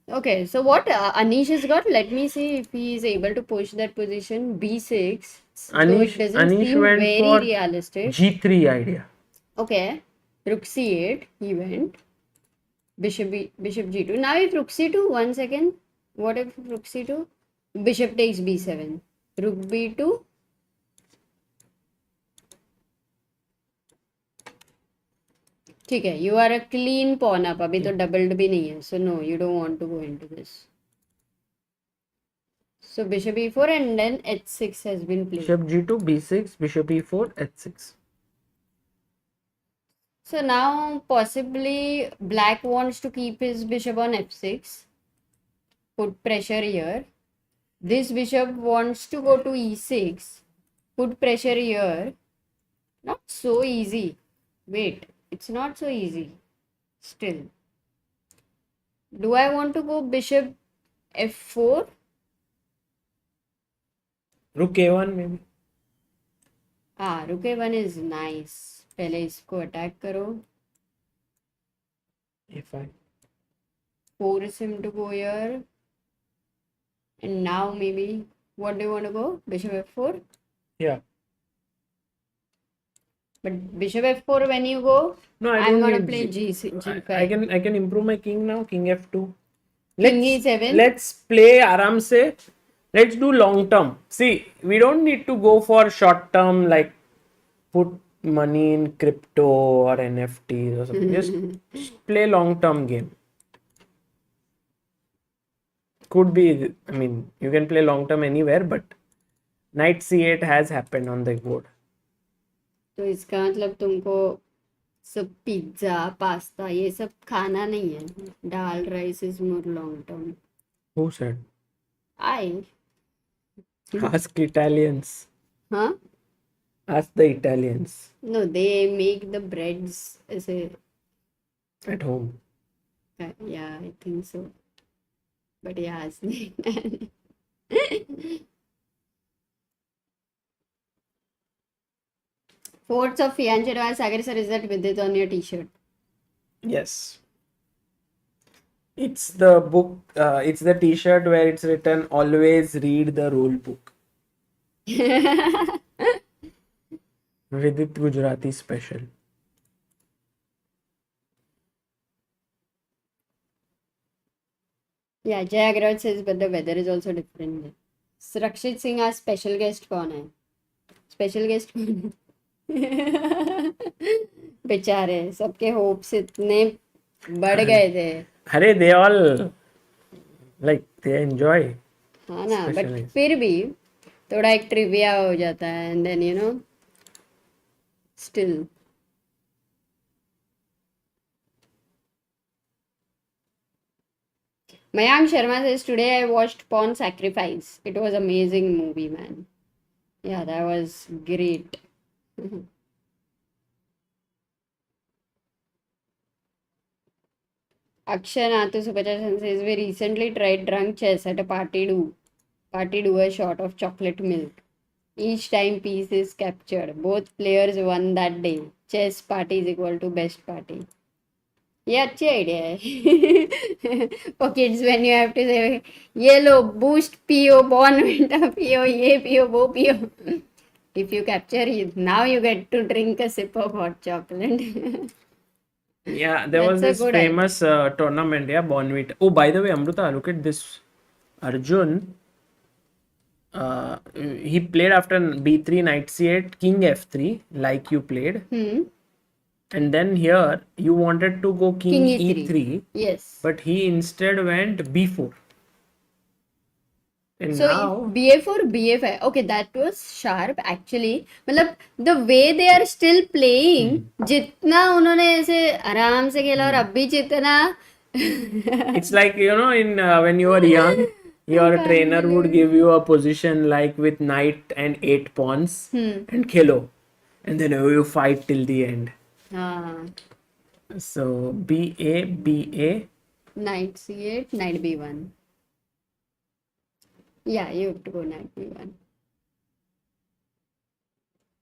Okay, so what Anish has got? Let me see if he is able to push that position. B6. Though it doesn't seem Anish went very for realistic. G3 idea. Okay, rook c8. He went. Bishop g2. Now if rook c2, 1 second. What if rook c2? Bishop takes b7. Rook b2. ठीक है, you are a clean pawn up. अभी तो doubled भी नहीं है. So no, you don't want to go into this. So bishop e4 and then h6 has been played. Bishop g2, b6, bishop e4, h6. So now possibly black wants to keep his bishop on f6. Put pressure here. This bishop wants to go to e6. Put pressure here. Not so easy. Wait, it's not so easy. Still. Do I want to go bishop f4? Rook a1 maybe. Rook a1 is nice. पहले इसको attack करो. a5. Force him to go here. And now maybe, what do you want to go? Bishop f4? Yeah. But bishop f4 when you go, No, I'm gonna play g5. I can improve my king now. King f2. King e7. Let's play aram se. Let's do long term. See, we don't need to go for short term like put money in crypto or NFTs or something. Just play long term game. Could be, I mean, you can play long term anywhere, but knight c8 has happened on the board. तो इसका मतलब तुमको सब pizza pasta ये सब खाना नहीं है. दाल rice is more long term. Who said? I. Ask Italians. Huh? Ask the Italians. No, they make the breads as a. At home. Yeah, I think so. But yeah, it's Forts of Fianchetto, Sagar sir, is that with it on your t-shirt? Yes. It's the book, it's the t-shirt where it's written, always read the rule book. Vidit Gujarati special. Yeah, Jay Agrawal says, but the weather is also different. Surakshit Singh as special guest कौन है? Special guest कौन है? बेचारे सबके hopes इतने बढ़ गए थे. अरे they all like they enjoy. हाँ ना, but फिर भी थोड़ा एक ट्रिविया हो जाता है and then you know still. Mayank Sharma says, today I watched Pawn Sacrifice. It was amazing movie, man. Yeah, that was great. Akshay Nathu Supachachan says, we recently tried drunk chess at a party do a shot of chocolate milk. Each time piece is captured. Both players won that day. Chess party is equal to best party. ये अच्छी idea है for kids when you have to say ये लो boost पियो Bournvita पियो ये पियो वो पियो if you capture it now you get to drink a sip of hot chocolate Yeah, there was That's a this good idea. famous tournament, yeah, Bonvita. Oh, by the way, Amruta, look at this. Arjun, he played after b3, knight c8, king f3, like you played. And then here, you wanted to go king King e3. e3, Yes. but he instead went b4. And So now, BA4, BA5. Okay, that was sharp actually. मतलब the way they are still playing, जितना उन्होंने ऐसे आराम से खेला और अभी जितना it's like, in when you were young, your trainer would give you a position like with knight and 8 pawns and khelo. And then you fight till the end. हाँ, So, BA, BA. knight c8, knight b1. Yeah, you have to go knight b1.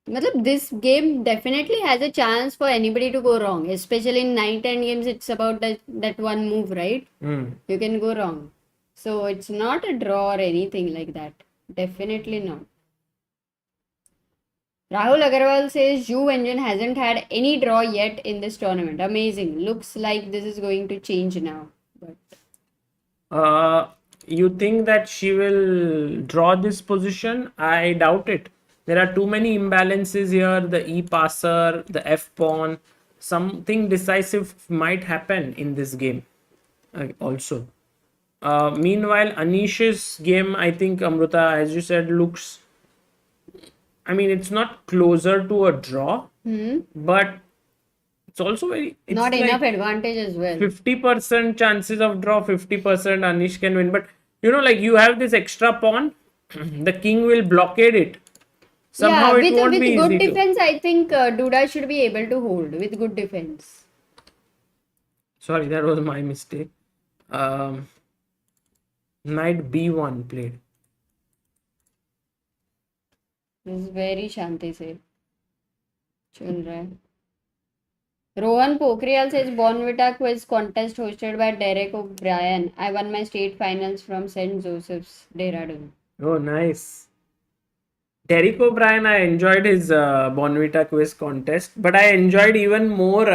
मतलब this game definitely has a chance for anybody to go wrong, especially in night end games. It's about that one move, right? You can go wrong. So it's not a draw or anything like that. Definitely not. Rahul Agarwal says Juve engine hasn't had any draw yet in this tournament. Amazing. Looks like this is going to change now. But You think that she will draw this position? I doubt it. There are too many imbalances here. The E passer, the F pawn. Something decisive might happen in this game also. Meanwhile, Anish's game, I think, Amruta, as you said, looks. I mean, it's not closer to a draw, but it's also very. It's not like enough advantage as well. 50% chances of draw, 50% Anish can win. But like you have this extra pawn, the king will blockade it. Somehow yeah, it won't with be good easy defense, I think Duda should be able to hold with good defense. Sorry, that was my mistake. Knight b1 played. This is very shanti se चल रहा है. Rohan Pokhriyal says Bonvita quiz contest hosted by Derek O'Brien. I won my state finals from St. Joseph's, Dehradun. Oh, nice. Derek O'Brien, I enjoyed his Bonvita quiz contest, but I enjoyed even more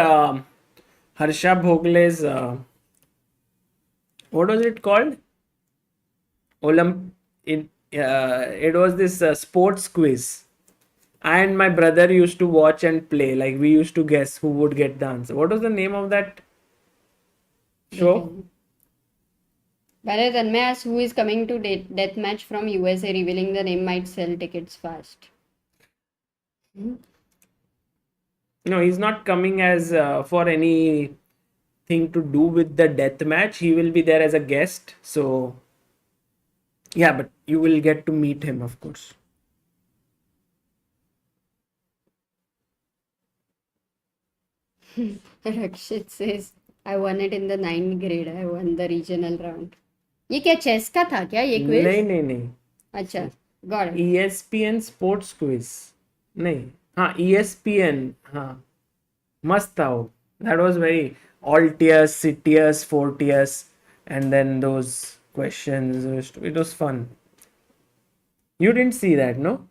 Harsha Bhogle's, what was it called? It was this sports quiz. I and my brother used to watch and play. Like we used to guess who would get the answer. What was the name of that show? Bharat Tanmay asks who is coming to death match from USA. Revealing the name might sell tickets fast. No, he's not coming as for anything to do with the death match. He will be there as a guest. So, yeah, but you will get to meet him, of course. Rakshit says, I won it in the 9th grade. I won the regional round. ये क्या chess का था क्या ये quiz? नहीं. अच्छा, got it. ESPN sports quiz. नहीं, हाँ ESPN, हाँ मस्त था वो. That was very all tiers, C-tiers, 4 tiers, and then those questions. It was fun. You didn't see that, no?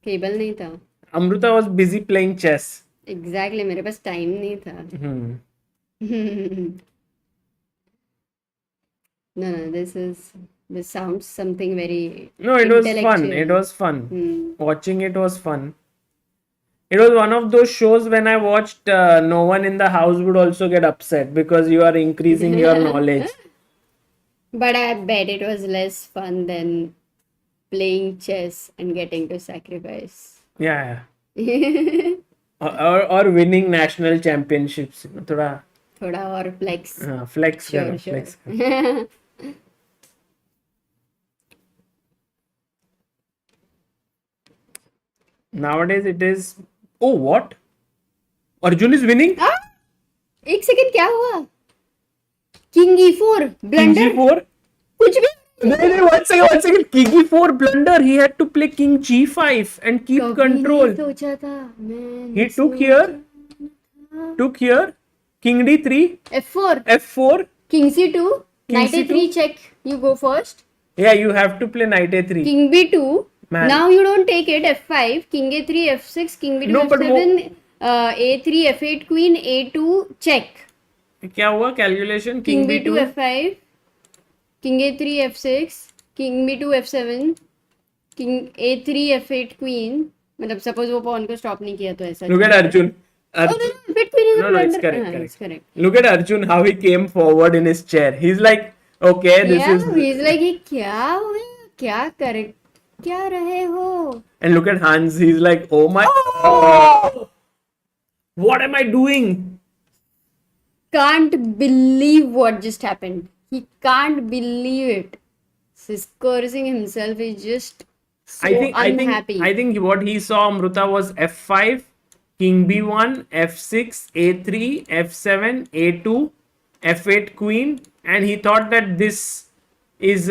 Cable नहीं था. Amruta was busy playing chess. Exactly, मेरे पास time नहीं था. No, this sounds something very No, it was fun. intellectual. It was fun. Watching it was fun. It was one of those shows when I watched, no one in the house would also get upset because you are increasing your knowledge. But I bet it was less fun than playing chess and getting to sacrifice. Yeah. or winning national championships. थोड़ा और flex. Flex Sure, करो, sure. flex करो. Nowadays it is. Oh, what? Arjun is winning? एक second क्या हुआ? King E4 King blunder. G4? कुछ भी. No, one second. King E4 blunder. He had to play King G5 and keep control. सोचा था मैं. He took here. King D3. F4. F4. King C2. King Knight A3 C2. check. You go first. Yeah, you have to play Knight A3. King B2. Man. Now you don't take it. F5. King A3. F6. King B2. No, but F7. A3 F8 queen A2 check. क्या हुआ calculation? King B2 F5, King A3 F6, King B2 F7, King A3 F8 queen. मतलब suppose वो pawn को stop नहीं किया तो ऐसा. Look at Arjun. Oh no, F8 queen is a No, it's blunder. correct. It's correct. Look at Arjun, how he came forward in his chair. He's like, okay, this is. He's like, ये क्या हुआ? क्या करे? क्या रहे हो? And look at Hans. He's like, oh my. Oh! What am I doing? Can't believe what just happened. He can't believe it. He's cursing himself. He's just so unhappy. I think what he saw Amruta was F5, King B1, F6, A3, F7, A2, F8 Queen, and he thought that this is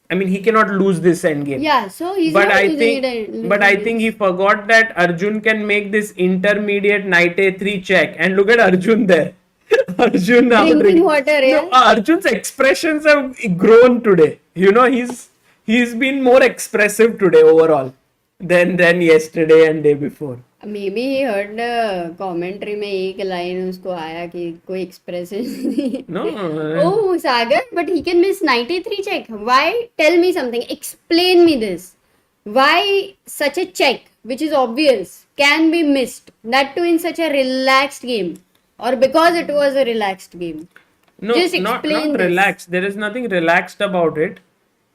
I mean, he cannot lose this endgame. Yeah, so he's But not I losing think, it. but I think he forgot that Arjun can make this intermediate knight A3 check. And look at Arjun there. Arjun now drinking water, yeah. No, Arjun's expressions have grown today. You know, he's been more expressive today overall than yesterday and day before. Maybe he heard commentary में एक line उसको आया कि कोई expression No. Oh, Sagar, but he can miss knight A3 check. Why? Tell me something. Explain me this. Why such a check, which is obvious, can be missed? That too in such a relaxed game. Or because it was a relaxed game. No, Just not explain this. relaxed. There is nothing relaxed about it.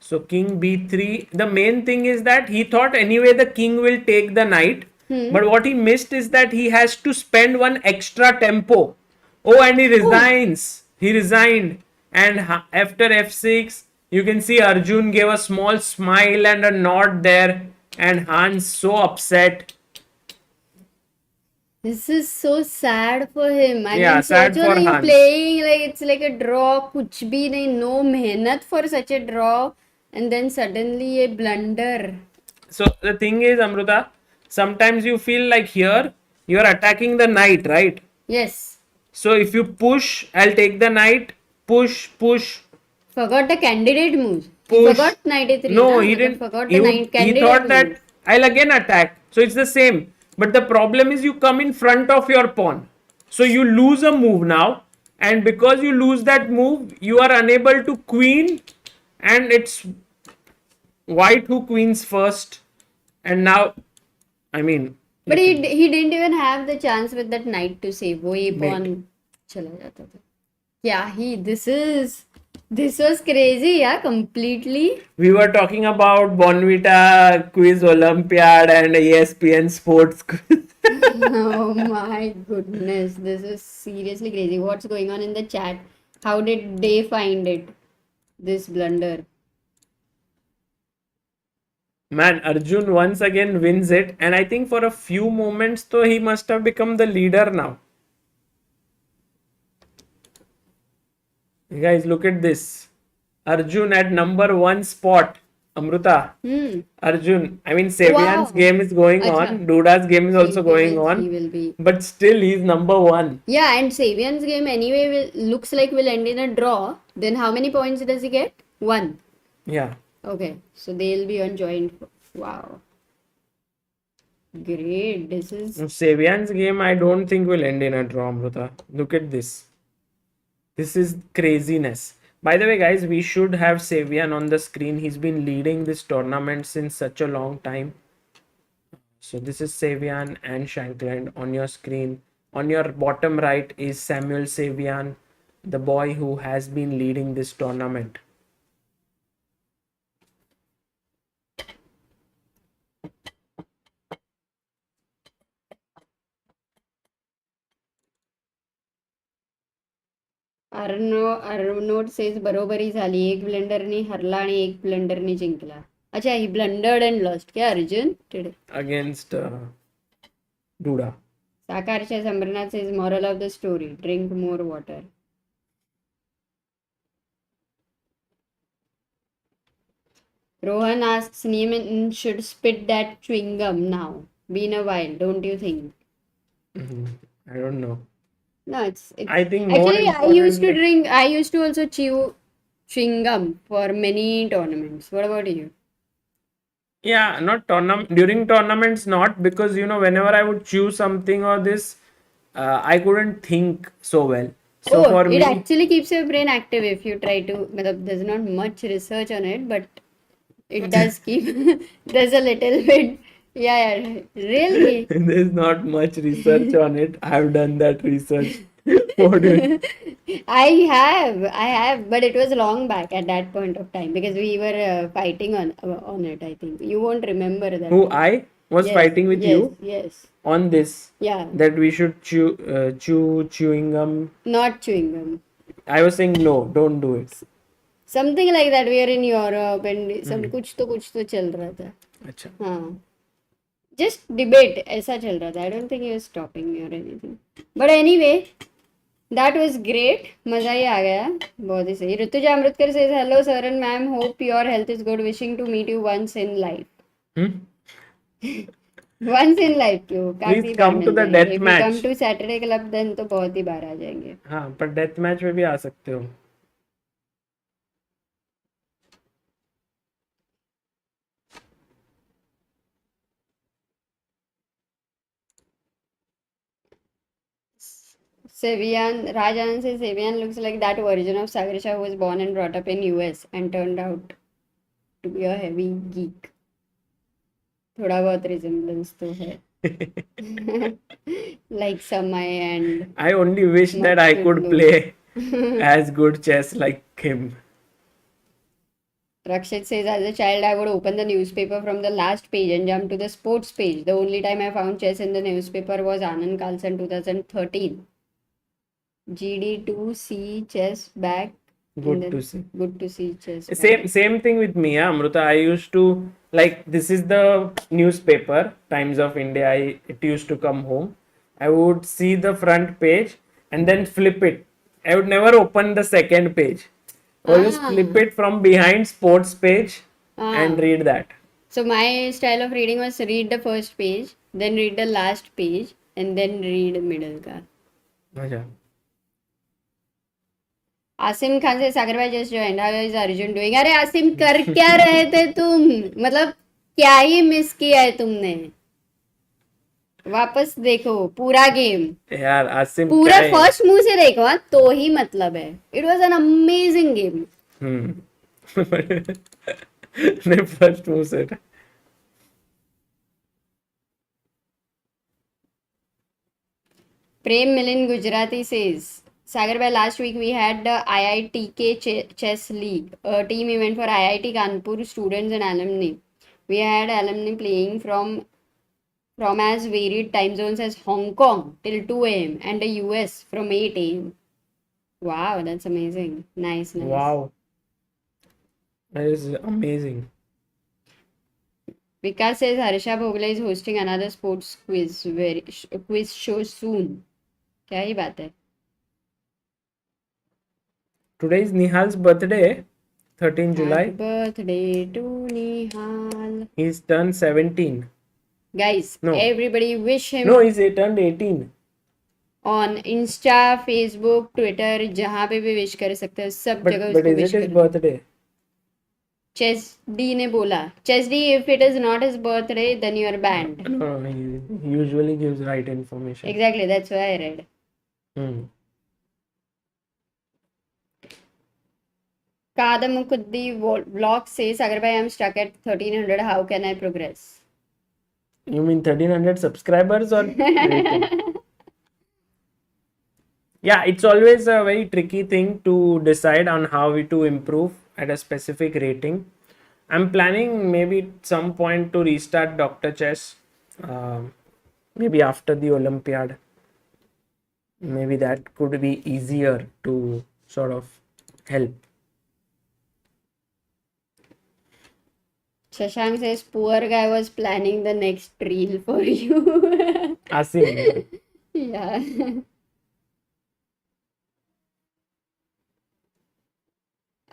So King B3. The main thing is that he thought anyway the king will take the knight. But what he missed is that he has to spend one extra tempo. Oh, and he resigns. He resigned. And after F6, you can see Arjun gave a small smile and a nod there. And Hans so upset. This is so sad for him. I Yeah, mean, sad socho for nahi Hans. playing like it's like a draw, kuch bhi nahi, no mehnat for such a draw, and then suddenly a blunder. So the thing is, Amruta, sometimes you feel like here you are attacking the knight, right? Yes. So if you push, I'll take the knight. Push. Forgot the candidate moves. He Push. forgot knight a3. No, na? he Matlab didn't. Forgot the knight He candidate thought move. that I'll again attack. So it's the same. But the problem is you come in front of your pawn. So you lose a move now. And because you lose that move, you are unable to queen. And it's white who queens first. And now, I mean. But he didn't even have the chance with that knight to save. वो ये pawn चला जाता था. Yeah, this was crazy, yeah, completely. We were talking about Bonvita Quiz Olympiad and ESPN Sports Quiz. Oh my goodness, this is seriously crazy. What's going on in the chat? How did they find it? This blunder. Man, Arjun once again wins it, and I think for a few moments, though, he must have become the leader now. You guys, look at this. Arjun at number 1 spot. Amruta. Arjun. I mean, Sevian's game is going on. Duda's game is also going on. He will be. But still, he's number 1. Yeah, and Savian's game anyway looks like will end in a draw. Then how many points does he get? 1. Yeah. Okay, so they'll be on joint. Wow. Great. This is. Sevian's game, I don't think will end in a draw, Amruta. Look at this. This is craziness. By the way, guys, we should have Savian on the screen. He's been leading this tournament since such a long time. So this is Savian and Shankland on your screen. On your bottom right is Samuel Savian, the boy who has been leading this tournament. Arnold says बरोबरी झाली एक ब्लेंडरनी हरला आणि एक ब्लेंडरनी जिंकला. अच्छा, he blundered and lost क्या Arjun today? Against Duda. Sakarcha Samrnath says moral of the story, drink more water. Rohan asks Neiman should spit that chewing gum now. Been a while, don't you think? I don't know. No, it's I think more actually importantly- I used to also chew chewing gum for many tournaments. What about you? Yeah, not tournament during tournaments, not because whenever I would choose something or this, I couldn't think so well. So Oh, for it me, actually keeps your brain active if you try to. Matlab, there's not much research on it, but it does keep. There's a little bit. Yeah, yeah, really. there's not much research on it. I've done that research. What do you- I have, but it was long back at that point of time because we were fighting on it. I think you won't remember that Who time. I was Yes, fighting with yes, you yes. on this, Yeah, that we should chewing gum. not chewing gum. I was saying no, don't do it. Something like that. We are in Europe and some Hmm. कुछ तो चल रहा था. अच्छा. हाँ. Just debate ऐसा चल रहा था. I don't think he was stopping me or anything. But anyway, that was great. मजा ही आ गया. बहुत ही सही. Rutuja Amritkar says hello sir and ma'am. Hope your health is good. Wishing to meet you once in life. Hmm? Once in life क्यों? Please काफी बार come to mill the जाएंगे. death If you come match. to Saturday Club then तो बहुत ही बार आ जाएंगे. हाँ, पर death match में भी आ सकते हो. Sevian, Rajan says Sevian looks like that version of Sagar Shah who was born and brought up in US and turned out to be a heavy geek. थोड़ा बहुत resemblance तो है. Like Samay and I only wish that I could Maksudlu. play as good chess like him. Rakshit says, as a child, I would open the newspaper from the last page and jump to the sports page. The only time I found chess in the newspaper was Anand Carlsen 2013. GD2C chess back in Good the to see. good to see chess back. Same thing with me, yeah, Amruta. I used to, like, this is the newspaper Times of India. It used to come home. I would see the front page and then flip it. I would never open the second page. I would just flip Ah, it from behind sports page and ah. read that. So my style of reading was read the first page, then read the last page, and then read middle का. अच्छा. आसिम खान से सागर भाई just joined how is Arjun doing. अरे आसिम कर क्या रहे थे तुम? मतलब क्या ही मिस किया है तुमने? वापस देखो पूरा गेम. यार आसिम क्या पूरा है? फर्स्ट मूव से देखो हाँ, तो ही मतलब है. It was an amazing game. नहीं, फर्स्ट मूव से. Prem Milin Gujarati says, Sagar, by last week we had the IITK Chess League, a team event for IIT Kanpur students and alumni. We had alumni playing from as varied time zones as Hong Kong till 2 a.m. and the US from 8 a.m. Wow, that's amazing. Nice, nice. Wow, that is amazing. Vikas says Harsha Bhogle is hosting another sports quiz show soon. क्या ही बात है. Today is Nihal's birthday, 13 Happy July. birthday to Nihal. He's turned 17. Guys, No. everybody wish him No, he's turned 18. on Insta, Facebook, Twitter, जहाँ पे भी wish कर सकते हो सब जगह But उसको is wish it his करो. birthday? Chess D ने बोला. Chess D, if it is not his birthday, then you are banned. No, he usually gives right information. Exactly, that's why I read. Hmm. Kadamukuddi vlog says, Sagar bhai, I'm stuck at 1300. How can I progress? You mean 1300 subscribers or rating? Yeah, it's always a very tricky thing to decide on how we to improve at a specific rating. I'm planning maybe at some point to restart Dr. Chess, maybe after the Olympiad. Maybe that could be easier to sort of help. Shashank says, poor guy was planning the next reel for you. Asim. Yeah.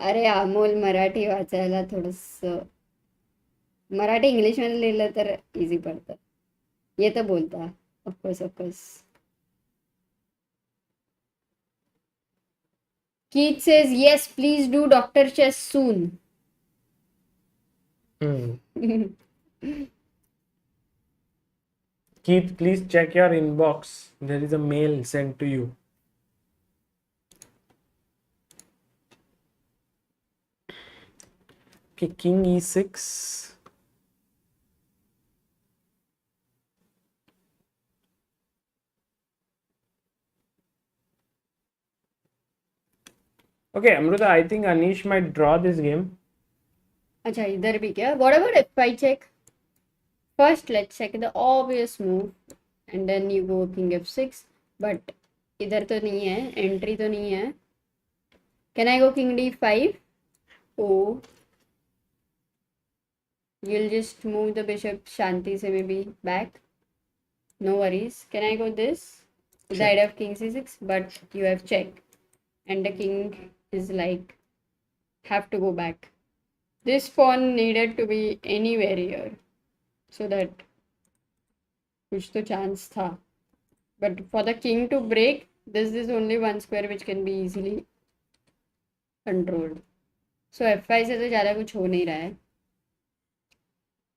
अरे अमोल मराठी वाचायला थोडस Marathi English मध्ये लिहिलं तर easy पडतं. येतं बोलता. Of course of course. Keith says, yes, please do Dr. Chess soon. Keith, please check your inbox. There is a mail sent to you. Okay, king e6. Okay, Amruta, I think Anish might draw this game. अच्छा इधर भी क्या? What about f5 check? First, let's check the obvious move, and then you go king f6. But इधर तो नहीं है, entry तो नहीं है. Can I go king d5? Oh, you'll just move the bishop Shanti se maybe back. No worries. Can I go this? The idea of king c6, but you have check, and the king is like have to go back. This pawn needed to be anywhere here, so that कुछ तो chance था. But for the king to break, this is only one square which can be easily controlled. So f5 से तो ज़्यादा कुछ हो नहीं रहा है.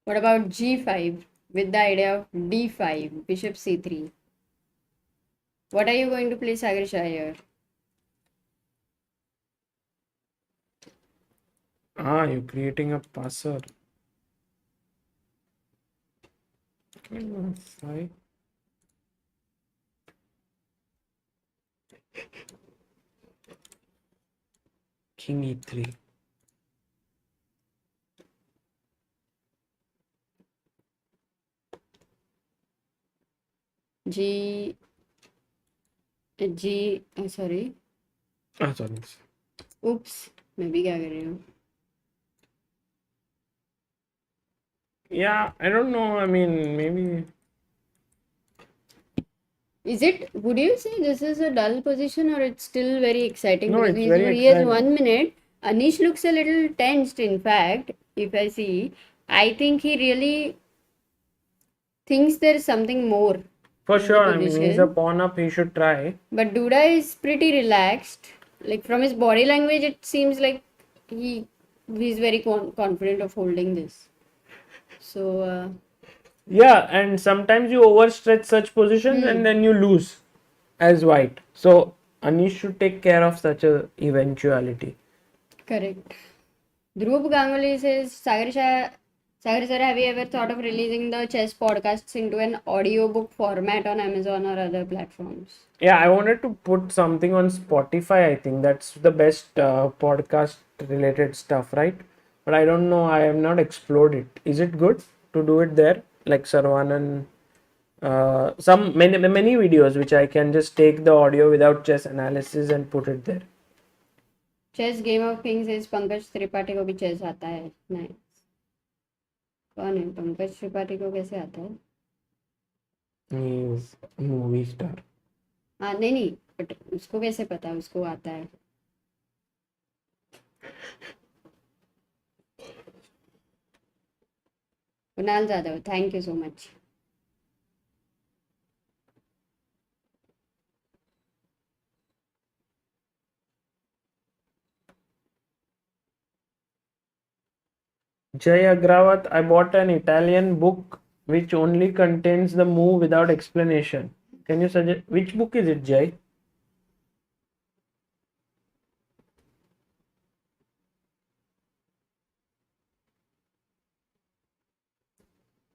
What about g5 with the idea of d5, bishop c3? What are you going to play, Sagar Shah, here? Ah, you're creating a passer. Five. King e3. Sorry. Sorry. Oops, मैं भी क्या कर रही हूँ? Yeah, I don't know. I mean, maybe. Would you say this is a dull position, or it's still very exciting? No, Because it's very he has exciting. 1 minute. Anish looks a little tensed, in fact, if I see. I think he really thinks there's something more. For in the sure, I mean, he's a position. pawn up, he should try. But Duda is pretty relaxed. Like from his body language, it seems like he's very confident of holding this. So Yeah, and sometimes you overstretch such positions and then you lose as white. So Anish should take care of such a eventuality. correct. Dhruv Ganguly says, Sagar sir, have you ever thought of releasing the chess podcasts into an audiobook format on Amazon or other platforms? Yeah, I wanted to put something on Spotify. I think that's the best podcast related stuff, right? But I don't know. I have not explored it. Is it good to do it there? Like Sarvanan, some many videos which I can just take the audio without chess analysis and put it there. Chess Game of Kings says Pankaj Tripathi को भी chess आता है. Nice. कौन है पंकज त्रिपाठी को कैसे आता है? He is a movie star. हाँ नहीं बट उसको कैसे पता उसको आता है? Kunal Jadhav, thank you so much. Jay Agrawat, I bought an Italian book which only contains the move without explanation. Can you suggest which book is it, Jay?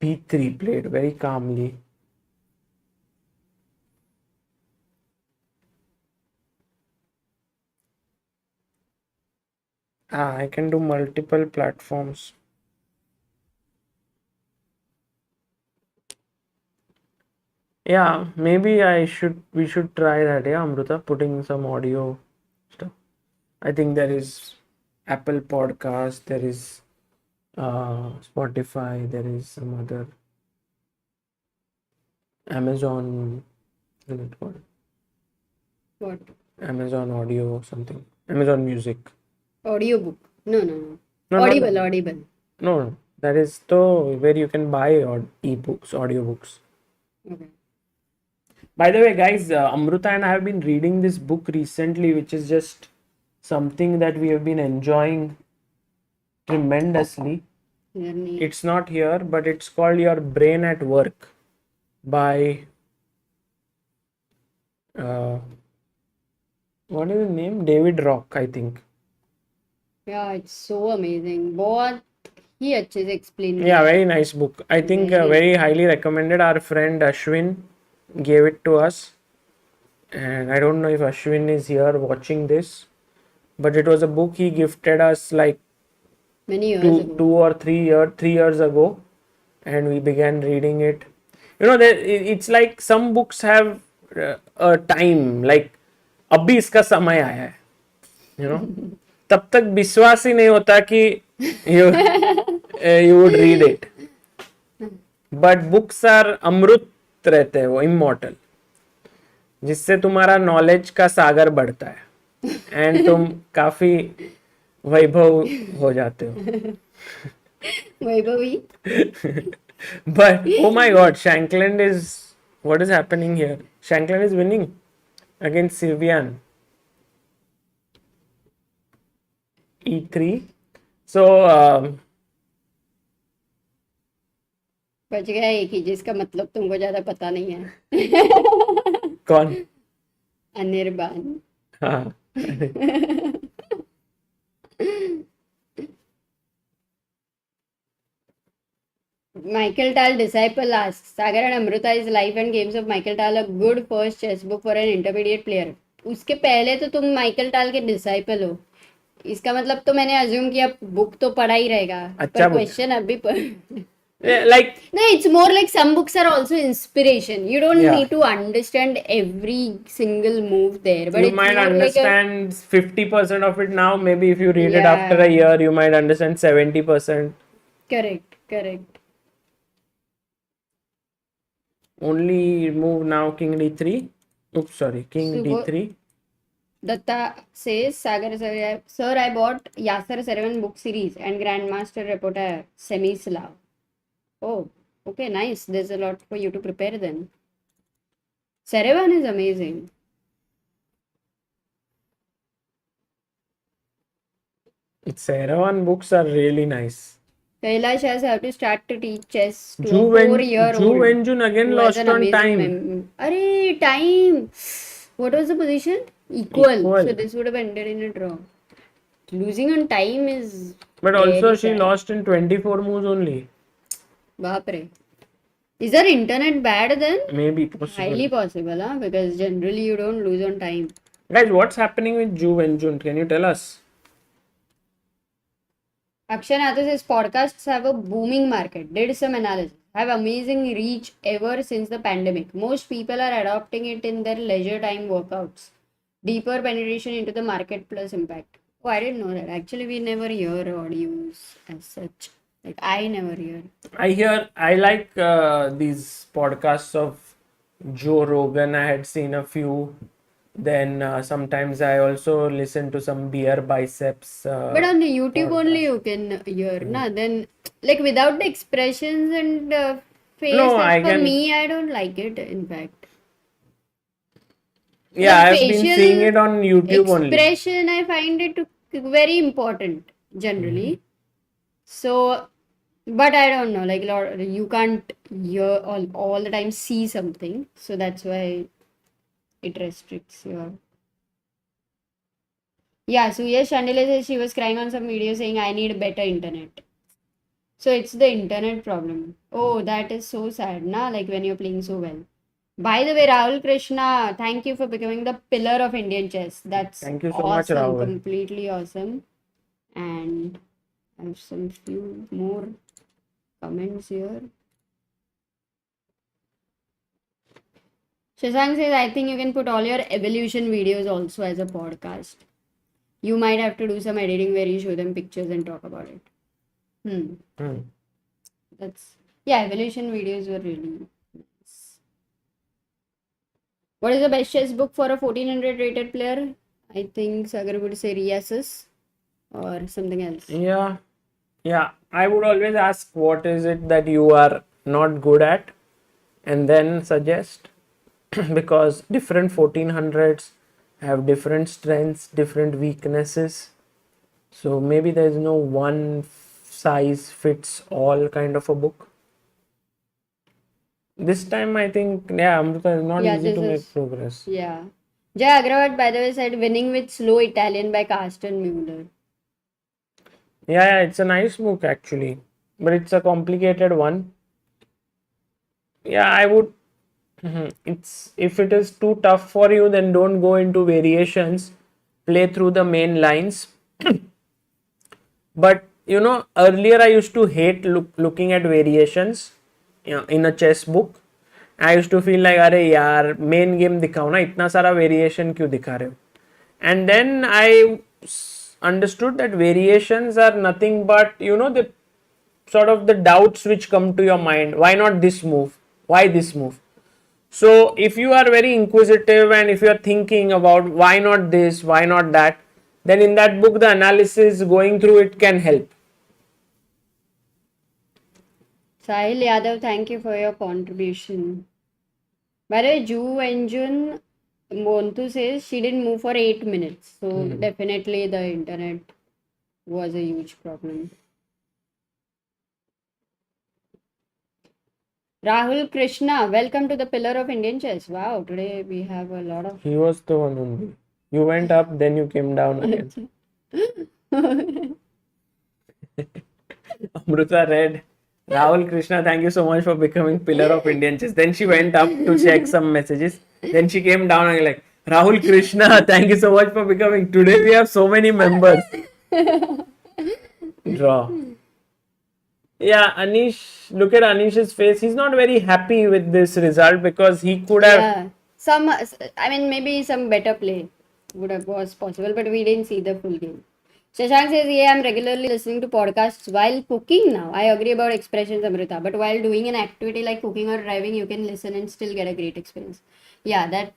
P3 played very calmly. I can do multiple platforms. Yeah, maybe we should try that, yeah, Amruta, putting some audio stuff. I think there is Apple Podcast, there is Spotify, there is some other Amazon, what is it called? What? Amazon Audio or something. Amazon Music. Audiobook? No. No, Audible. No, that is the where you can buy ebooks, audiobooks. Okay. By the way, guys, Amruta and I have been reading this book recently, which is just something that we have been enjoying tremendously. Journey. It's not here, but it's called Your Brain at Work by what is his name? David Rock, I think. Yeah, it's so amazing. बहुत ही अच्छे से explain Yeah, किया है. very nice book. I think Very very highly recommended. Our friend Ashwin gave it to us, and I don't know if Ashwin is here watching this, but it was a book he gifted us like many years two, ago. 2 or 3 years ago, and we began reading it. You know, it's like some books have a time, like अभी इसका समय आया है, you know. तब तक विश्वास ही नहीं होता कि you would read it. But books are अमृत रहते हैं, वो immortal, जिससे तुम्हारा नॉलेज का सागर बढ़ता है एंड तुम काफी वैभव हो जाते हो. Vaibhavi. But oh my god, Shankland is, what is happening here? Shankland is winning against Sylvian. E3. So बच गया एक ही जिसका मतलब तुमको ज्यादा पता नहीं है. कौन? अनिर्बान. हाँ. Michael Tal disciple asks, Sagar and Amruta is life and games of Michael Tal a good first chess book for an intermediate player? उसके पहले तो तुम माइकल टाल के डिसाइपल हो, इसका मतलब तो मैंने अज्यूम किया बुक तो पढ़ा ही रहेगा. अच्छा पर क्वेश्चन अभी like no, it's more like some books are also inspiration. You don't Yeah. need to understand every single move there, but you it's might more understand 50% of it now. Maybe if you read it Yeah. after a year, you might understand 70%. correct. Only move now king d3. Oops, sorry, king So d3. Datta says, Sagar sir, I bought Yasser Serevan book series and Grandmaster Reporter Semi-Slav. Oh, okay, nice. There's a lot for you to prepare then. Serevan is amazing. Serevan books are really nice. Kailash has have to start to teach chess to Ju a 4-year-old. Ju Wenjun again who has lost an on amazing time. Arey, time. What was the position? Equal. Equal. So this would have ended in a draw. Losing on time is. But also very she sad. lost in 24 moves only. Baapre. Is our internet bad then? Maybe possible. Highly possible, huh? Because generally you don't lose on time. Guys, what's happening with Ju Wenjun? Can you tell us? Akshay Nath says podcasts have a booming market. Did some analysis. Have amazing reach ever since the pandemic. Most people are adopting it in their leisure time workouts. Deeper penetration into the market plus impact. Oh, I didn't know that. Actually, we never hear audios as such. Like, I never hear. I like these podcasts of Joe Rogan. I had seen a few. Then sometimes I also listen to some beer biceps. But on the YouTube only you can hear, na? Then, like, without the expressions and face, No, as I for can- me, I don't like it, in fact. Yeah, The I've been facial seeing it on YouTube only. Expression, I find it very important, generally. So, but I don't know, like, you can't hear all the time see something. So that's why it restricts your. Yeah, so yes, Chandela says she was crying on some video saying, I need better internet. So it's the internet problem. Oh, that is so sad, na? Like when you're playing so well. By the way, Rahul Krishna, thank you for becoming the pillar of Indian chess. That's Thank you so awesome, much, Rahul. completely awesome. And I have some few more comments here. Shashank says, I think you can put all your evolution videos also as a podcast. You might have to do some editing where you show them pictures and talk about it. That's, yeah, evolution videos were really nice. What is the best chess book for a 1400 rated player? I think Sagar would say Riasis or something else. Yeah. I would always ask what is it that you are not good at and then suggest because different 1400s have different strengths, different weaknesses. So maybe there is no one size fits all kind of a book. This time I think, yeah, Amruta is not Yeah, easy this to make is, progress. yeah. Jay Agrawat, by the way, said winning with slow Italian by Carsten Mueller. Yeah, it's a nice book actually, but it's a complicated one. Yeah, I would. It's if it is too tough for you, then don't go into variations. Play through the main lines. But earlier I used to hate looking at variations, in a chess book. I used to feel like, अरे यार main game दिखाओ ना, इतना सारा variation क्यों दिखा रहे हो? And then I understood that variations are nothing but the sort of the doubts which come to your mind. Why not this move? Why this move? So if you are very inquisitive and if you are thinking about why not this, why not that, then in that book the analysis going through it can help. Sahil Yadav, thank you for your contribution. By the way, Ju Engine Montu says she didn't move for 8 minutes. So definitely the internet was a huge problem. Rahul Krishna, welcome to the pillar of Indian chess. Wow, today we have a lot of. He was the one only. You went up, then you came down again. Amruta read, Rahul Krishna, thank you so much for becoming pillar of Indian chess. Then she went up to check some messages. Then she came down and like, Rahul Krishna, thank you so much for becoming. Today we have so many members. Draw. Yeah, Anish, look at Anish's face. He's not very happy with this result because he could have. Yeah, maybe some better play was possible, but we didn't see the full game. Shashank says, yeah, I'm regularly listening to podcasts while cooking now. I agree about expressions, Amrita, but while doing an activity like cooking or driving, you can listen and still get a great experience. Yeah,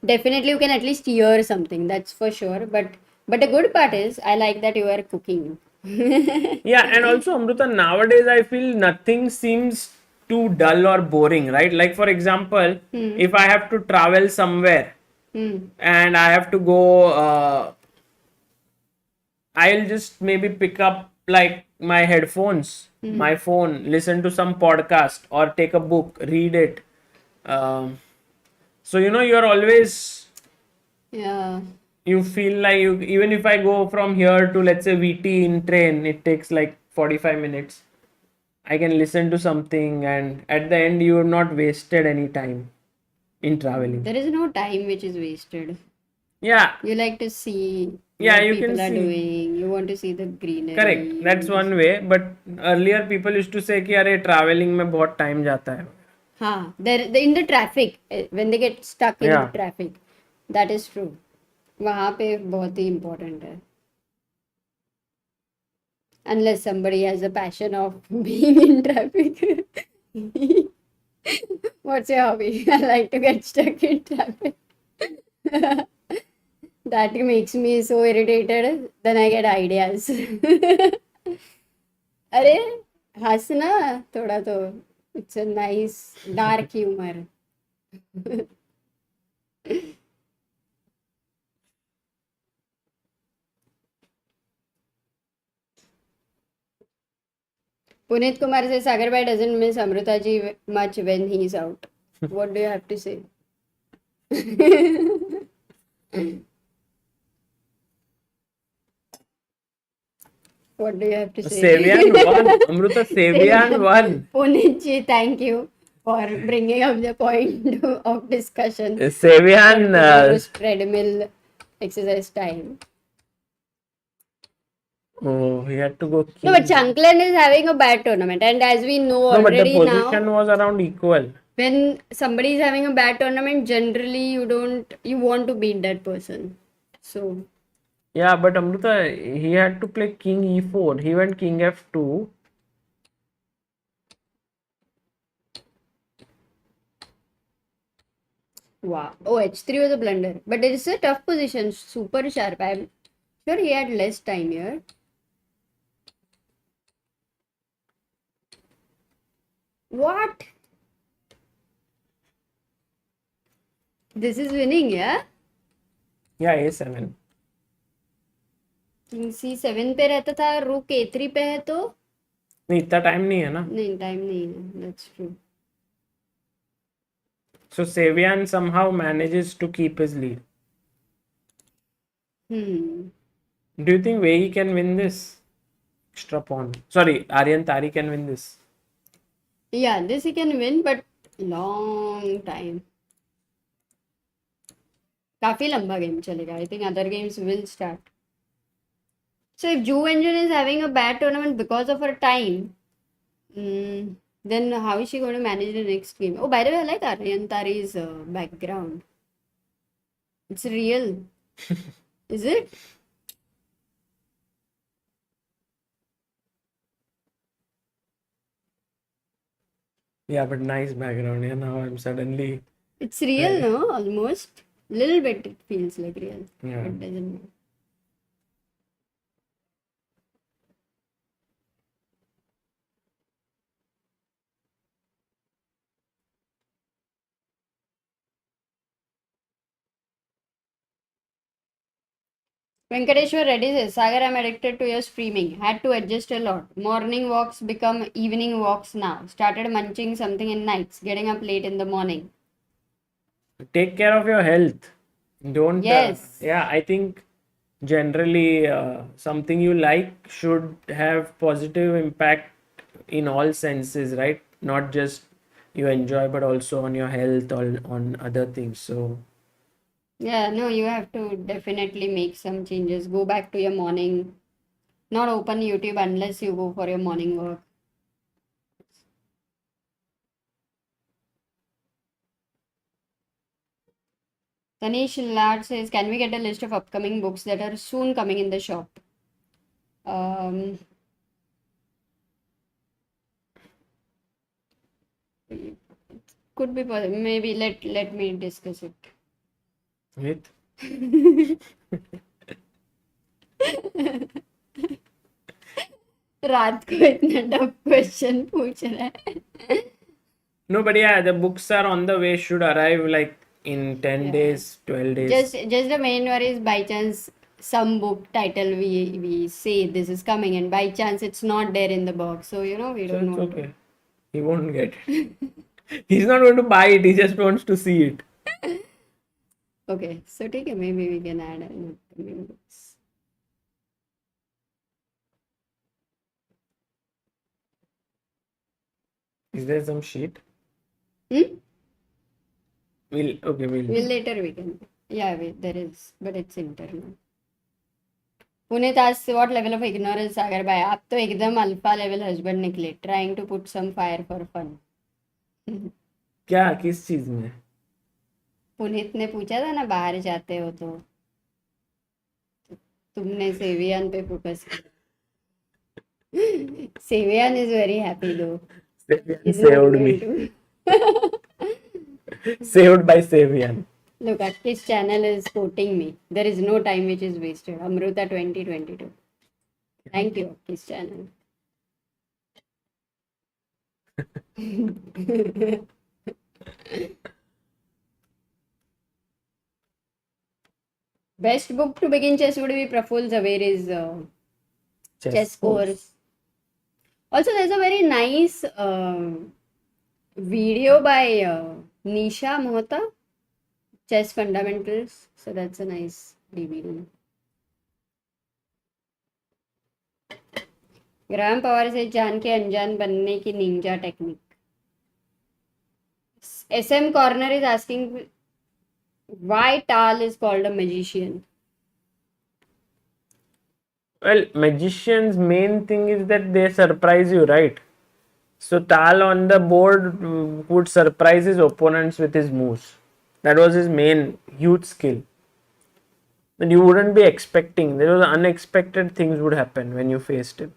definitely you can at least hear something, that's for sure. But the good part is, I like that you are cooking. Yeah, and also Amruta, nowadays I feel nothing seems too dull or boring, right? Like for example, if I have to travel somewhere and I have to go, I'll just maybe pick up like my headphones, my phone, listen to some podcast or take a book, read it. So you're always, Yeah. you feel like even if I go from here to let's say VT in train, it takes like 45 minutes. I can listen to something and at the end you have not wasted any time in traveling. There is no time which is wasted. Yeah. You like to see Yeah, what you people can are see. doing. You want to see the greenery. Correct. That's one way. But earlier people used to say कि अरे traveling में बहुत time जाता है. हाँ, in the traffic, when they get stuck in the traffic, that is true. वहाँ पे बहुत ही important है. Unless somebody has a passion of being in traffic. What's your hobby? I like to get stuck in traffic. That makes me so irritated. Then I get ideas. अरे हंसना थोड़ा तो. It's a nice dark humor. Puneet Kumar says Sagar Bhai doesn't miss Amruta ji much when he's out. What do you have to say? What do you have to say? Sevian won. Amruta, Sevian won. Puneet ji, thank you for bringing up the point of discussion. Sevian. Treadmill exercise time. Oh, he had to go. No, but Chanklan is having a bad tournament, and as we know already now, but the position was around equal. When somebody is having a bad tournament, generally you want to beat that person. So. Yeah, but Amruta, he had to play King E4. He went King F2. Wow. Oh, H3 was a blunder. But it is a tough position. Super sharp. I'm sure he had less time here. What? This is winning, yeah? Yeah, A7. King C7 पे रहता था, रुक A3 पे है तो नहीं, इतना time नहीं है ना. नहीं, टाइम नहीं है, that's true. So Sevian somehow manages to keep his lead. Hmm. Do you think Wei can win this? Extra pawn. Sorry, Aryan Tari can win this. Yeah, this he can win, but long time. काफी लंबा game चलेगा. I think other games will start. So if Ju Engine is having a bad tournament because of her time, then how is she going to manage the next game? Oh, by the way, I like Aryan Tari's background. It's real. Is it? Yeah, but nice background. Yeah, now I'm suddenly. It's real, no? Almost. Little bit it feels like real. Yeah. But doesn't know. Venkateshwar Reddy says, Sagar, I'm addicted to your streaming. Had to adjust a lot. Morning walks become evening walks now. Started munching something in nights. Getting up late in the morning. Take care of your health. Don't. Yes. Yeah, I think generally something you like should have positive impact in all senses, right? Not just you enjoy, but also on your health or on other things. So Yeah, no, you have to definitely make some changes. Go back to your morning. Not open YouTube unless you go for your morning walk. Tanish Lad says, can we get a list of upcoming books that are soon coming in the shop? Could be possible. Maybe let me discuss it. with रात को इतना tough question पूछ रहा है. no, but yeah, the books are on the way. Should arrive like in 10 Yeah. days, 12 days. Just the main worry is by chance some book title we say this is coming and by chance it's not there in the box, so you know we So don't it's want okay. He won't get it. He's not going to buy it. He just wants to see it. to. Okay, so take it. Maybe we can add an upcoming books. Is there some sheet? Hmm? We'll. Later we can. Yeah, there is, but it's internal. Puneet asks, what level of ignorance, Sagar bhai? आप तो एकदम alpha level husband निकले. Trying to put some fire for fun. क्या किस चीज में? पुनीत ने पूछा था ना बाहर जाते हो तो तुमने सेवियन पे फोकस किया. सेवियन is very happy though. He's not Saved going me. to. Saved by Savian. Look, Aki's channel is quoting me. There is no time which is wasted. Amruta 2022. Thank you, Aki's channel. Best book to begin chess would be Praful Zaveri's chess course. Also, there's a very nice video by Nisha Mohta, Chess Fundamentals. So that's a nice DVD. ग्राम पवार से जान के अनजान बनने की Ninja technique. SM Corner is asking why Tal is called a magician. Well, magician's main thing is that they surprise you, right? So Tal on the board would surprise his opponents with his moves. That was his main huge skill. And you wouldn't be expecting. There was unexpected things would happen when you faced him.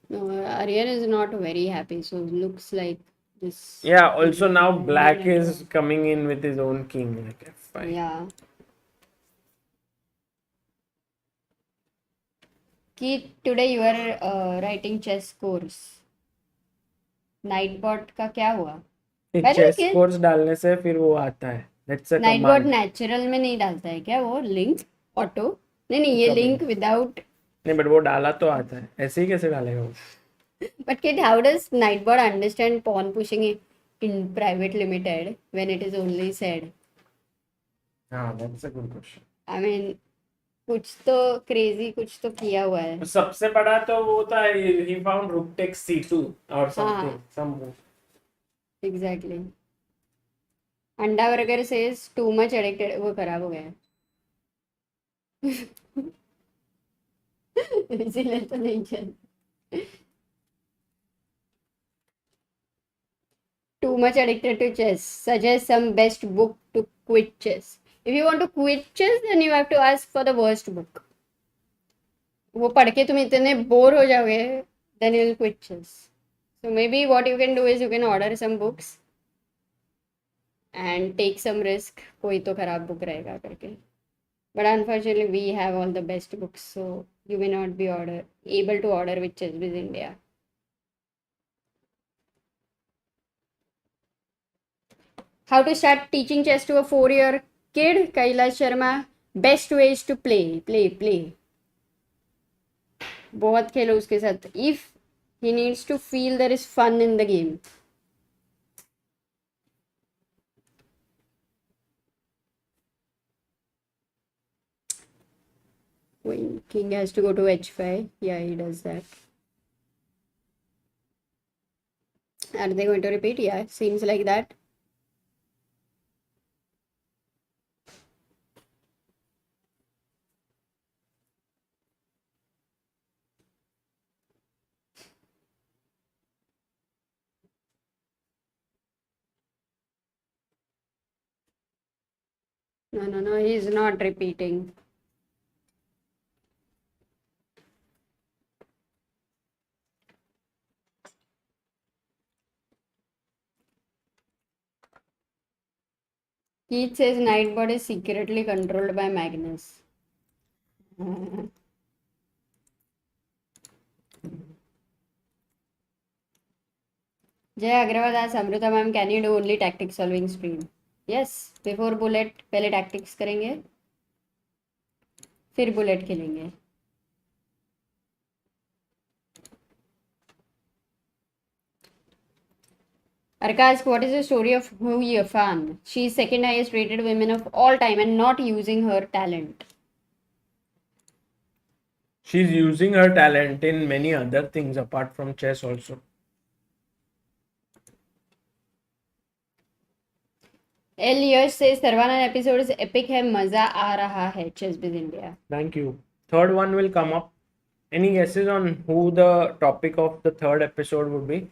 No, Aryan is not very happy, so looks like this. Yeah, also now Black is coming in with his own king, like F5. Yeah. Ki today you are writing chess course. Nightbot का क्या हुआ? Chess course डालने से फिर वो आता है That's a night board command. Natural में नहीं डालता है क्या वो लिंक ऑटो? नहीं नहीं, ये कभी लिंक विदाउट. नहीं, बट वो डाला तो आता है, ऐसे ही कैसे डालेगा वो? But kid, how does Nightbot understand pawn pushing in private limited when it is only said? हाँ, that's a good question. I mean, कुछ तो क्रेजी कुछ तो किया हुआ है. सबसे बड़ा तो वो था, he found rook takes c2 or something, हाँ some move. एग्जैक्टली. अंडा burger says too much addicted, वो खराब हो गया है. इसीलिए तो नहीं चल. Too much addicted to chess. Suggest some best book to quit chess. If you want to quit chess, then you have to ask for the worst book. वो पढ़ के तुम इतने बोर हो जाओगे, then you'll quit chess. So maybe what you can do is you can order some books and take some risk. कोई तो खराब book रहेगा करके. But unfortunately, we have all the best books, so you may not be able to order with ChessBiz India. How to start teaching chess to a 4-year kid? Kailash Sharma. Best ways to play. बहुत खेलो उसके साथ. If he needs to feel there is fun in the game. When king has to go to h5, yeah, he does that. Are they going to repeat? Yeah, seems like that. No, he's not repeating. Keith says Nightbot is secretly controlled by Magnus. Jay Agrawal asks Amruta ma'am, can you do only tactics solving stream? Yes, before bullet पहले tactics करेंगे, फिर bullet खेलेंगे. Arka asks, what is the story of Hu Yifan? She is second highest rated women of all time and not using her talent. She's using her talent in many other things apart from chess also. L Yash says Sarvanan episode is epic है, मजा आ रहा है. ChessBiz India. Thank you. Third one will come up. Any guesses on who the topic of the third episode would be?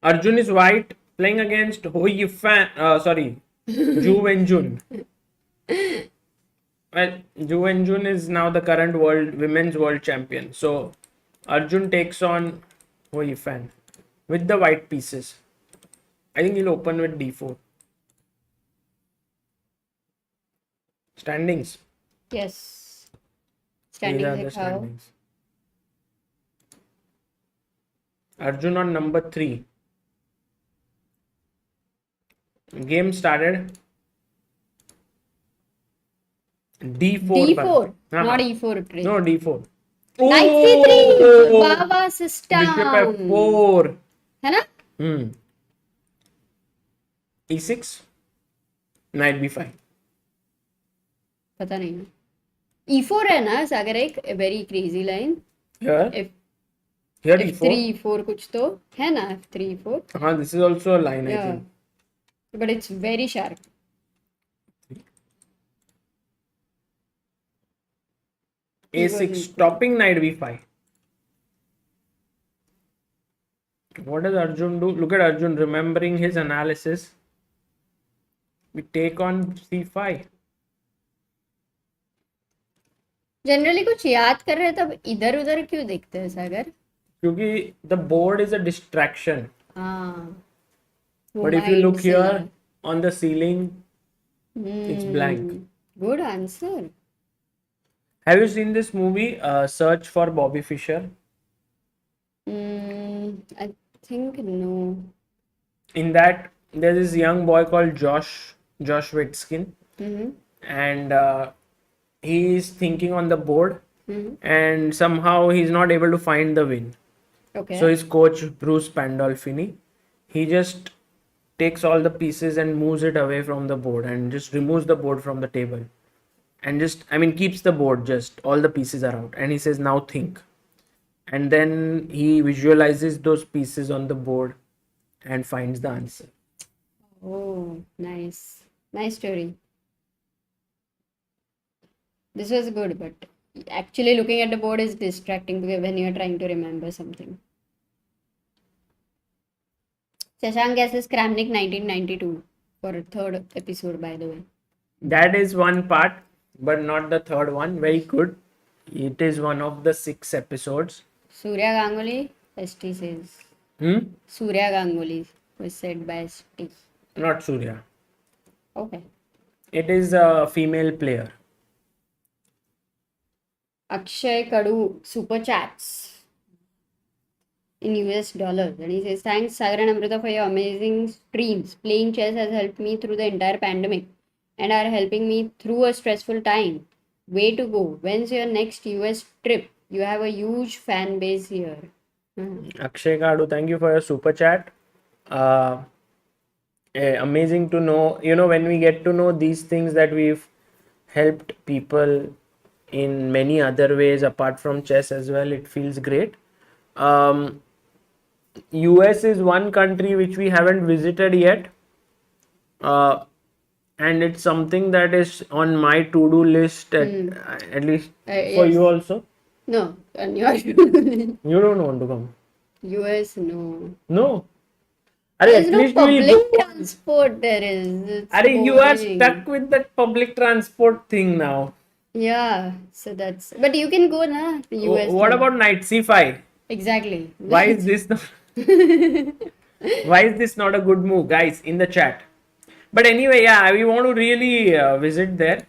Arjun is white, playing against Hu Yifan. Zhu Wenjun. Well, Zhu Wenjun is now the current women's world champion. So Arjun takes on Hu Yifan with the white pieces. I think he'll open with d4. Standings. Yes. These are Standings the दिखाओ. standings. Arjun on number 3. Game started. D4. D4, हाँ, not E4 trade. No, D4. Knight C3. Baba system. Bishop F4. है ना? E6. Knight B5. पता नहीं. E4 है ना सागर, एक very crazy line. Here. Here E4. F3 E4 कुछ तो है ना, F3 E4. हाँ, this is also a line, I think. But it's very sharp. A6 stopping Knight B5. What does Arjun do? Look at Arjun remembering his analysis. We take on C5. Generally कुछ याद कर रहे तब इधर उधर क्यों देखते हैं सागर? क्योंकि the board is a distraction. हाँ. But if you look here on the ceiling, it's blank. Good answer. Have you seen this movie, Search for Bobby Fischer? I think no. In that, there's this young boy called Josh Witskin, and he is thinking on the board, and somehow he's not able to find the win. Okay. So his coach Bruce Pandolfini, he just takes all the pieces and moves it away from the board and just removes the board from the table, and just keeps the board, just all the pieces are out, and he says, now think. And then he visualizes those pieces on the board and finds the answer. Oh, nice. Nice story. This was good, but actually looking at the board is distracting because when you're trying to remember something. Shashank guesses Kramnik 1992 for a third episode, by the way. That is one part, but not the third one. Very good. It is one of the 6 episodes. Surya Ganguly, ST says. Surya Ganguly was said by ST. Not Surya. Okay. It is a female player. Akshay Kadu super chats in US dollars, and he says, thanks Sagar and Amruta for your amazing streams. Playing chess has helped me through the entire pandemic and are helping me through a stressful time. Way to go. When's your next US trip? You have a huge fan base here. Akshay Kadu, thank you for your super chat. Amazing to know, when we get to know these things that we've helped people in many other ways apart from chess as well, it feels great. US is one country which we haven't visited yet, and it's something that is on my to-do list at least for yes. you also. No, and your You don't want to come? US, no. No. There's at no least we'll public transport there is. It's you are boring. stuck with that public transport thing now. Yeah, so that's. But you can go na the US. What too. about knight c5? Exactly. Why is this not? Why is this not a good move, guys, in the chat? But anyway, yeah, we want to really visit there.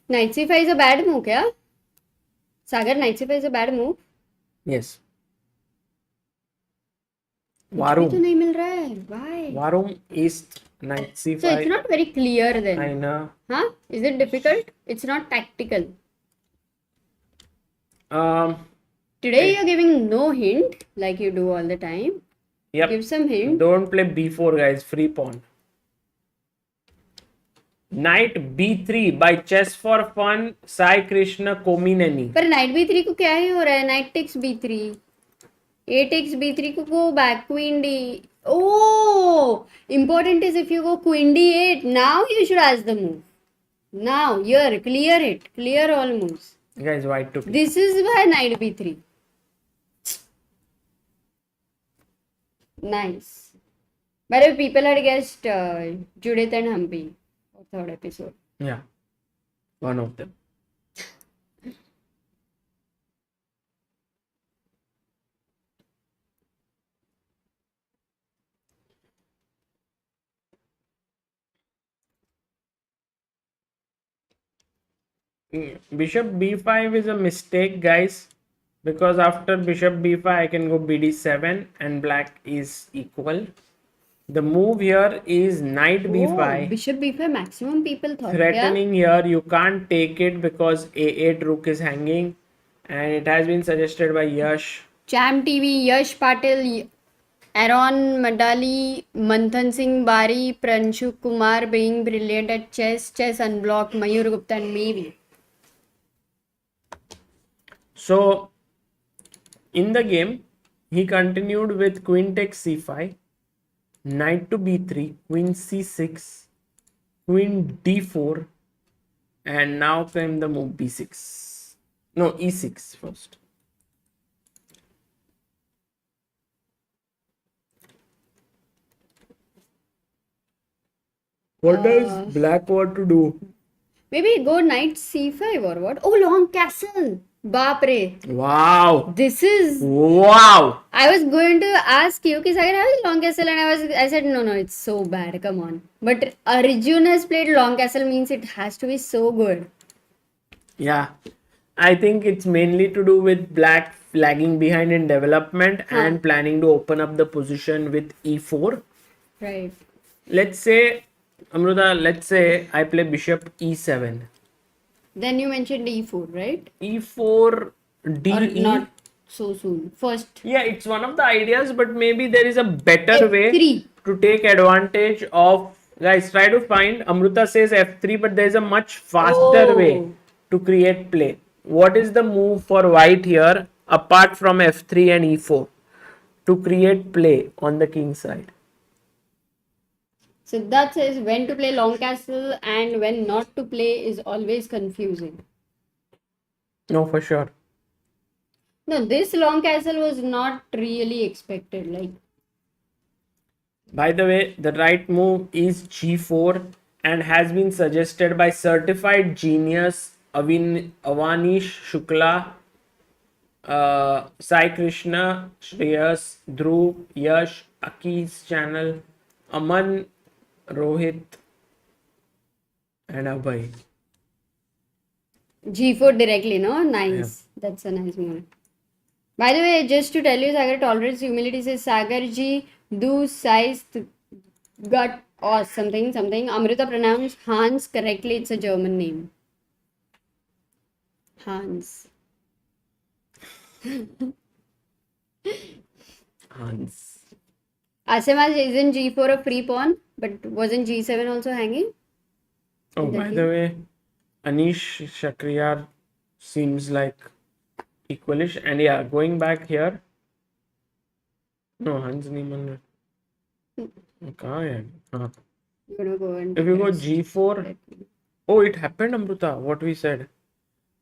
Knight c5 is a bad move, kya? Sagar, knight c5 is a bad move. Yes. कुछ भी तो Varum. नहीं मिल रहा है. Why? Varum east, knight c5. So it's not very clear then. I know. Huh? Is it difficult? It's not tactical. Today you're giving no hint like you do all the time. Yep. Give some hint. Don't play b4, guys. Free pawn. Knight b3 by Chess for Fun, Sai Krishna Komineni. पर knight b3 को क्या ही हो रहा है? Knight takes b3. A takes b3 को go back. Queen d. Oh! Important is if you go queen d8, now you should ask the move. Now, here, clear it. Clear all moves. Guys, white to This is why knight b3. Nice. By the way, people had guessed Judith and Humpy for third episode. Yeah. One of them. Bishop b5 is a mistake, guys, because after bishop b5 I can go bd7 and black is equal. The move here is knight b5. Oh, bishop b5 maximum people thought. Threatening here, you can't take it because a8 rook is hanging, and it has been suggested by Yash. Cham TV, Yash Patil, Aaron Madali, Manthan Singh Bari, Pranshuk Kumar being brilliant at chess, chess unblocked, Mayur Gupta and maybe. So in the game, he continued with queen takes c5, knight to b3, queen c6, queen d4, and now came the move b6. No, e6 first. What does black want to do? Maybe go knight c5 or what? Oh, long castle. Bapre. Wow. This is. Wow. I was going to ask you, because I have long castle, and I said, no, it's so bad. Come on. But Arjun has played long castle, means it has to be so good. Yeah. I think it's mainly to do with black lagging behind in development Huh. and planning to open up the position with e4. Right. Let's say, Amruta, let's say I play bishop e7. Then you mentioned e4, right? e4, Or de. not so soon. First, Yeah, it's one of the ideas, but maybe there is a better way f3. to take advantage of. Guys, try to find. Amruta says f3, but there is a much faster way Oh, to create play. What is the move for white here apart from f3 and e4 to create play on the king side? so that says when to play long castle and when not to play is always confusing. No, for sure. No, this long castle was not really expected. Like, By the way, the right move is g4 and has been suggested by certified genius Avanish Shukla, Sai Krishna, Shreyas, Dhruv, Yash, Aki's channel, Aman, Rohit, and Abhay. g4 directly, no? Nice. That's a nice move. By the way, just to tell you, Sagar tolerates humility says Sagar ji do size got or something something. Amruta pronounced Hans correctly. It's a German name. Hans. Hans. Asimas isn't g4 a free pawn, but wasn't g7 also hanging? Oh, by the way, Anish Shakriyar seems like equalish. And yeah, going back here. No, Hans Niemann. कहाँ है? हाँ. You're gonna go and If you go rest. g4, oh, it happened, Amruta. What we said,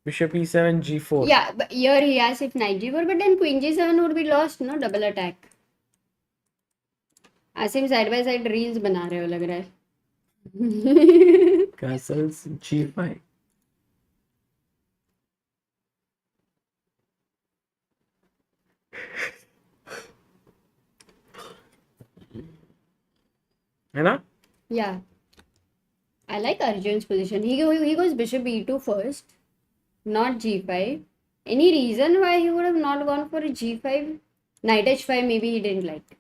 bishop e7, g4. Yeah, but here he asked if knight g4, but then queen g7 would be lost, no? Double attack. Asim side by side reels बना रहे हो लग रहा है. Castles g5. है ना? Yeah. I like Arjun's position. He goes bishop e2 first, not g5. Any reason why he would have not gone for g5? Knight h5 maybe he didn't like.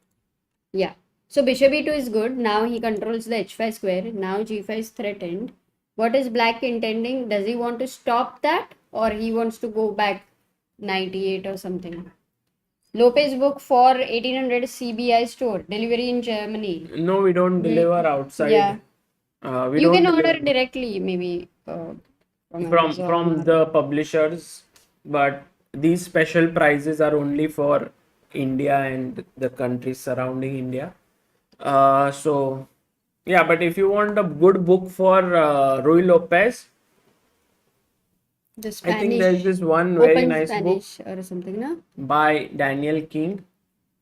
Yeah. So bishop e2 is good. Now he controls the h5 square. Now g5 is threatened. What is black intending? Does he want to stop that or he wants to go back knight e8 or something? Lopez book for 1800 CBI store. Delivery in Germany. No, we don't deliver outside. Yeah. We You don't can order deliver directly, maybe from Amazon or- the publishers, but these special prizes are only for India and the countries surrounding India. So yeah, but if you want a good book for Rui Lopez, the I Spanish. think there's this one very Open nice book Spanish or something, no? by Daniel King,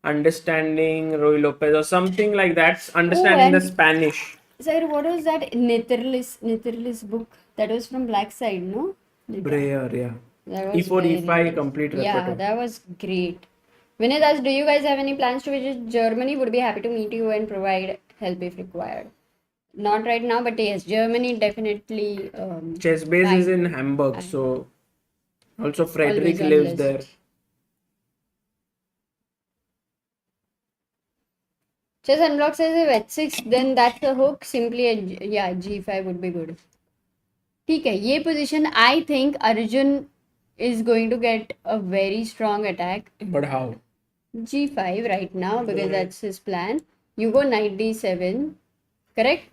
Understanding Rui Lopez or something like that. Understanding the and- Spanish. Sir, what was that Netherlis book? That was from Black Side, no? Brayer, yeah. That was E4, very E5, nice. complete Yeah, repertoire. that was great. Vinay asked, do you guys have any plans to visit Germany? Would be happy to meet you and provide help if required. Not right now, but yes, Germany definitely. Chess base is fine. in Hamburg, so also Frederick Always on lives list. there. Chess Unblock says if h6, then that's a hook. Simply, yeah, g5 would be good. ठीक है, ये position I think Arjun is going to get a very strong attack. But how? G5 right now because that's his plan. You go knight d7, correct?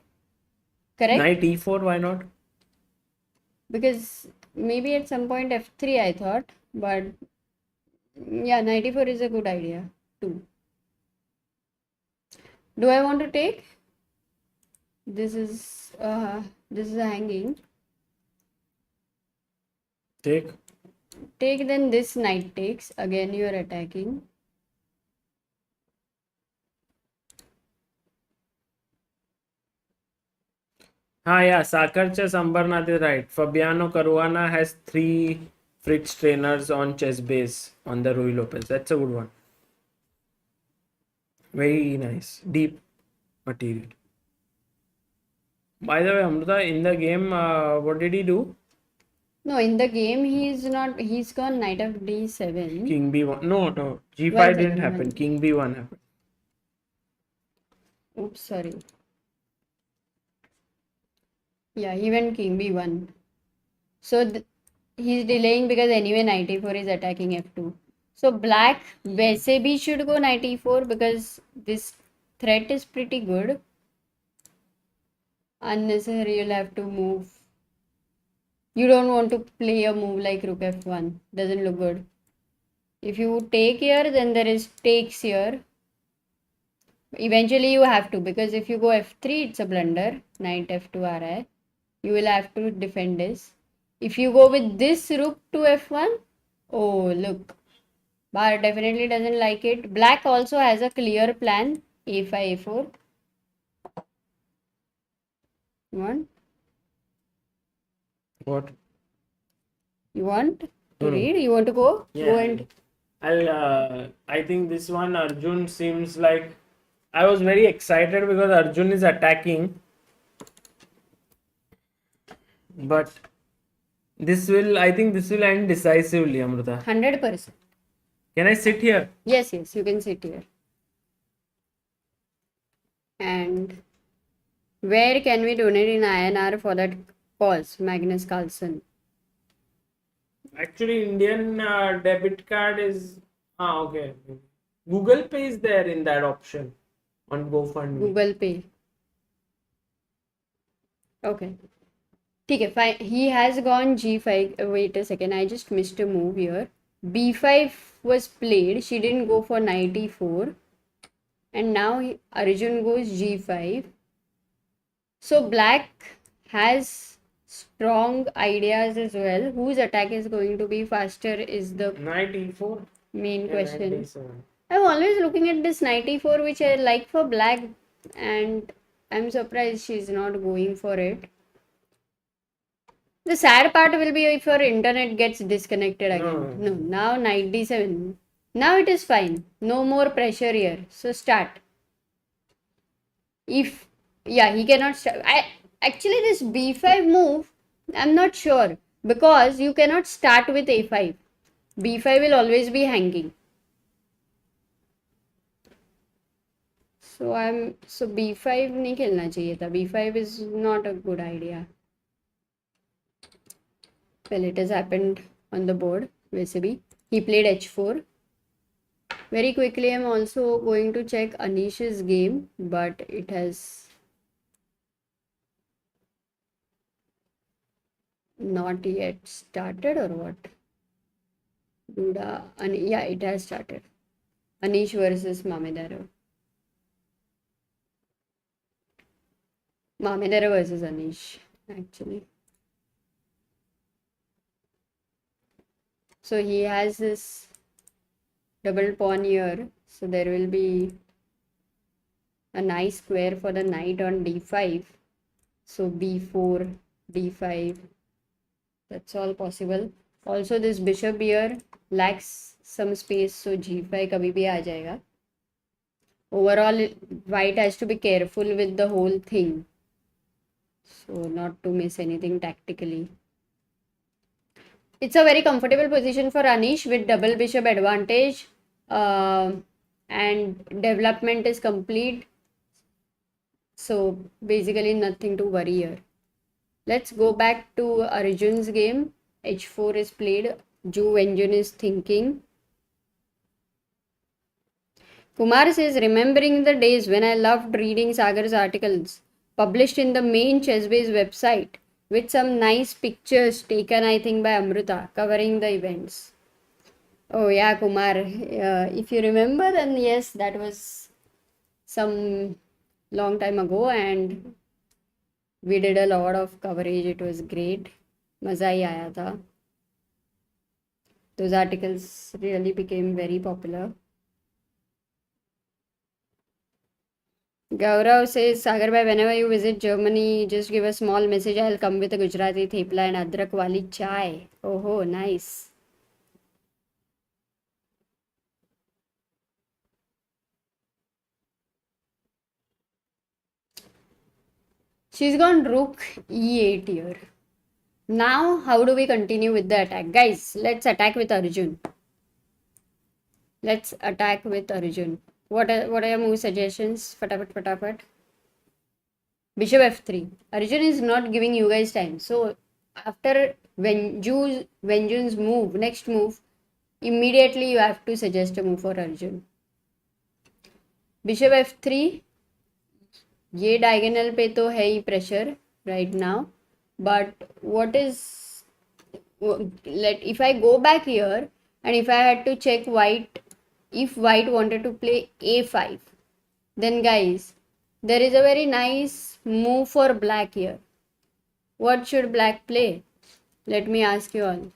Correct? Knight e4, why not? Because maybe at some point f3 I thought, but yeah, knight e4 is a good idea too. Do I want to take? This is a hanging. Take. Take, then this knight takes. Again you are attacking. Yeah, Sagar Chess Ambarnath is right. Fabiano Caruana has 3 Fritz trainers on chess base on the Rui Lopez. That's a good one. Very nice. Deep material. By the way, Amruta, in the game, what did he do? No, in the game he's gone knight of d7. King b1. No. One g5 didn't second, happen. King b1 happened. oops, sorry. Yeah, he went king b1. So he's delaying because anyway knight e4 is attacking f2. So black वैसे भी should go knight e4 because this threat is pretty good. Unnecessary, you'll have to move. You don't want to play a move like rook f1. Doesn't look good. If you take here, then there is takes here. Eventually you have to, because if you go f3, it's a blunder. Knight f2 aa raha hai. You will have to defend this. If you go with this rook to f1, oh look, Bar definitely doesn't like it. Black also has a clear plan. a5, a4. One. What? You want to No. read? You want to go? Yeah. Go and I think this one Arjun seems like, I was very excited because Arjun is attacking, but I think this will end decisively, Amruta. 100%. Can I sit here? Yes, you can sit here. And where can we donate in INR for that cause, Magnus Carlsen? Actually, Indian debit card is okay. Google Pay is there in that option on GoFundMe. Google Pay. Okay. Okay, fine. He has gone g5. Wait a second, I just missed a move here. b5 was played. She didn't go for knight e4. And now Arjun goes g5. So black has strong ideas as well. Whose attack is going to be faster is the Knight e4. main question. Knight d7. I'm always looking at this knight e4, which I like for black, and I'm surprised she's not going for it. The sad part will be if your internet gets disconnected again. No, now knight d7. Now it is fine. No more pressure here. So start. If, yeah, he cannot start. Actually, this b5 move, I'm not sure, because you cannot start with a5. b5 will always be hanging. So b5 नहीं खेलना चाहिए था. b5 is not a good idea. Well, it has happened on the board. वैसे भी he played h4. Very quickly, I'm also going to check Anish's game, but it has not yet started, or what? Yeah, it has started. Anish versus Mamedaro. Mamedaro versus Anish, actually. So he has this double pawn here. So there will be a nice square for the knight on d5. So b4, d5. That's all possible. Also, this bishop here lacks some space, so g5 kabhi bhi aa jayega. Overall, white has to be careful with the whole thing, so not to miss anything tactically. It's a very comfortable position for Anish with double bishop advantage, and development is complete. So basically nothing to worry here. Let's go back to Arjun's game. h4 is played. Ju Engine is thinking. Kumar says, remembering the days when I loved reading Sagar's articles published in the main ChessBase website with some nice pictures taken, I think, by Amruta covering the events. Oh yeah, Kumar. If you remember, then yes, that was some long time ago, and we did a lot of coverage. It was great. Maza hi aaya tha. Those articles really became very popular. Gaurav says, Sagar bhai, whenever you visit Germany, just give a small message. I'll come with a Gujarati thepla and adrak wali chai. Oh, nice. She's gone rook e8 here. Now, how do we continue with the attack? Guys, let's attack with Arjun. Let's attack with Arjun. What are your move suggestions? Fatapat, fatapat. Bishop f3. Arjun is not giving you guys time. So, after Venjun's move, next move, immediately you have to suggest a move for Arjun. Bishop f3. ये diagonal पे तो है ही pressure right now. But what is, if I go back here and if I had to check white, if white wanted to play a5, then guys, there is a very nice move for black here. What should black play? Let me ask you all.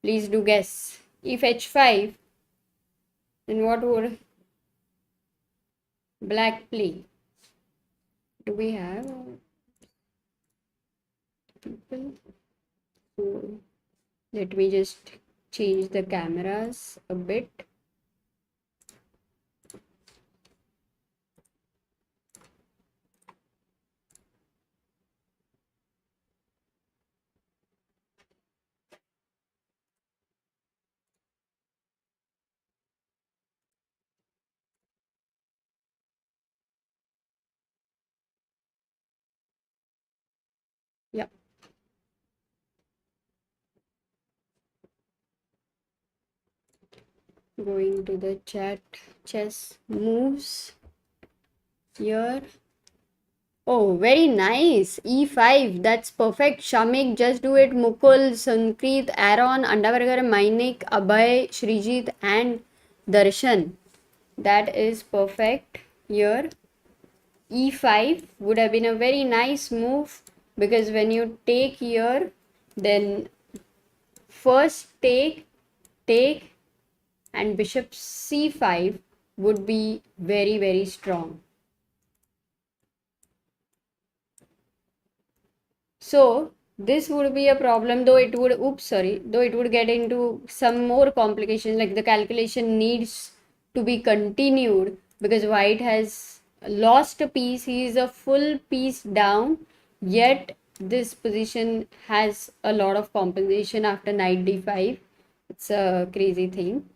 Please do guess. If h5, then what would black play? Do we have people? So let me just change the cameras a bit. Yeah. Going to the chat, chess moves here. Oh, very nice. E5. That's perfect. Shamik, just do it. Mukul, Sankrit, Aaron, Andavargar, Mainik, Abhay, Shrijit, and Darshan. That is perfect here. E5 would have been a very nice move because when you take here, then first take, and bishop c5 would be very, very strong. So this would be a problem, though it would, though it would get into some more complications, like the calculation needs to be continued because white has lost a piece. He is a full piece down, yet this position has a lot of compensation after knight d5. It's a crazy thing.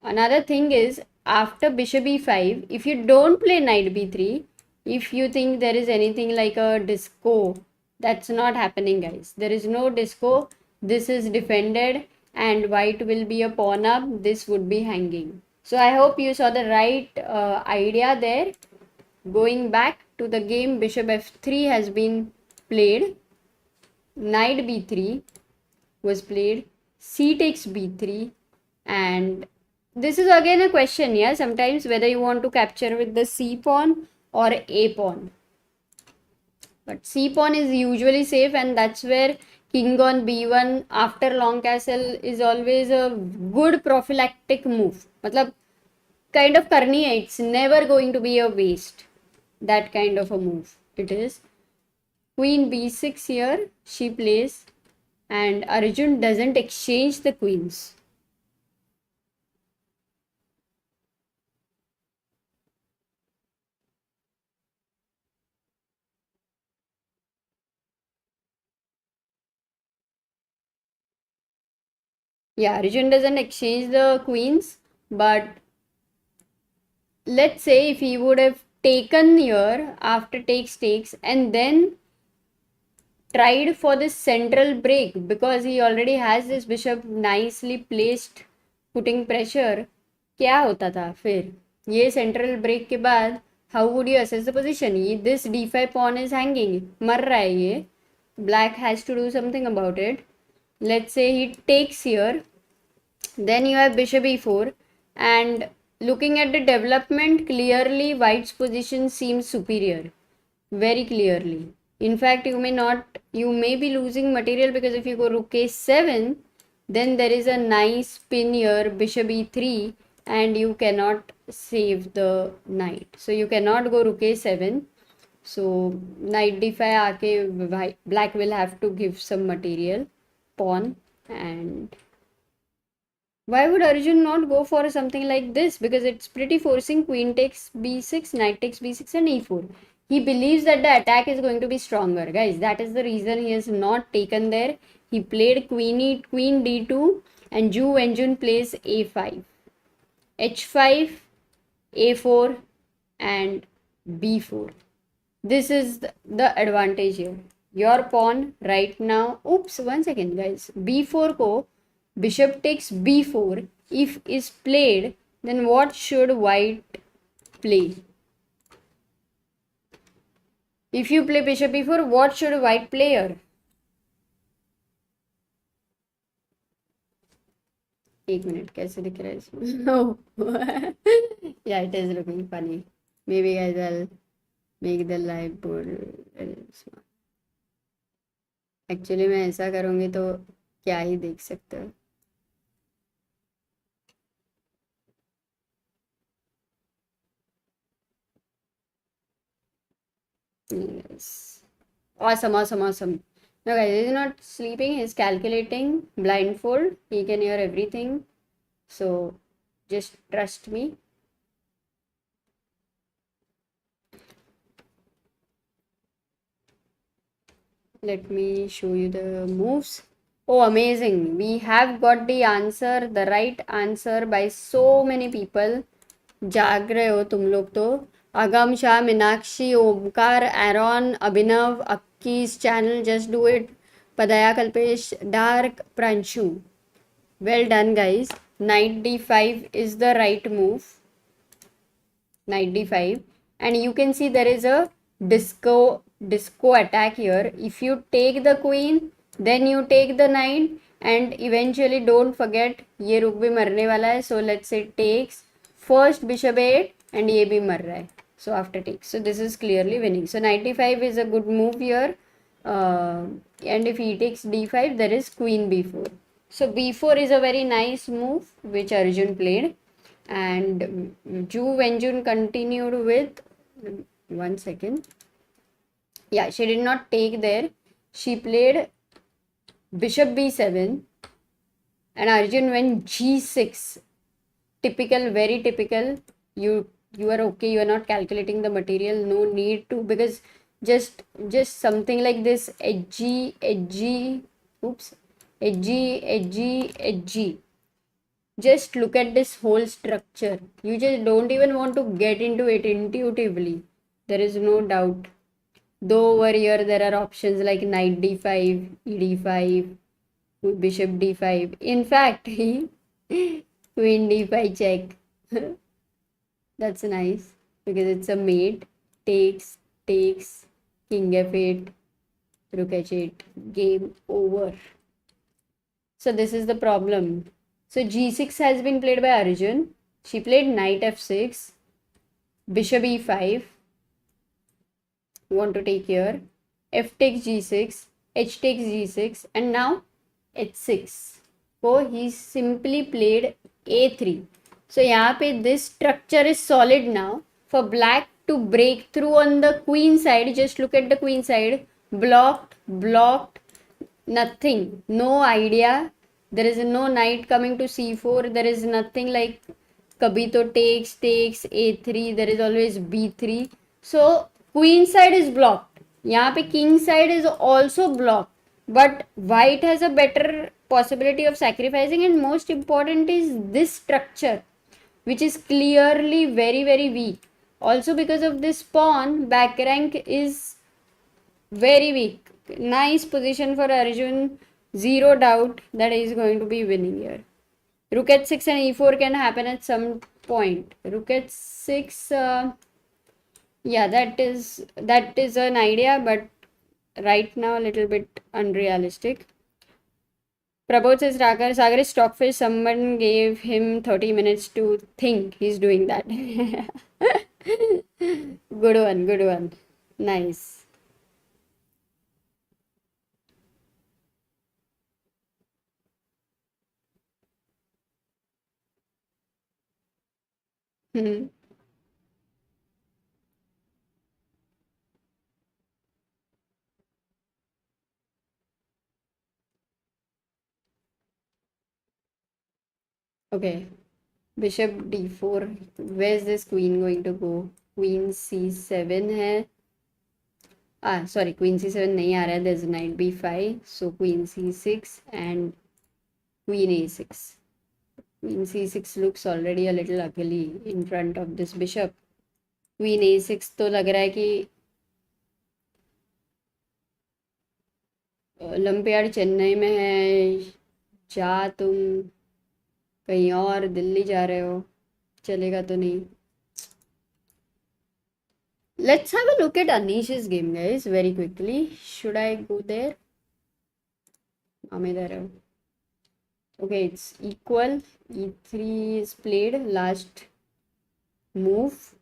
Another thing is, after bishop e5, if you don't play knight b3, if you think there is anything like a disco, that's not happening, guys. There is no disco. This is defended and white will be a pawn up. This would be hanging. So I hope you saw the right idea there. Going back to the game, bishop f3 has been played. Knight b3 was played. C takes b3, and this is again a question, yeah, sometimes whether you want to capture with the c pawn or a pawn. But c pawn is usually safe, and that's where king on b1 after long castle is always a good prophylactic move. Matlab, kind of karni hai, it's never going to be a waste. That kind of a move it is. Queen b6 here, she plays, and Arjun doesn't exchange the queens. Yeah, Arjun doesn't exchange the queens, but let's say if he would have taken here after takes and then tried for this central break, because he already has this bishop nicely placed putting pressure, क्या होता था फिर ये central break के बाद how would you assess the position? This d5 pawn is hanging, मर रहा है ये, black has to do something about it. Let's say he takes here, then you have bishop e4, and looking at the development, clearly white's position seems superior, very clearly. In fact, you may be losing material, because if you go rook a7, then there is a nice pin here, bishop e3, and you cannot save the knight. So you cannot go rook a7. So knight d5 aake black will have to give some material, pawn. And why would Arjun not go for something like this? Because it's pretty forcing. Queen takes b6, knight takes b6, and e4. He believes that the attack is going to be stronger, guys. That is the reason he has not taken there. He played queen d2, and Zhu Wenjun plays a5, h5, a4, and b4. This is the advantage here. Your pawn right now. Oops, one second, guys. b4 ko bishop takes b4. If is played, then what should white play? If you play bishop b4, what should white play here? एक minute कैसे दिख रहा है इसमें? No. Yeah, it is looking funny. Maybe guys, I'll make the live board small. Actually मैं ऐसा करूँगी तो क्या ही देख सकते हो. Yes. Awesome, awesome, awesome. No guys, he's not sleeping, he's calculating blindfold. He can hear everything. So just trust me. Let me show you the moves. Oh, amazing. We have got the answer, the right answer by so many people. जाग रहे हो तुम लोग तो. Agam Shah, Minakshi, Omkar, Aaron, Abhinav, Akki's channel, just do it. Padaya Kalpesh, Dark, Pranshu. Well done, guys. Knight d5 is the right move. Knight d5. And you can see there is a disco attack here. If you take the queen, then you take the knight, and eventually don't forget ये रुक भी मरने वाला है. So let's say takes first bishop 8 and ये भी मर रहा है. So after takes. So this is clearly winning. So knight d5 is a good move here. And if he takes d5, there is queen b4. So b4 is a very nice move which Arjun played. And Zhu Wenjun continued with, one second. Yeah, she did not take there. She played bishop b7 and Arjun went g6. Typical, very typical. You are okay, you are not calculating the material, no need to, because just something like this, edgy, oops, edgy. Just look at this whole structure. You just don't even want to get into it intuitively. There is no doubt. Though over here there are options like knight d5, ed5, bishop d5. In fact, queen d5 check. That's nice because it's a mate. Takes, king f8, rook h8, game over. So this is the problem. So g6 has been played by Arjun. She played knight f6, bishop e5. Want to take here. F takes g6, h takes g6, and now h6. So he simply played a3. So यहाँ पे this structure is solid now. For black to break through on the queen side, just look at the queen side. Blocked, nothing, no idea. There is no knight coming to c4. There is nothing like kabhi to takes a3. There is always b3. So queen side is blocked. यहाँ पे king side is also blocked. But white has a better possibility of sacrificing, and most important is this structure, which is clearly very, very weak. Also because of this pawn, back rank is very weak. Nice position for Arjun. Zero doubt that he is going to be winning here. Rook h6 and e4 can happen at some point. Rook h6, yeah, that is an idea, but right now a little bit unrealistic. Prabodh says Sagar is stockfish. Someone gave him 30 minutes to think he's doing that. Good one. Nice. Okay. Bishop d4. Where's this queen going to go? Queen c7 है. Sorry, queen c7 नहीं आ रहा है. There's knight b5, so queen c6 and queen a6. Queen c6 looks already a little ugly in front of this bishop. Queen a6 तो लग रहा है कि olympiad Chennai में है. जा तुम कहीं और, दिल्ली जा रहे हो, चलेगा तो नहीं. Let's have a look at Anish's game, guys, very quickly. Should I go there? Okay, it's equal. E3 is played. Last move.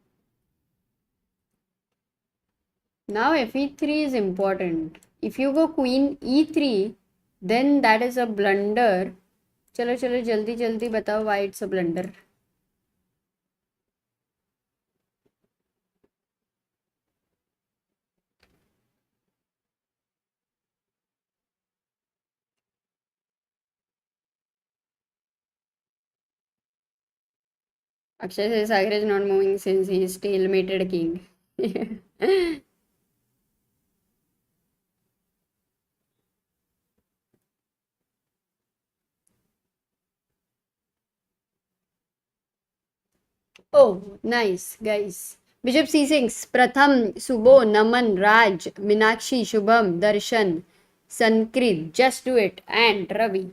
Now fe3 is important. If you go queen e3, then that is a blunder. चलो चलो जल्दी जल्दी बताओ why it's a blunder. Akshay says Sagar is not moving since he is stalemated king. Oh, nice, guys. Bishop c6, Pratham, Subo, Naman, Raj, Minakshi, Shubham, Darshan, Sankrit, just do it, and Ravi.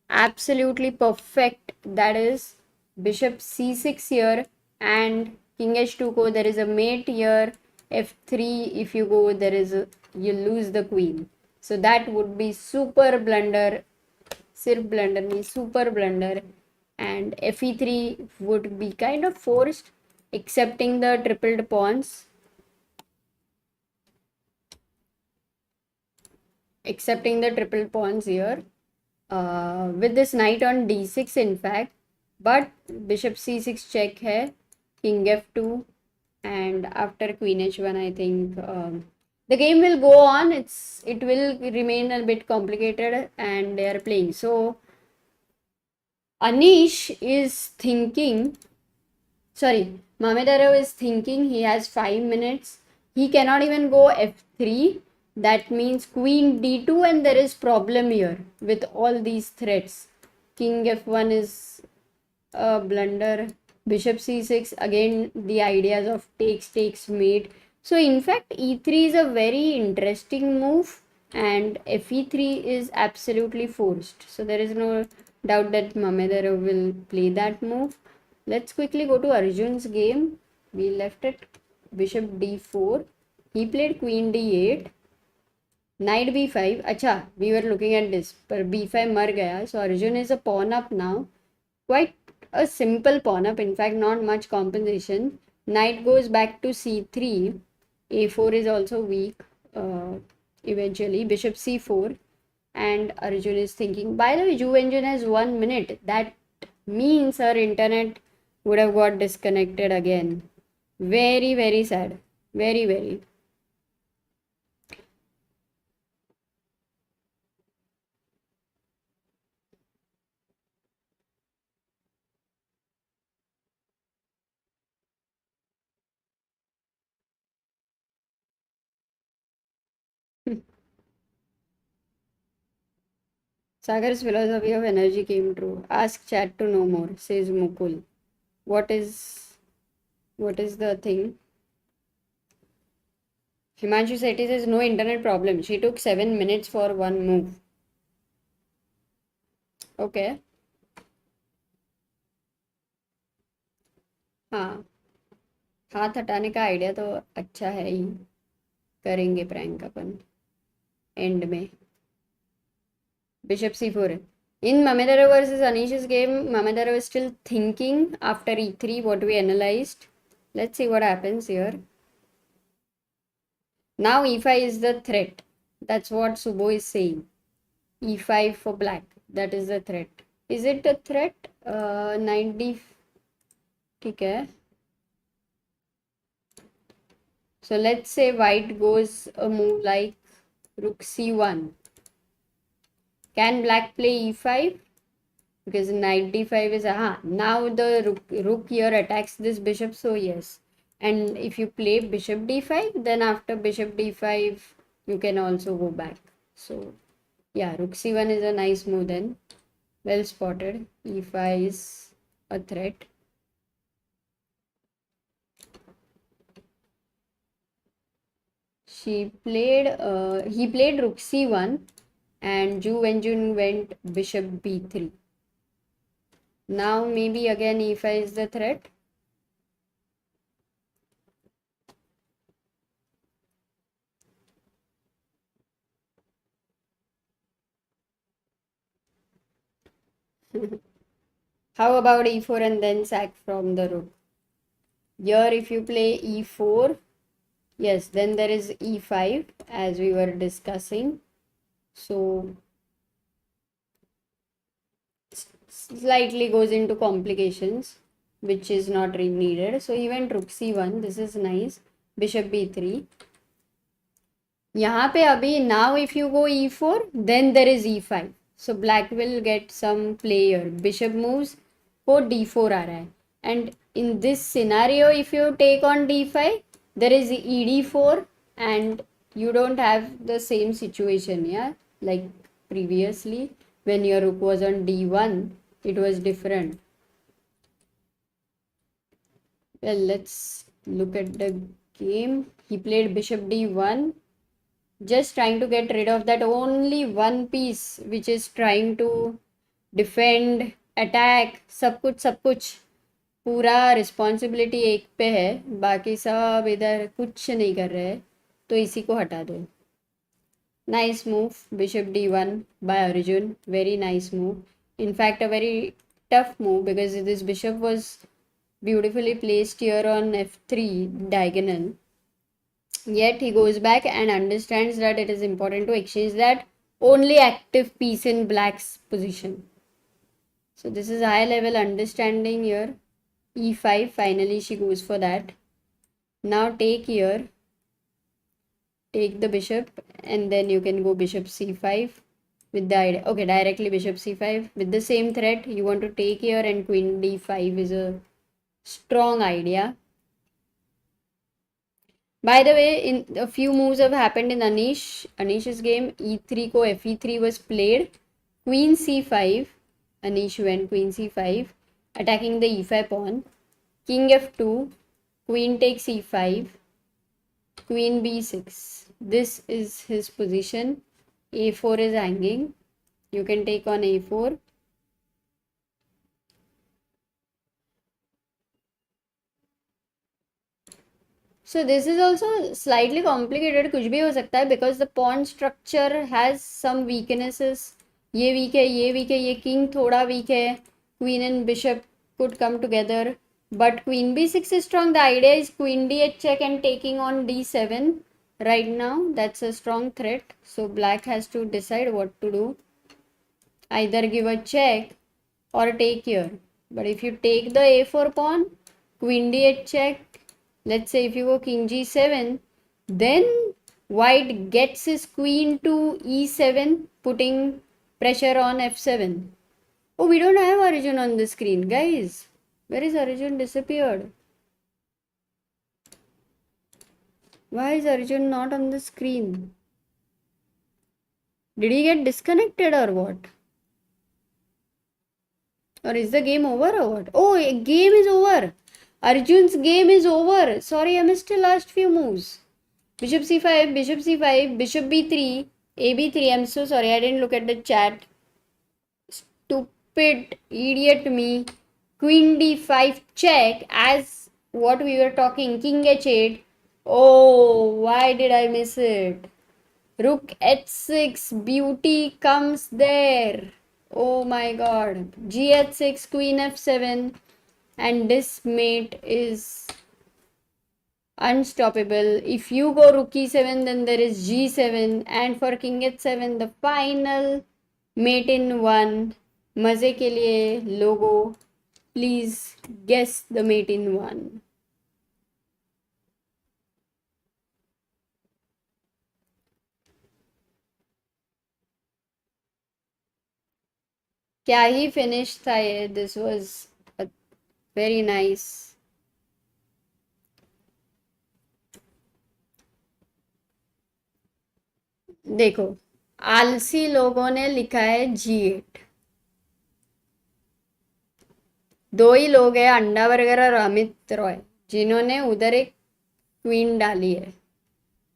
Absolutely perfect. That is Bishop c6 here, and King h2 go. There is a mate here. f3, if you go, there is a, you lose the queen. So that would be super blunder. Sirf blunder means super blunder. And fe3 would be kind of forced, accepting the tripled pawns. Accepting the triple pawns here. With this knight on d6 in fact, but bishop c6 check hai, king f2, and after queen h1 I think the game will go on. It will remain a bit complicated, and they are playing. So Anish is thinking, sorry, Mamedaro is thinking he has 5 minutes. He cannot even go f3. That means queen d2, and there is problem here with all these threats. King f1 is a blunder. Bishop c6, again the ideas of takes mate. So in fact e3 is a very interesting move, and fe3 is absolutely forced. So there is no doubt that Mamedaro will play that move. Let's quickly go to Arjun's game. We left at bishop d4. He played queen d8. Knight b5. Acha, we were looking at this, but b5 mar gaya. So Arjun is a pawn up now. Quite a simple pawn up, in fact, not much compensation. Knight goes back to c3. a4 is also weak. Eventually, bishop c4. And Arjun is thinking, by the way, Ju Engine has 1 minute. That means her internet would have got disconnected again. Very, very sad. Very, very. Sagar's philosophy of energy came true. Ask chat to know more, says Mukul. What is the thing? Himanshu Sethi says no internet problem. She took 7 minutes for one move. Okay. हाँ, हाथ हटाने का idea तो अच्छा है ही. करेंगे prank upon and में. Bishop c4. In Mamedaro versus Anish's game, Mamedaro is still thinking after e3 what we analyzed. Let's see what happens here. Now e5 is the threat. That's what Subo is saying. e5 for black. That is the threat. Is it a threat? Knight d. ठीक है. So let's say white goes a move like rook c1. Can black play e5? Because knight d5 is now the rook here attacks this bishop, so yes. And if you play bishop d5, then after bishop d5 you can also go back. So yeah, rook c1 is a nice move then. Well spotted. e5 is a threat. He played rook c1 and Ju Wenjun went bishop b3. Now maybe again e5 is the threat. How about e4 and then sack from the rook? Here if you play e4, yes, then there is e5 as we were discussing. So slightly goes into complications, which is not really needed. So he went rook c1. This is nice. Bishop b3. यहाँ पे अभी now if you go e4, then there is e5. So black will get some player. Bishop moves को d4 आ रहा है. And in this scenario, if you take on d5, there is ed4 and you don't have the same situation, yeah? Like previously, when your rook was on d1, it was different. Well, let's look at the game. He played bishop d1. Just trying to get rid of that only one piece which is trying to defend, attack, सब कुछ पूरा responsibility एक पे है, बाकी सब इधर कुछ नहीं कर रहे हैं, तो इसी को हटा दो. Nice move, bishop d1 by Arjun. Very nice move. In fact, a very tough move because this bishop was beautifully placed here on f3 diagonal. Yet he goes back and understands that it is important to exchange that only active piece in black's position. So this is high level understanding here. e5, finally she goes for that. Now take here. Take the bishop and then you can go bishop c5 with the idea. Okay, directly bishop c5 with the same threat. You want to take here and queen d5 is a strong idea. By the way, in a few moves have happened in Anish's game. e3 ko fe3 was played. Queen c5. Anish went queen c5, attacking the e5 pawn. King f2. Queen takes e5. Queen b6. This is his position. a4 is hanging. You can take on a4. So this is also slightly complicated, कुछ भी हो सकता है because the pawn structure has some weaknesses. ये weak है, ये weak है, ये king थोड़ा weak है. Queen and bishop could come together, but queen b6 is strong. The idea is queen d8 check and taking on d7 right now. That's a strong threat. So black has to decide what to do. Either give a check or take here. But if you take the a4 pawn, queen d8 check. Let's say if you go king g7, then white gets his queen to e7, putting pressure on f7. Oh, we don't have Arjun on the screen, guys. Where is Arjun? Disappeared. Why is Arjun not on the screen? Did he get disconnected or what? Or is the game over or what? Oh, game is over. Arjun's game is over. Sorry, I missed the last few moves. Bishop c5, bishop c5, bishop b3, a b3. I'm so sorry, I didn't look at the chat. Stupid idiot me. Queen d5 check as what we were talking. King h8. Oh, why did I miss it? Rook h6. Beauty comes there. Oh my god. G h6, queen f7. And this mate is unstoppable. If you go rook e7, then there is g7, and for king h7 the final mate in one. मजे के लिए लोगो, please guess the mate in one. क्या ही finish था ये. This was a very nice देखो, आलसी लोगों ने लिखा है G8। दो ही लोग हैं, अंडा बर्गर और अमित रॉय, जिन्होंने उधर एक क्वीन डाली है।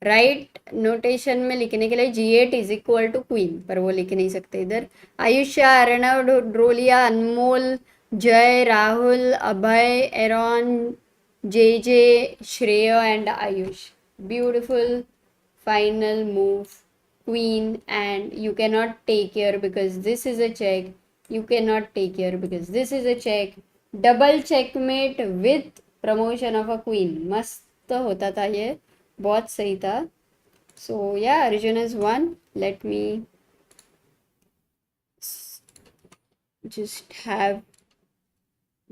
राइट नोटेशन में लिखने के लिए G8 is equal to queen, पर वो लिख नहीं सकते इधर। आयुष्या, अर्णव, ड्रोलिया, अनमोल, जय, राहुल, अभय, एरॉन, जे, श्रेय and Ayush. Beautiful final move, queen, and you cannot take here because this is a check. You cannot take here because this is a check. Double checkmate with promotion of a queen. मस्त होता था ये, बहुत सही था. So yeah, Arjun has won. Let me just have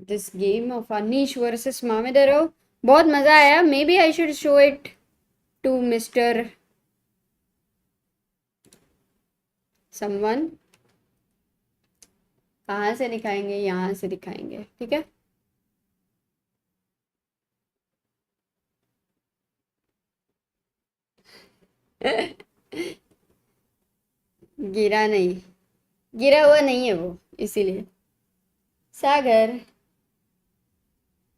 this game of Anish versus Mamedaro. बहुत मजा आया. Maybe I should show it to Mr. someone. कहाँ से दिखाएंगे? यहाँ से दिखाएंगे, ठीक है. गिरा नहीं, गिरा हुआ नहीं है वो, इसीलिए. सागर,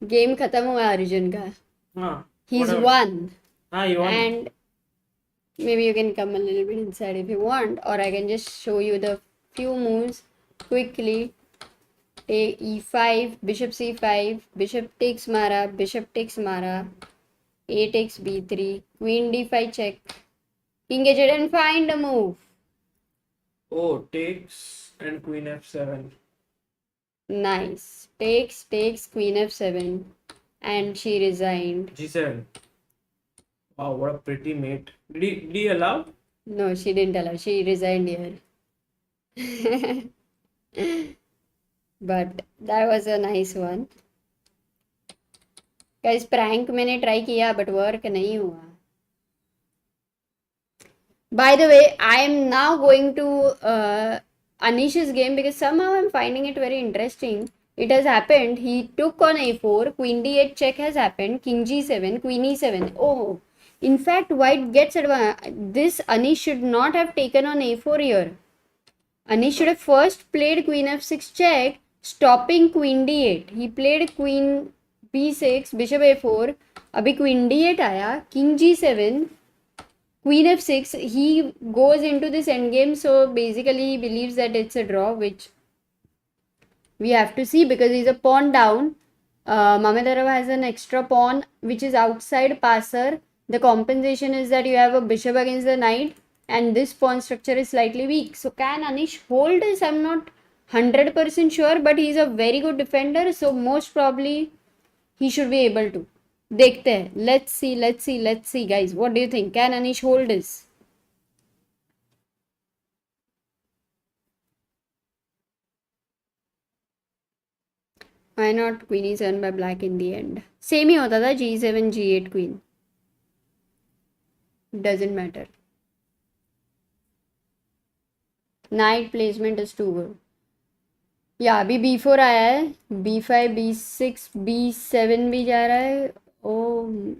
गेम खत्म हुआ अर्जुन का. हाँ, he's whatever. won. हाँ, you won. And maybe you can come a little bit inside if you want, or I can just show you the few moves quickly. Take e5, bishop c5, bishop takes mara, bishop takes mara, a takes b3, queen d5 check, king h8 and find a move. Oh, takes and queen f7. Nice. Takes queen f7 and she resigned. G7. Wow, what a pretty mate. Did he allow? No, she didn't allow. She resigned here. But that was a nice one. Guys, prank मैंने try किया but work नहीं हुआ. By the way, I am now going to Anish's game because somehow I'm finding it very interesting. It has happened. He took on a4, queen d8 check has happened, king g7, queen e7. Oh, in fact, white gets advanced. This Anish should not have taken on a4 here. Anish should have first played queen f6 check, stopping queen d8. He played queen b6, bishop a4. अभी queen d8 आया, king g7, queen f6. He goes into this endgame, so basically he believes that it's a draw, which we have to see because he's a pawn down. Mamedarav has an extra pawn which is outside passer. The compensation is that you have a bishop against the knight and this pawn structure is slightly weak. So can Anish hold this? I'm not 100% sure, but he's a very good defender, so most probably he should be able to. देखते हैं. Let's see guys. What do you think? Can Anish hold this? Why not queen e7 by black in the end? Same ही होता था, g7 g8 queen. Doesn't matter. Knight placement is too good. या अभी b4 आया है, b5 b6 b7 भी जा रहा है. Oh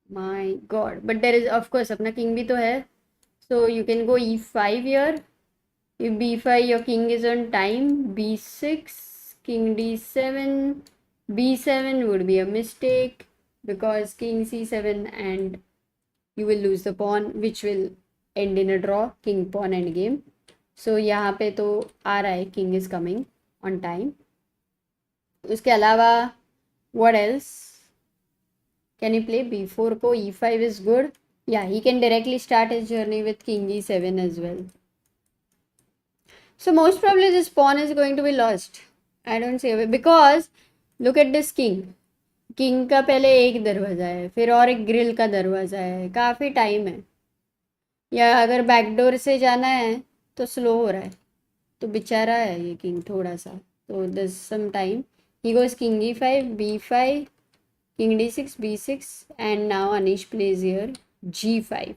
my god. But there is of course अपना king भी तो है, so you can go e5 here. If b5 your king is on time, b6, king d7, b7 would be a mistake because king c7 and you will lose the pawn which will end in a draw, king pawn endgame. So यहाँ पे तो आ रहा है king is coming on time. उसके अलावा what else? Can he play b4 को? e5 is good. Yeah, he can directly start his journey with king e7 as well. So most probably this pawn is going to be lost. I don't see a way because look at this king. King का पहले एक दरवाज़ा है, फिर और एक grill का दरवाज़ा है, काफ़ी टाइम है. या अगर बैकडोर से जाना है तो स्लो हो रहा है, तो बेचारा है ये किंग थोड़ा सा. तो this some time he goes king e5 b5 king d6 b6 and now Anish plays here g5.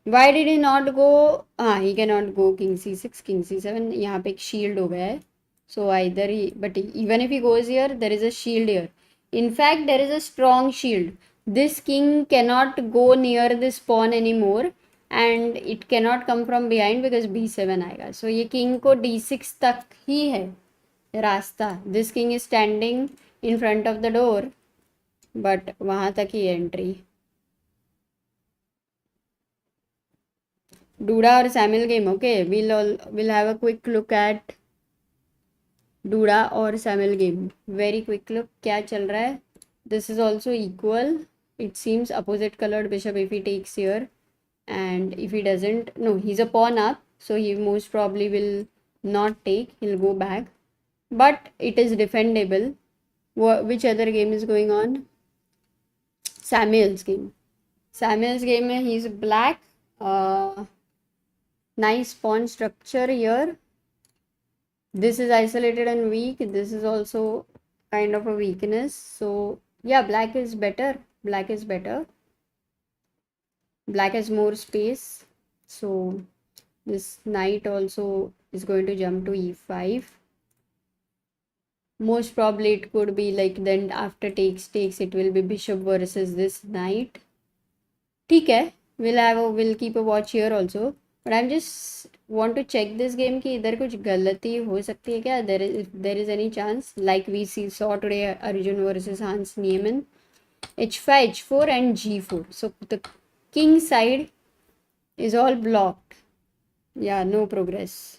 Why did he not go? He cannot go king c6 king c7. यहाँ पे एक shield हो गया है. So either he, but even if he goes here, there is a shield here. In fact, there is a strong shield. this king cannot go near this pawn anymore and it cannot come from behind because b7 आएगा. So ये king को d6 तक ही है रास्ता. This king is standing in front of the door but वहाँ तक ही entry. Duda or Samuel game. Okay, we'll have a quick look at Duda or Samuel game. Very quick look. क्या चल रहा है? This is also equal. It seems opposite colored bishop if he takes here, and if he doesn't, no, he's a pawn up, so he most probably will not take. He'll go back, but it is defendable. Which other game is going on? Samuel's game. Samuel's game, he's black. Nice pawn structure here. This is isolated and weak. This is also kind of a weakness. So yeah, black is better. Black is better. Black has more space. So this knight also is going to jump to e5. Most probably it could be like then after takes it will be bishop versus this knight. ठीक है, we'll keep a watch here also. But I'm just want to check this game कि इधर कुछ गलती हो सकती है क्या? There is any chance like we saw today Arjun versus Hans Niemann. h5, h4 and g4. So the king side is all blocked. Yeah, no progress.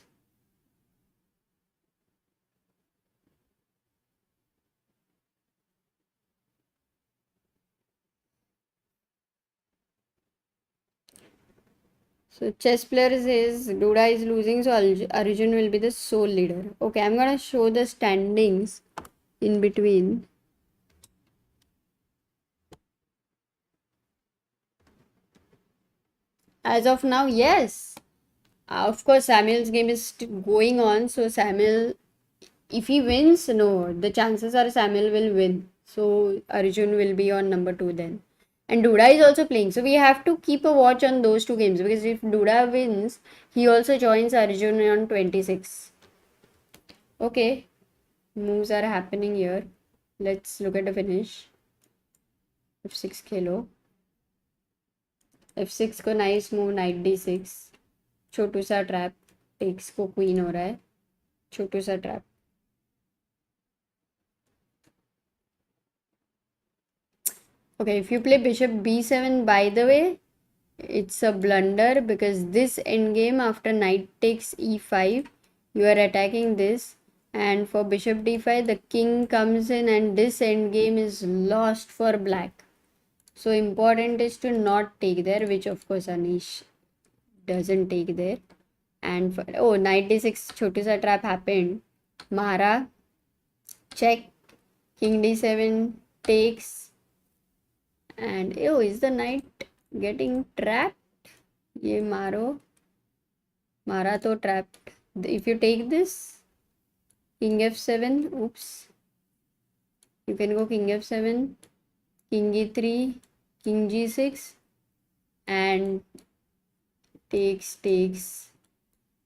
So chess player says Duda is losing, so Arjun will be the sole leader. Okay, I'm gonna show the standings in between. As of now, yes. Of course, Samuel's game is still going on. So Samuel, if he wins, no, the chances are Samuel will win. So Arjun will be on number 2 then. And Duda is also playing. So we have to keep a watch on those two games. Because if Duda wins, he also joins Arjun on 26. Okay. Moves are happening here. Let's look at the finish. f6 Khelo. f6 को nice move knight d6. छोटू सा trap. Takes को queen हो रहा है. छोटू सा trap. Okay, if you play bishop b7, by the way, it's a blunder because this endgame after knight takes e5, you are attacking this, and for bishop d5, the king comes in and this endgame is lost for black. So important is to not take there, which of course Anish doesn't take there. And for, oh, knight d6, छोटू सा trap happened. Mara, check, king d7 takes. And oh, is the knight getting trapped? ये मारो. Mara तो trapped. If you take this, king f7, oops. You can go king f7, king e3, king g6, and takes.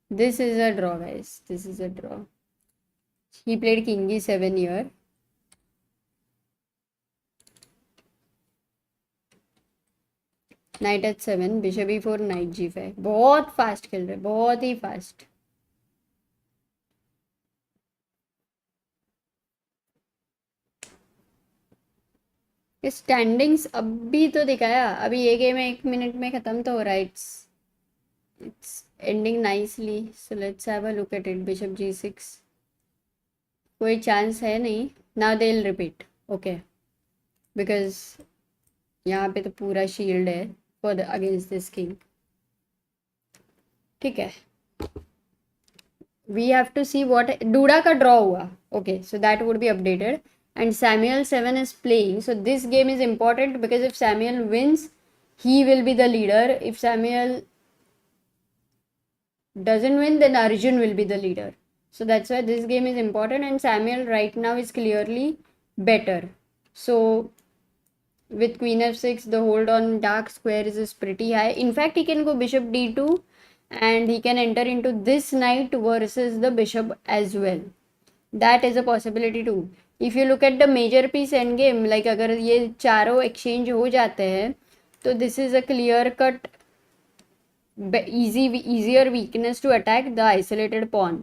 This is a draw, guys. This is a draw. He played king e7 here. Knight h7, bishop e4, knight g5. बहुत fast खेल रहे, बहुत ही fast. Standings अभी तो दिखाया. अभी ये game 1 minute में खत्म तो हो रहा है. It's ending nicely. So let's have a look at it. Bishop g6. कोई चांस है नहीं. Now they'll repeat. Okay. Because यहाँ पे तो पूरा शील्ड है for the against this king. ठीक है. We have to see what Duda का draw हुआ. Okay, so that would be updated. And Samuel 7 is playing. So this game is important because if Samuel wins, he will be the leader. If Samuel doesn't win, then Arjun will be the leader. So that's why this game is important. And Samuel right now is clearly better. So with queen f6, the hold on dark squares is pretty high. In fact, he can go bishop d2 and he can enter into this knight versus the bishop as well. That is a possibility too. If you look at the major piece end game, like अगर ये चारों exchange हो जाते हैं तो this is a clear cut easier weakness to attack the isolated pawn.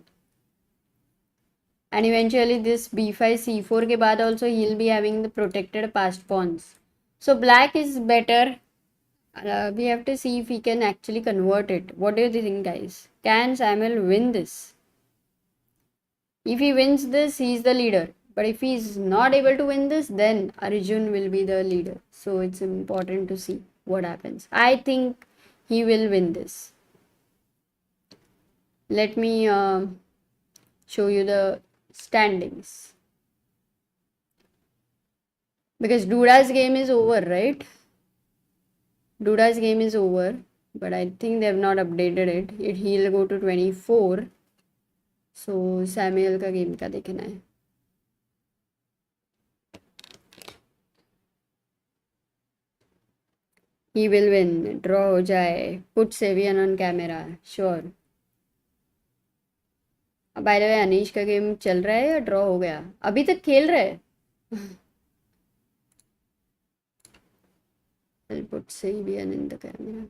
And eventually this b5 c4 के बाद also he'll be having the protected passed pawns. So black is better. We have to see if he can actually convert it. What do you think, guys? Can Samuel win this? If he wins this, he's the leader. But if he's not able to win this, then Arjun will be the leader. So it's important to see what happens. I think he will win this. Let me show you the standings. Because Duda's game is over, right? Duda's game is over. But I think they have not updated it. He'll go to 24. So Samuel का game का देखना है. He will win. Draw हो जाए. Put Savian on camera. Sure. By the way Anish का game चल रहा है या ड्रॉ हो गया? अभी तक खेल रहे हैं. I'll put Savian in the camera.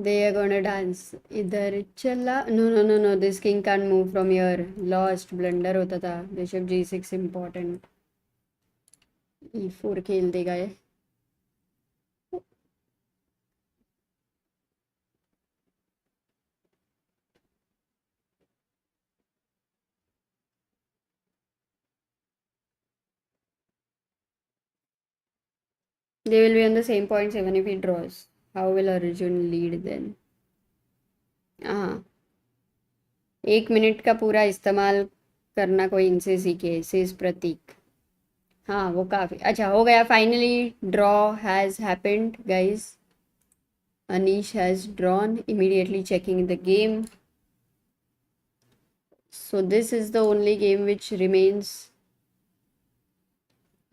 They are gonna dance. इधर चला. No. This king can't move from here. Lost. Blunder होता था. Bishop g6 important. e4 खेल देगा ये. They will be on the same points even if he draws. How will Arjun lead then? हाँ, 1 minute का पूरा इस्तेमाल करना कोई इनसे सीखे. सेज प्रतीक. हाँ, वो काफी अच्छा हो गया. Finally draw has happened guys. Anish has drawn, immediately checking the game. So this is the only game which remains.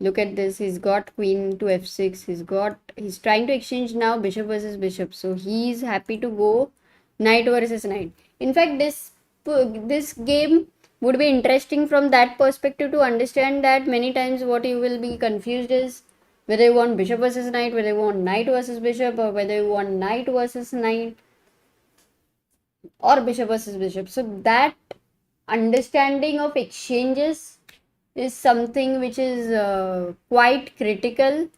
Look at this. He's got queen to f6. He's trying to exchange now bishop versus bishop. So he's happy to go knight versus knight. In fact, this game would be interesting from that perspective to understand that many times what you will be confused is whether you want bishop versus knight, whether you want knight versus bishop, or whether you want knight versus knight, or bishop versus bishop. So that understanding of exchanges is something which is quite critical,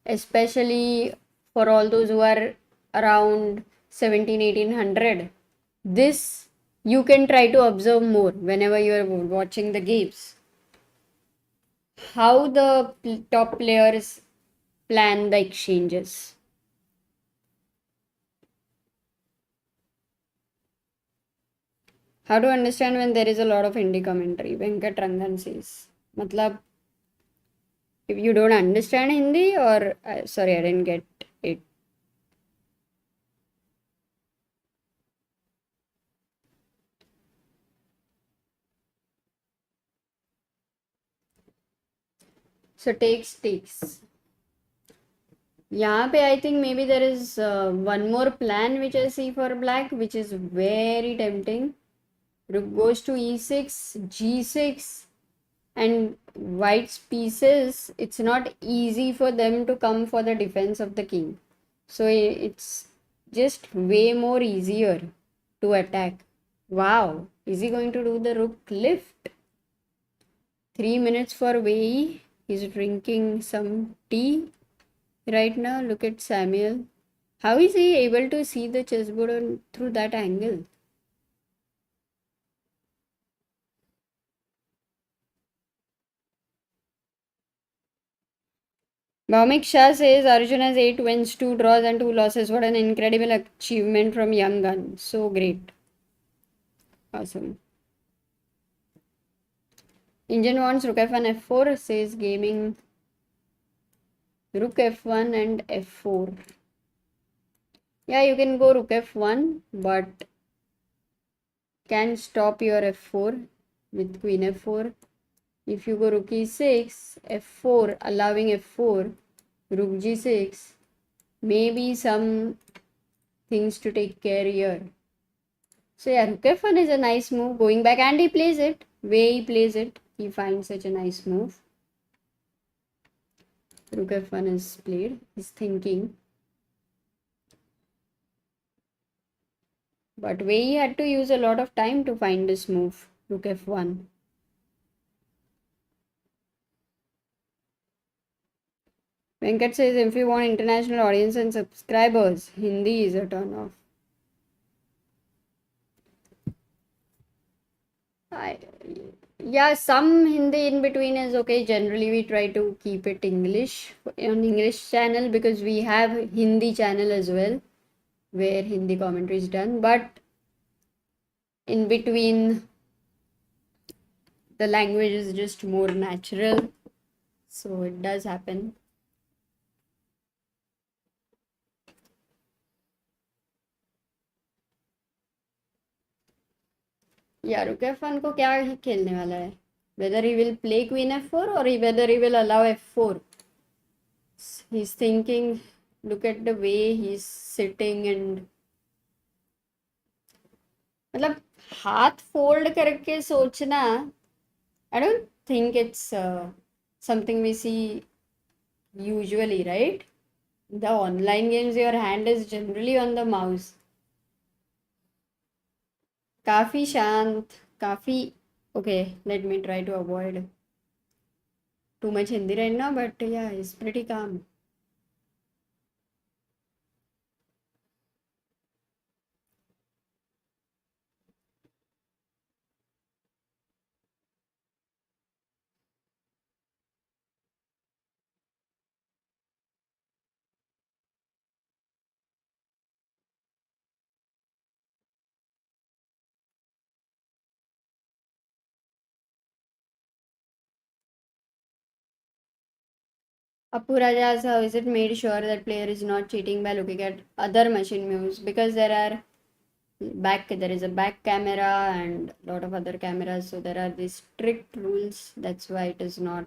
especially for all those who are around 1700-1800. This you can try to observe more whenever you are watching the games. How the top players plan the exchanges. How to understand when there is a lot of Hindi commentary? Venkat Rangan says. Matlab, if you don't understand Hindi or... sorry, I didn't get it. So takes. यहाँ पे I think maybe there is one more plan which I see for black, which is very tempting. Rook goes to e6, g6, and white's pieces, it's not easy for them to come for the defense of the king. So it's just way more easier to attack. Wow, is he going to do the rook lift? 3 minutes for Wei. He's drinking some tea right now. Look at Samuel. How is he able to see the chessboard through that angle? Bhaumik Shah says Arjun has 8 wins, 2 draws and 2 losses. What an incredible achievement from young gun. So great. Awesome. Indian wants Rook f1 f4, says gaming Rook f1 and f4. Yeah, you can go rook f1, but can stop your f4 with queen f4. If you go rook e6, f4, allowing f4, rook g6, maybe some things to take care here. So yeah, rook f1 is a nice move. Going back, and he plays it. Way he plays it, he finds such a nice move. Rook f1 is played. He's thinking. But Wei had to use a lot of time to find this move. Rook f1. Venkat says if you want international audience and subscribers, Hindi is a turn off. Yeah, some Hindi in between is okay. Generally, we try to keep it English on English channel because we have Hindi channel as well where Hindi commentary is done. But in between, the language is just more natural, so it does happen. Yeah, rook f1 को क्या ही खेलने वाला है? Whether he will play queen f4 or whether he will allow f4. He's thinking, look at the way he's sitting and मतलब हाथ fold करके सोचना I don't think it's something we see usually, right? The online games, your hand is generally on the mouse. काफी शांत, काफी okay. Let me try to avoid too much Hindi right now, but yeah, it's pretty calm. Appu Rajas, how is it made sure that player is not cheating by looking at other machine moves? Because there is a back camera and a lot of other cameras, so there are these strict rules. That's why it is not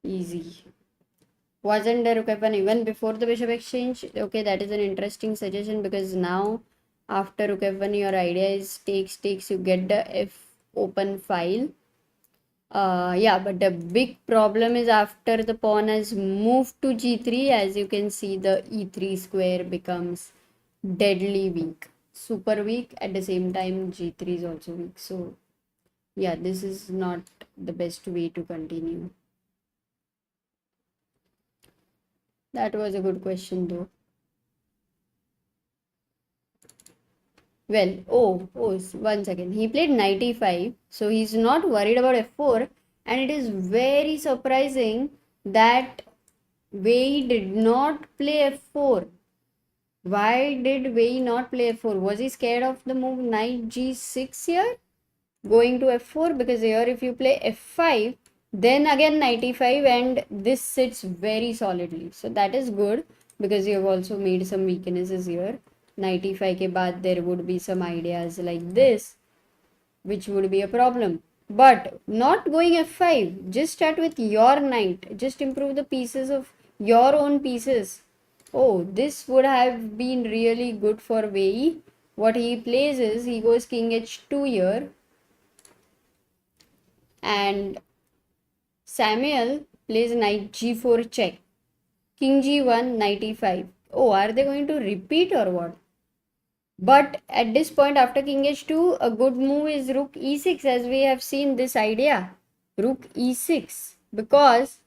easy. Wasn't there rook f1 even before the bishop exchange? Okay, that is an interesting suggestion because now after rook f1 your idea is takes, you get the f open file. Yeah, but the big problem is after the pawn has moved to g3, as you can see, the e3 square becomes deadly weak, super weak. At the same time, g3 is also weak. So yeah, this is not the best way to continue. That was a good question though. Well, one second. He played knight e5, so he's not worried about f4, and it is very surprising that Wei did not play f4. Why did Wei not play f4? Was he scared of the move knight g6 here? Going to f4? Because here if you play f5, then again knight e5 and this sits very solidly. So that is good because you have also made some weaknesses here. Knight e5 ke baad there would be some ideas like this, which would be a problem. But not going f5, just start with your knight. Just improve the pieces of your own pieces. Oh, this would have been really good for Wei. What he plays is he goes king h2 here. And Samuel plays knight g4 check. King g1, knight e5. Oh, are they going to repeat or what? But at this point after king h2, a good move is rook e6 as we have seen this idea. Rook e6. Because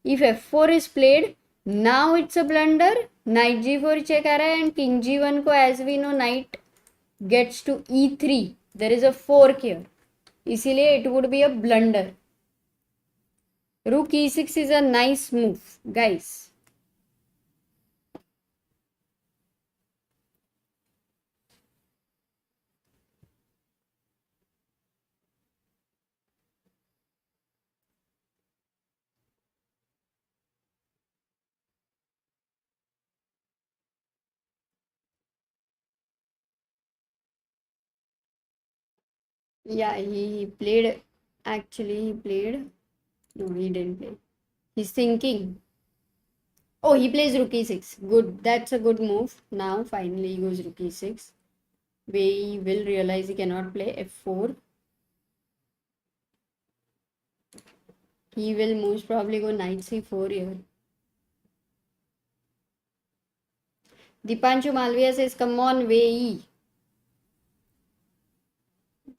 if f4 is played, now it's a blunder. Knight g4 check आ रहा है and king g1 को as we know knight gets to e3. There is a fork here. इसीलिए it would be a blunder. Rook e6 is a nice move, guys. Yeah, he played. Actually, he played. No, he didn't play. He's thinking. Oh, he plays rook e6. Good. That's a good move. Now, finally, he goes rook e6. We will realize he cannot play f4. He will most probably go knight c4 here. Dipanshu Malviya says, come on, Wei.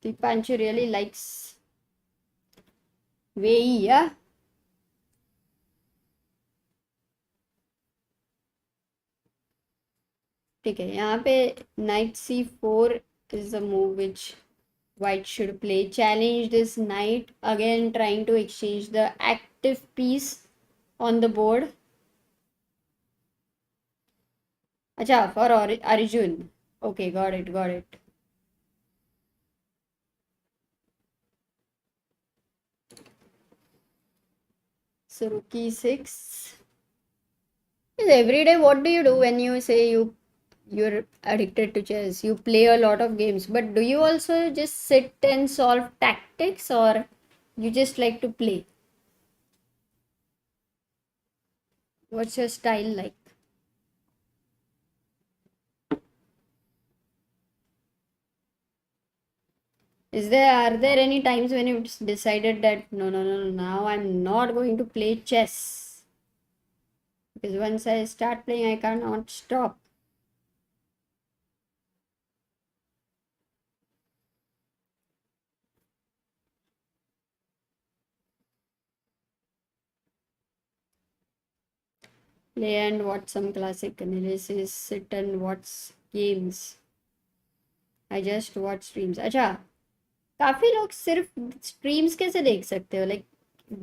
Dipanshu really likes Wei, yeah? ठीक है यहाँ पे knight c4 is the move which white should play. Challenge this knight again, trying to exchange the active piece on the board. Acha, for Arjun. Okay, got it, got it. So rook e6. Every day, what do you do when you say you're addicted to chess? You play a lot of games, but do you also just sit and solve tactics, or you just like to play? What's your style like? Are there any times when you decided that no, now I'm not going to play chess, because once I start playing I cannot stop? Play and watch some classic analysis, sit and watch games. I just watch streams. अच्छा, काफी लोग सिर्फ streams कैसे देख सकते हो? Like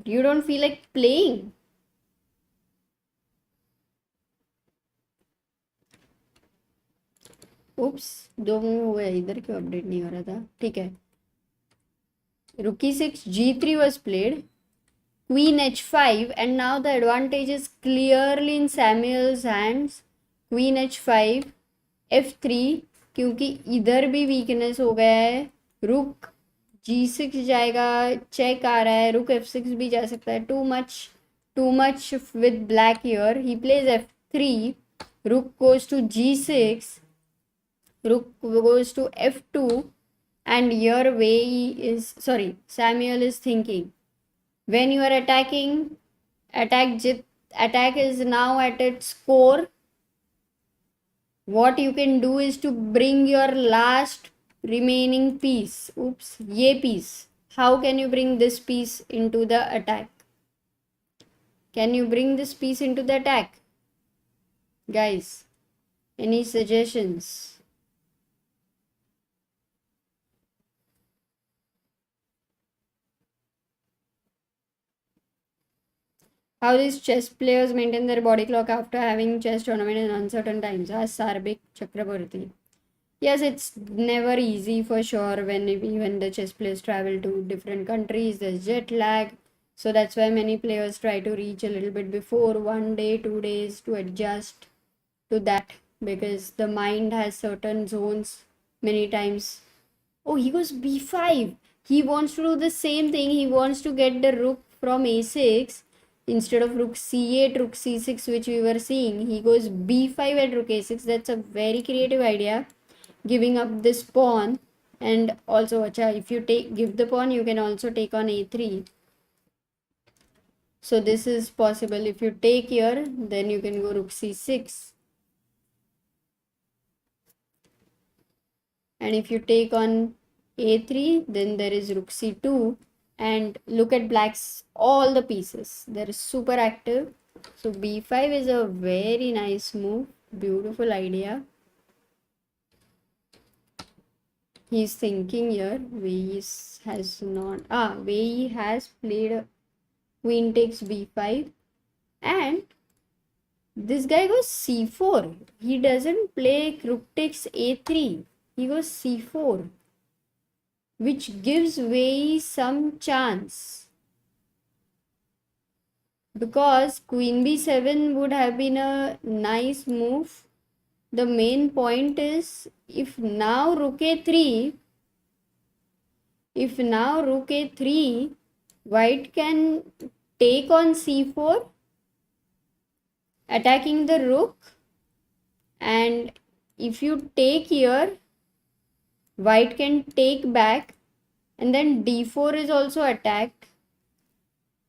you don't feel like playing? Oops, 2 move हुए, इधर क्यों अपडेट नहीं हो रहा था? ठीक है. Rook e6, g3 was played. Queen h5, and now the advantage is clearly in Samuel's hands. Queen h5, f3, क्योंकि इधर भी वीकनेस हो गया है. रुक g6 जाएगा, चेक आ रहा है. रुक f6 भी जा सकता है. Too much with black here. He plays f3. Rook goes to g6. Rook goes to f2. And here Samuel is thinking, when you are attacking, attack is now at its core. What you can do is to bring your last remaining piece. Oops, ye piece. How can you bring this piece into the attack? Can you bring this piece into the attack? Guys, any suggestions? How these chess players maintain their body clock after having chess tournament in uncertain times? Ask Sarbik Chakraborty. Yes, it's never easy for sure when the chess players travel to different countries. There's jet lag, so that's why many players try to reach a little bit before 1 day, 2 days to adjust to that, because the mind has certain zones many times. Oh, he goes b5. He wants to do the same thing. He wants to get the rook from a6 instead of rook c8, rook c6, which we were seeing. He goes b5 at rook a6. That's a very creative idea, giving up this pawn. And also, if you give the pawn, you can also take on a3. So this is possible. If you take here, then you can go rook c6. And if you take on a3, then there is rook c2. And look at black's all the pieces. They're super active. So b5 is a very nice move. Beautiful idea. He's thinking here. Wei has played a queen takes b5. And this guy goes c4. He doesn't play rook takes a3. He goes c4, which gives Wei some chance, because queen b7 would have been a nice move. The main point is, if now rook a3, If now rook a3, white can take on c4, attacking the rook, and if you take here, white can take back, and then d4 is also attacked.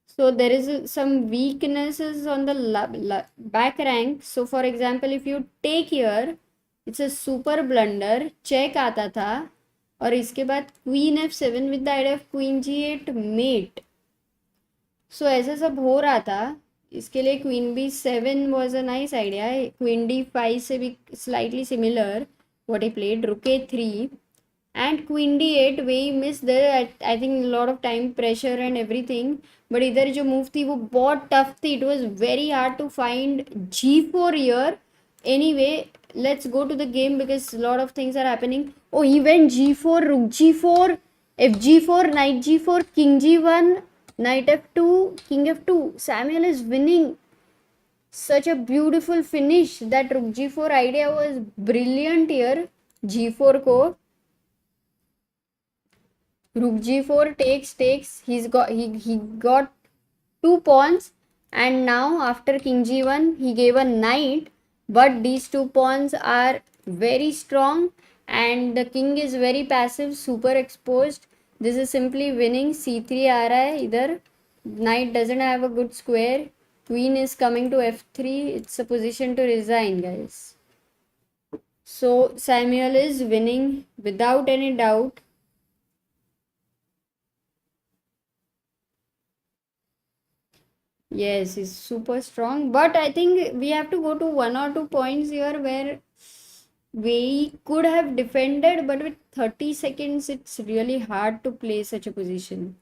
So there is some weaknesses on the back rank. So for example, if you take here, it's a super blunder. Check आता था, और इसके बाद queen f7 with the idea of queen g8 mate. So ऐसा सब हो रहा था. इसके लिए queen b7 was a nice idea. Queen d5 से भी slightly similar what he played. Rook a3 and queen d8 where he missed there. I think a lot of time pressure and everything. But इधर जो move थी वो बहुत tough थी. It was very hard to find g4 here. Anyway, let's go to the game because a lot of things are happening. Oh, he went g4, rook g4, fg4, knight g4, king g1, knight f2, king f2. Samuel is winning. Such a beautiful finish. That rook g4 idea was brilliant here. g4 ko. Rook g4 takes. He got two pawns, and now after king g1 he gave a knight, but these two pawns are very strong and the king is very passive, super exposed. This is simply winning. c3 aa raha hai idhar. Knight doesn't have a good square. Queen is coming to f3. It's a position to resign, guys. So Samuel is winning without any doubt. Yes, he's super strong. But I think we have to go to 1 or 2 points here where we could have defended, but with 30 seconds, it's really hard to play such a position.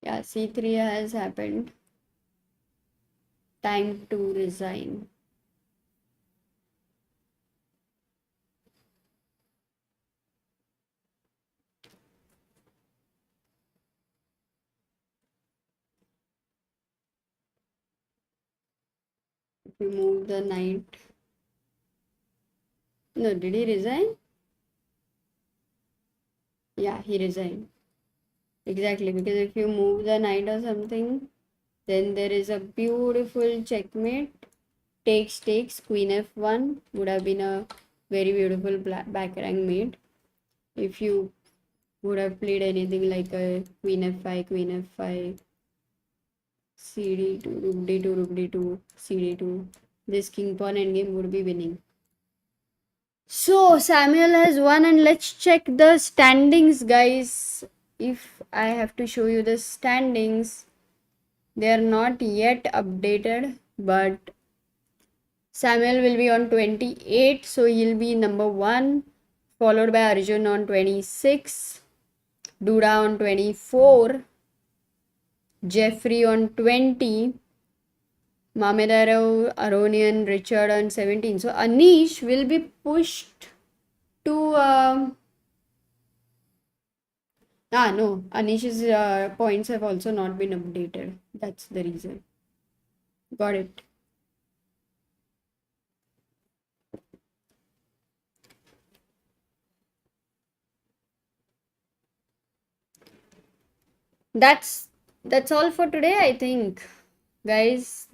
Yeah, c3 has happened. Time to resign. If you move the knight. No, did he resign? Yeah, he resigned. Exactly, because if you move the knight or something, then there is a beautiful checkmate. Takes, queen f1 would have been a very beautiful back rank mate. If you would have played anything like a queen f5, cd2, rook d2, rook d2, cd2, this king pawn endgame would be winning. So Samuel has won, and let's check the standings, guys. If I have to show you the standings, they are not yet updated, but Samuel will be on 28, so he'll be number 1, followed by Arjun on 26, Duda on 24, Jeffrey on 20, Mamedaro, Aronian, Richard on 17. So Anish will be pushed to no, Anish's points have also not been updated. That's the reason. Got it. That's all for today, I think. Guys,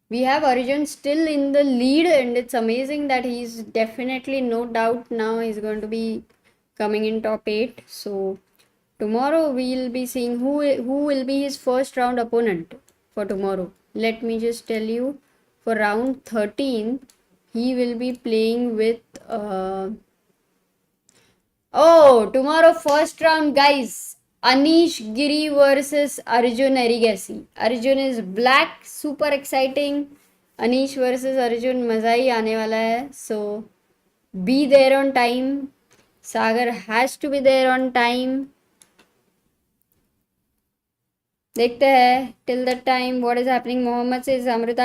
we have Arjun still in the lead, and it's amazing that he's definitely, no doubt, now he's going to be coming in top 8. So tomorrow we'll be seeing who will be his first round opponent for tomorrow. Let me just tell you, for round 13 he will be playing with tomorrow first round, guys. Anish Giri versus Arjun Erigasi. Arjun is black, super exciting. Anish versus Arjun, मजा ही आने वाला है. So be there on time. Sagar has to be there on time. देखते हैं. Till that time, what is happening? Mohammed says, Amruta,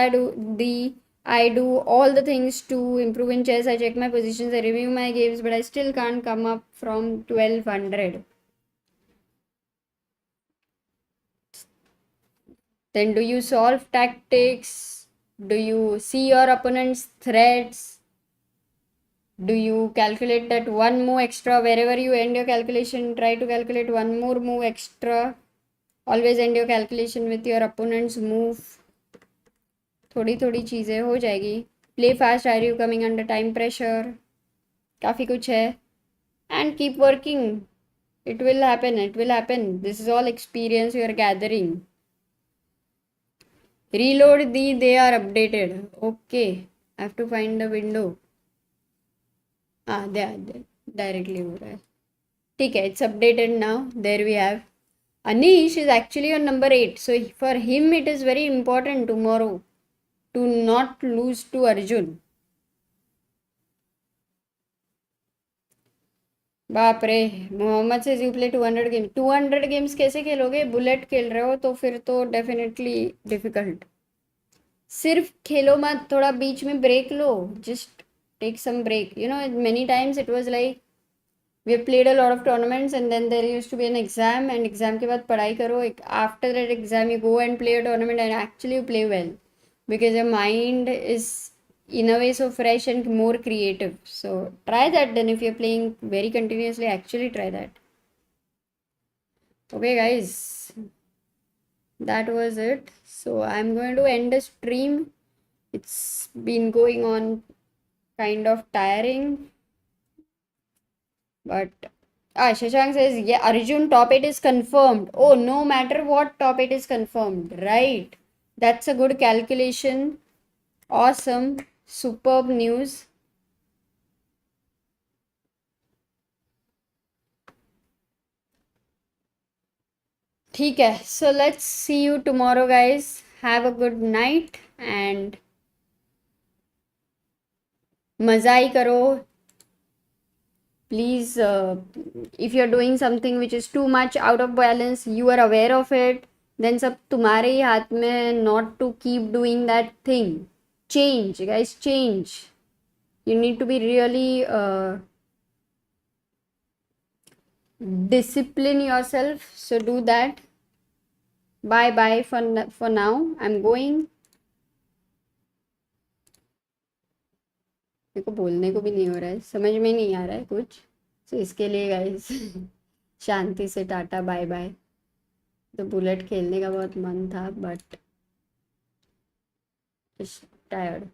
I do all the things to improve in chess. I check my positions, I review my games, but I still can't come up from 1200. Then do you solve tactics? Do you see your opponent's threats? Do you calculate that one move extra wherever you end your calculation? Try to calculate one more move extra. Always end your calculation with your opponent's move. थोड़ी थोड़ी चीज़ें हो जाएगी. Play fast. Are you coming under time pressure? काफ़ी कुछ है. And keep working. It will happen. It will happen. This is all experience you are gathering. Reload they are updated. Okay. I have to find the window. They are there. Directly हो रहा है. ठीक है. It's updated now. There we have. Anish is actually on number 8. So for him it is very important tomorrow to not lose to Arjun. बाप रे, मोहम्मद से you play 200 game. 200 games कैसे खेलोगे? बुलेट खेल रहे हो तो फिर तो डेफिनेटली डिफिकल्ट. सिर्फ खेलो मत, थोड़ा बीच में ब्रेक लो. Just take some break. You know, many times it was like we have played a lot of tournaments and then there used to be an exam and exam के बाद पढ़ाई करो. After that exam you go and play a tournament and actually you play well because your mind is in a way so fresh and more creative. So try that then. If you're playing very continuously, actually try that. Okay guys, that was it. So I'm going to end the stream. It's been going on kind of tiring. But Shashank says, yeah, Arjun top 8 is confirmed. Oh, no matter what, top 8 is confirmed. Right. That's a good calculation. Awesome. Superb news. ठीक है. So let's see you tomorrow, guys. Have a good night and मजा ही करो. Please, if you're doing something which is too much out of balance, you are aware of it, then सब तुम्हारे ही हाथ में not to keep doing that thing. Change, guys, change. You need to be really discipline yourself. So do that. Bye bye for now. I'm going. मेरे को बोलने को भी नहीं हो रहा है, समझ में नहीं आ रहा है कुछ. तो इसके लिए गाइस शांति से टाटा बाय बाय. तो बुलेट खेलने का बहुत मन था बट टायर्ड.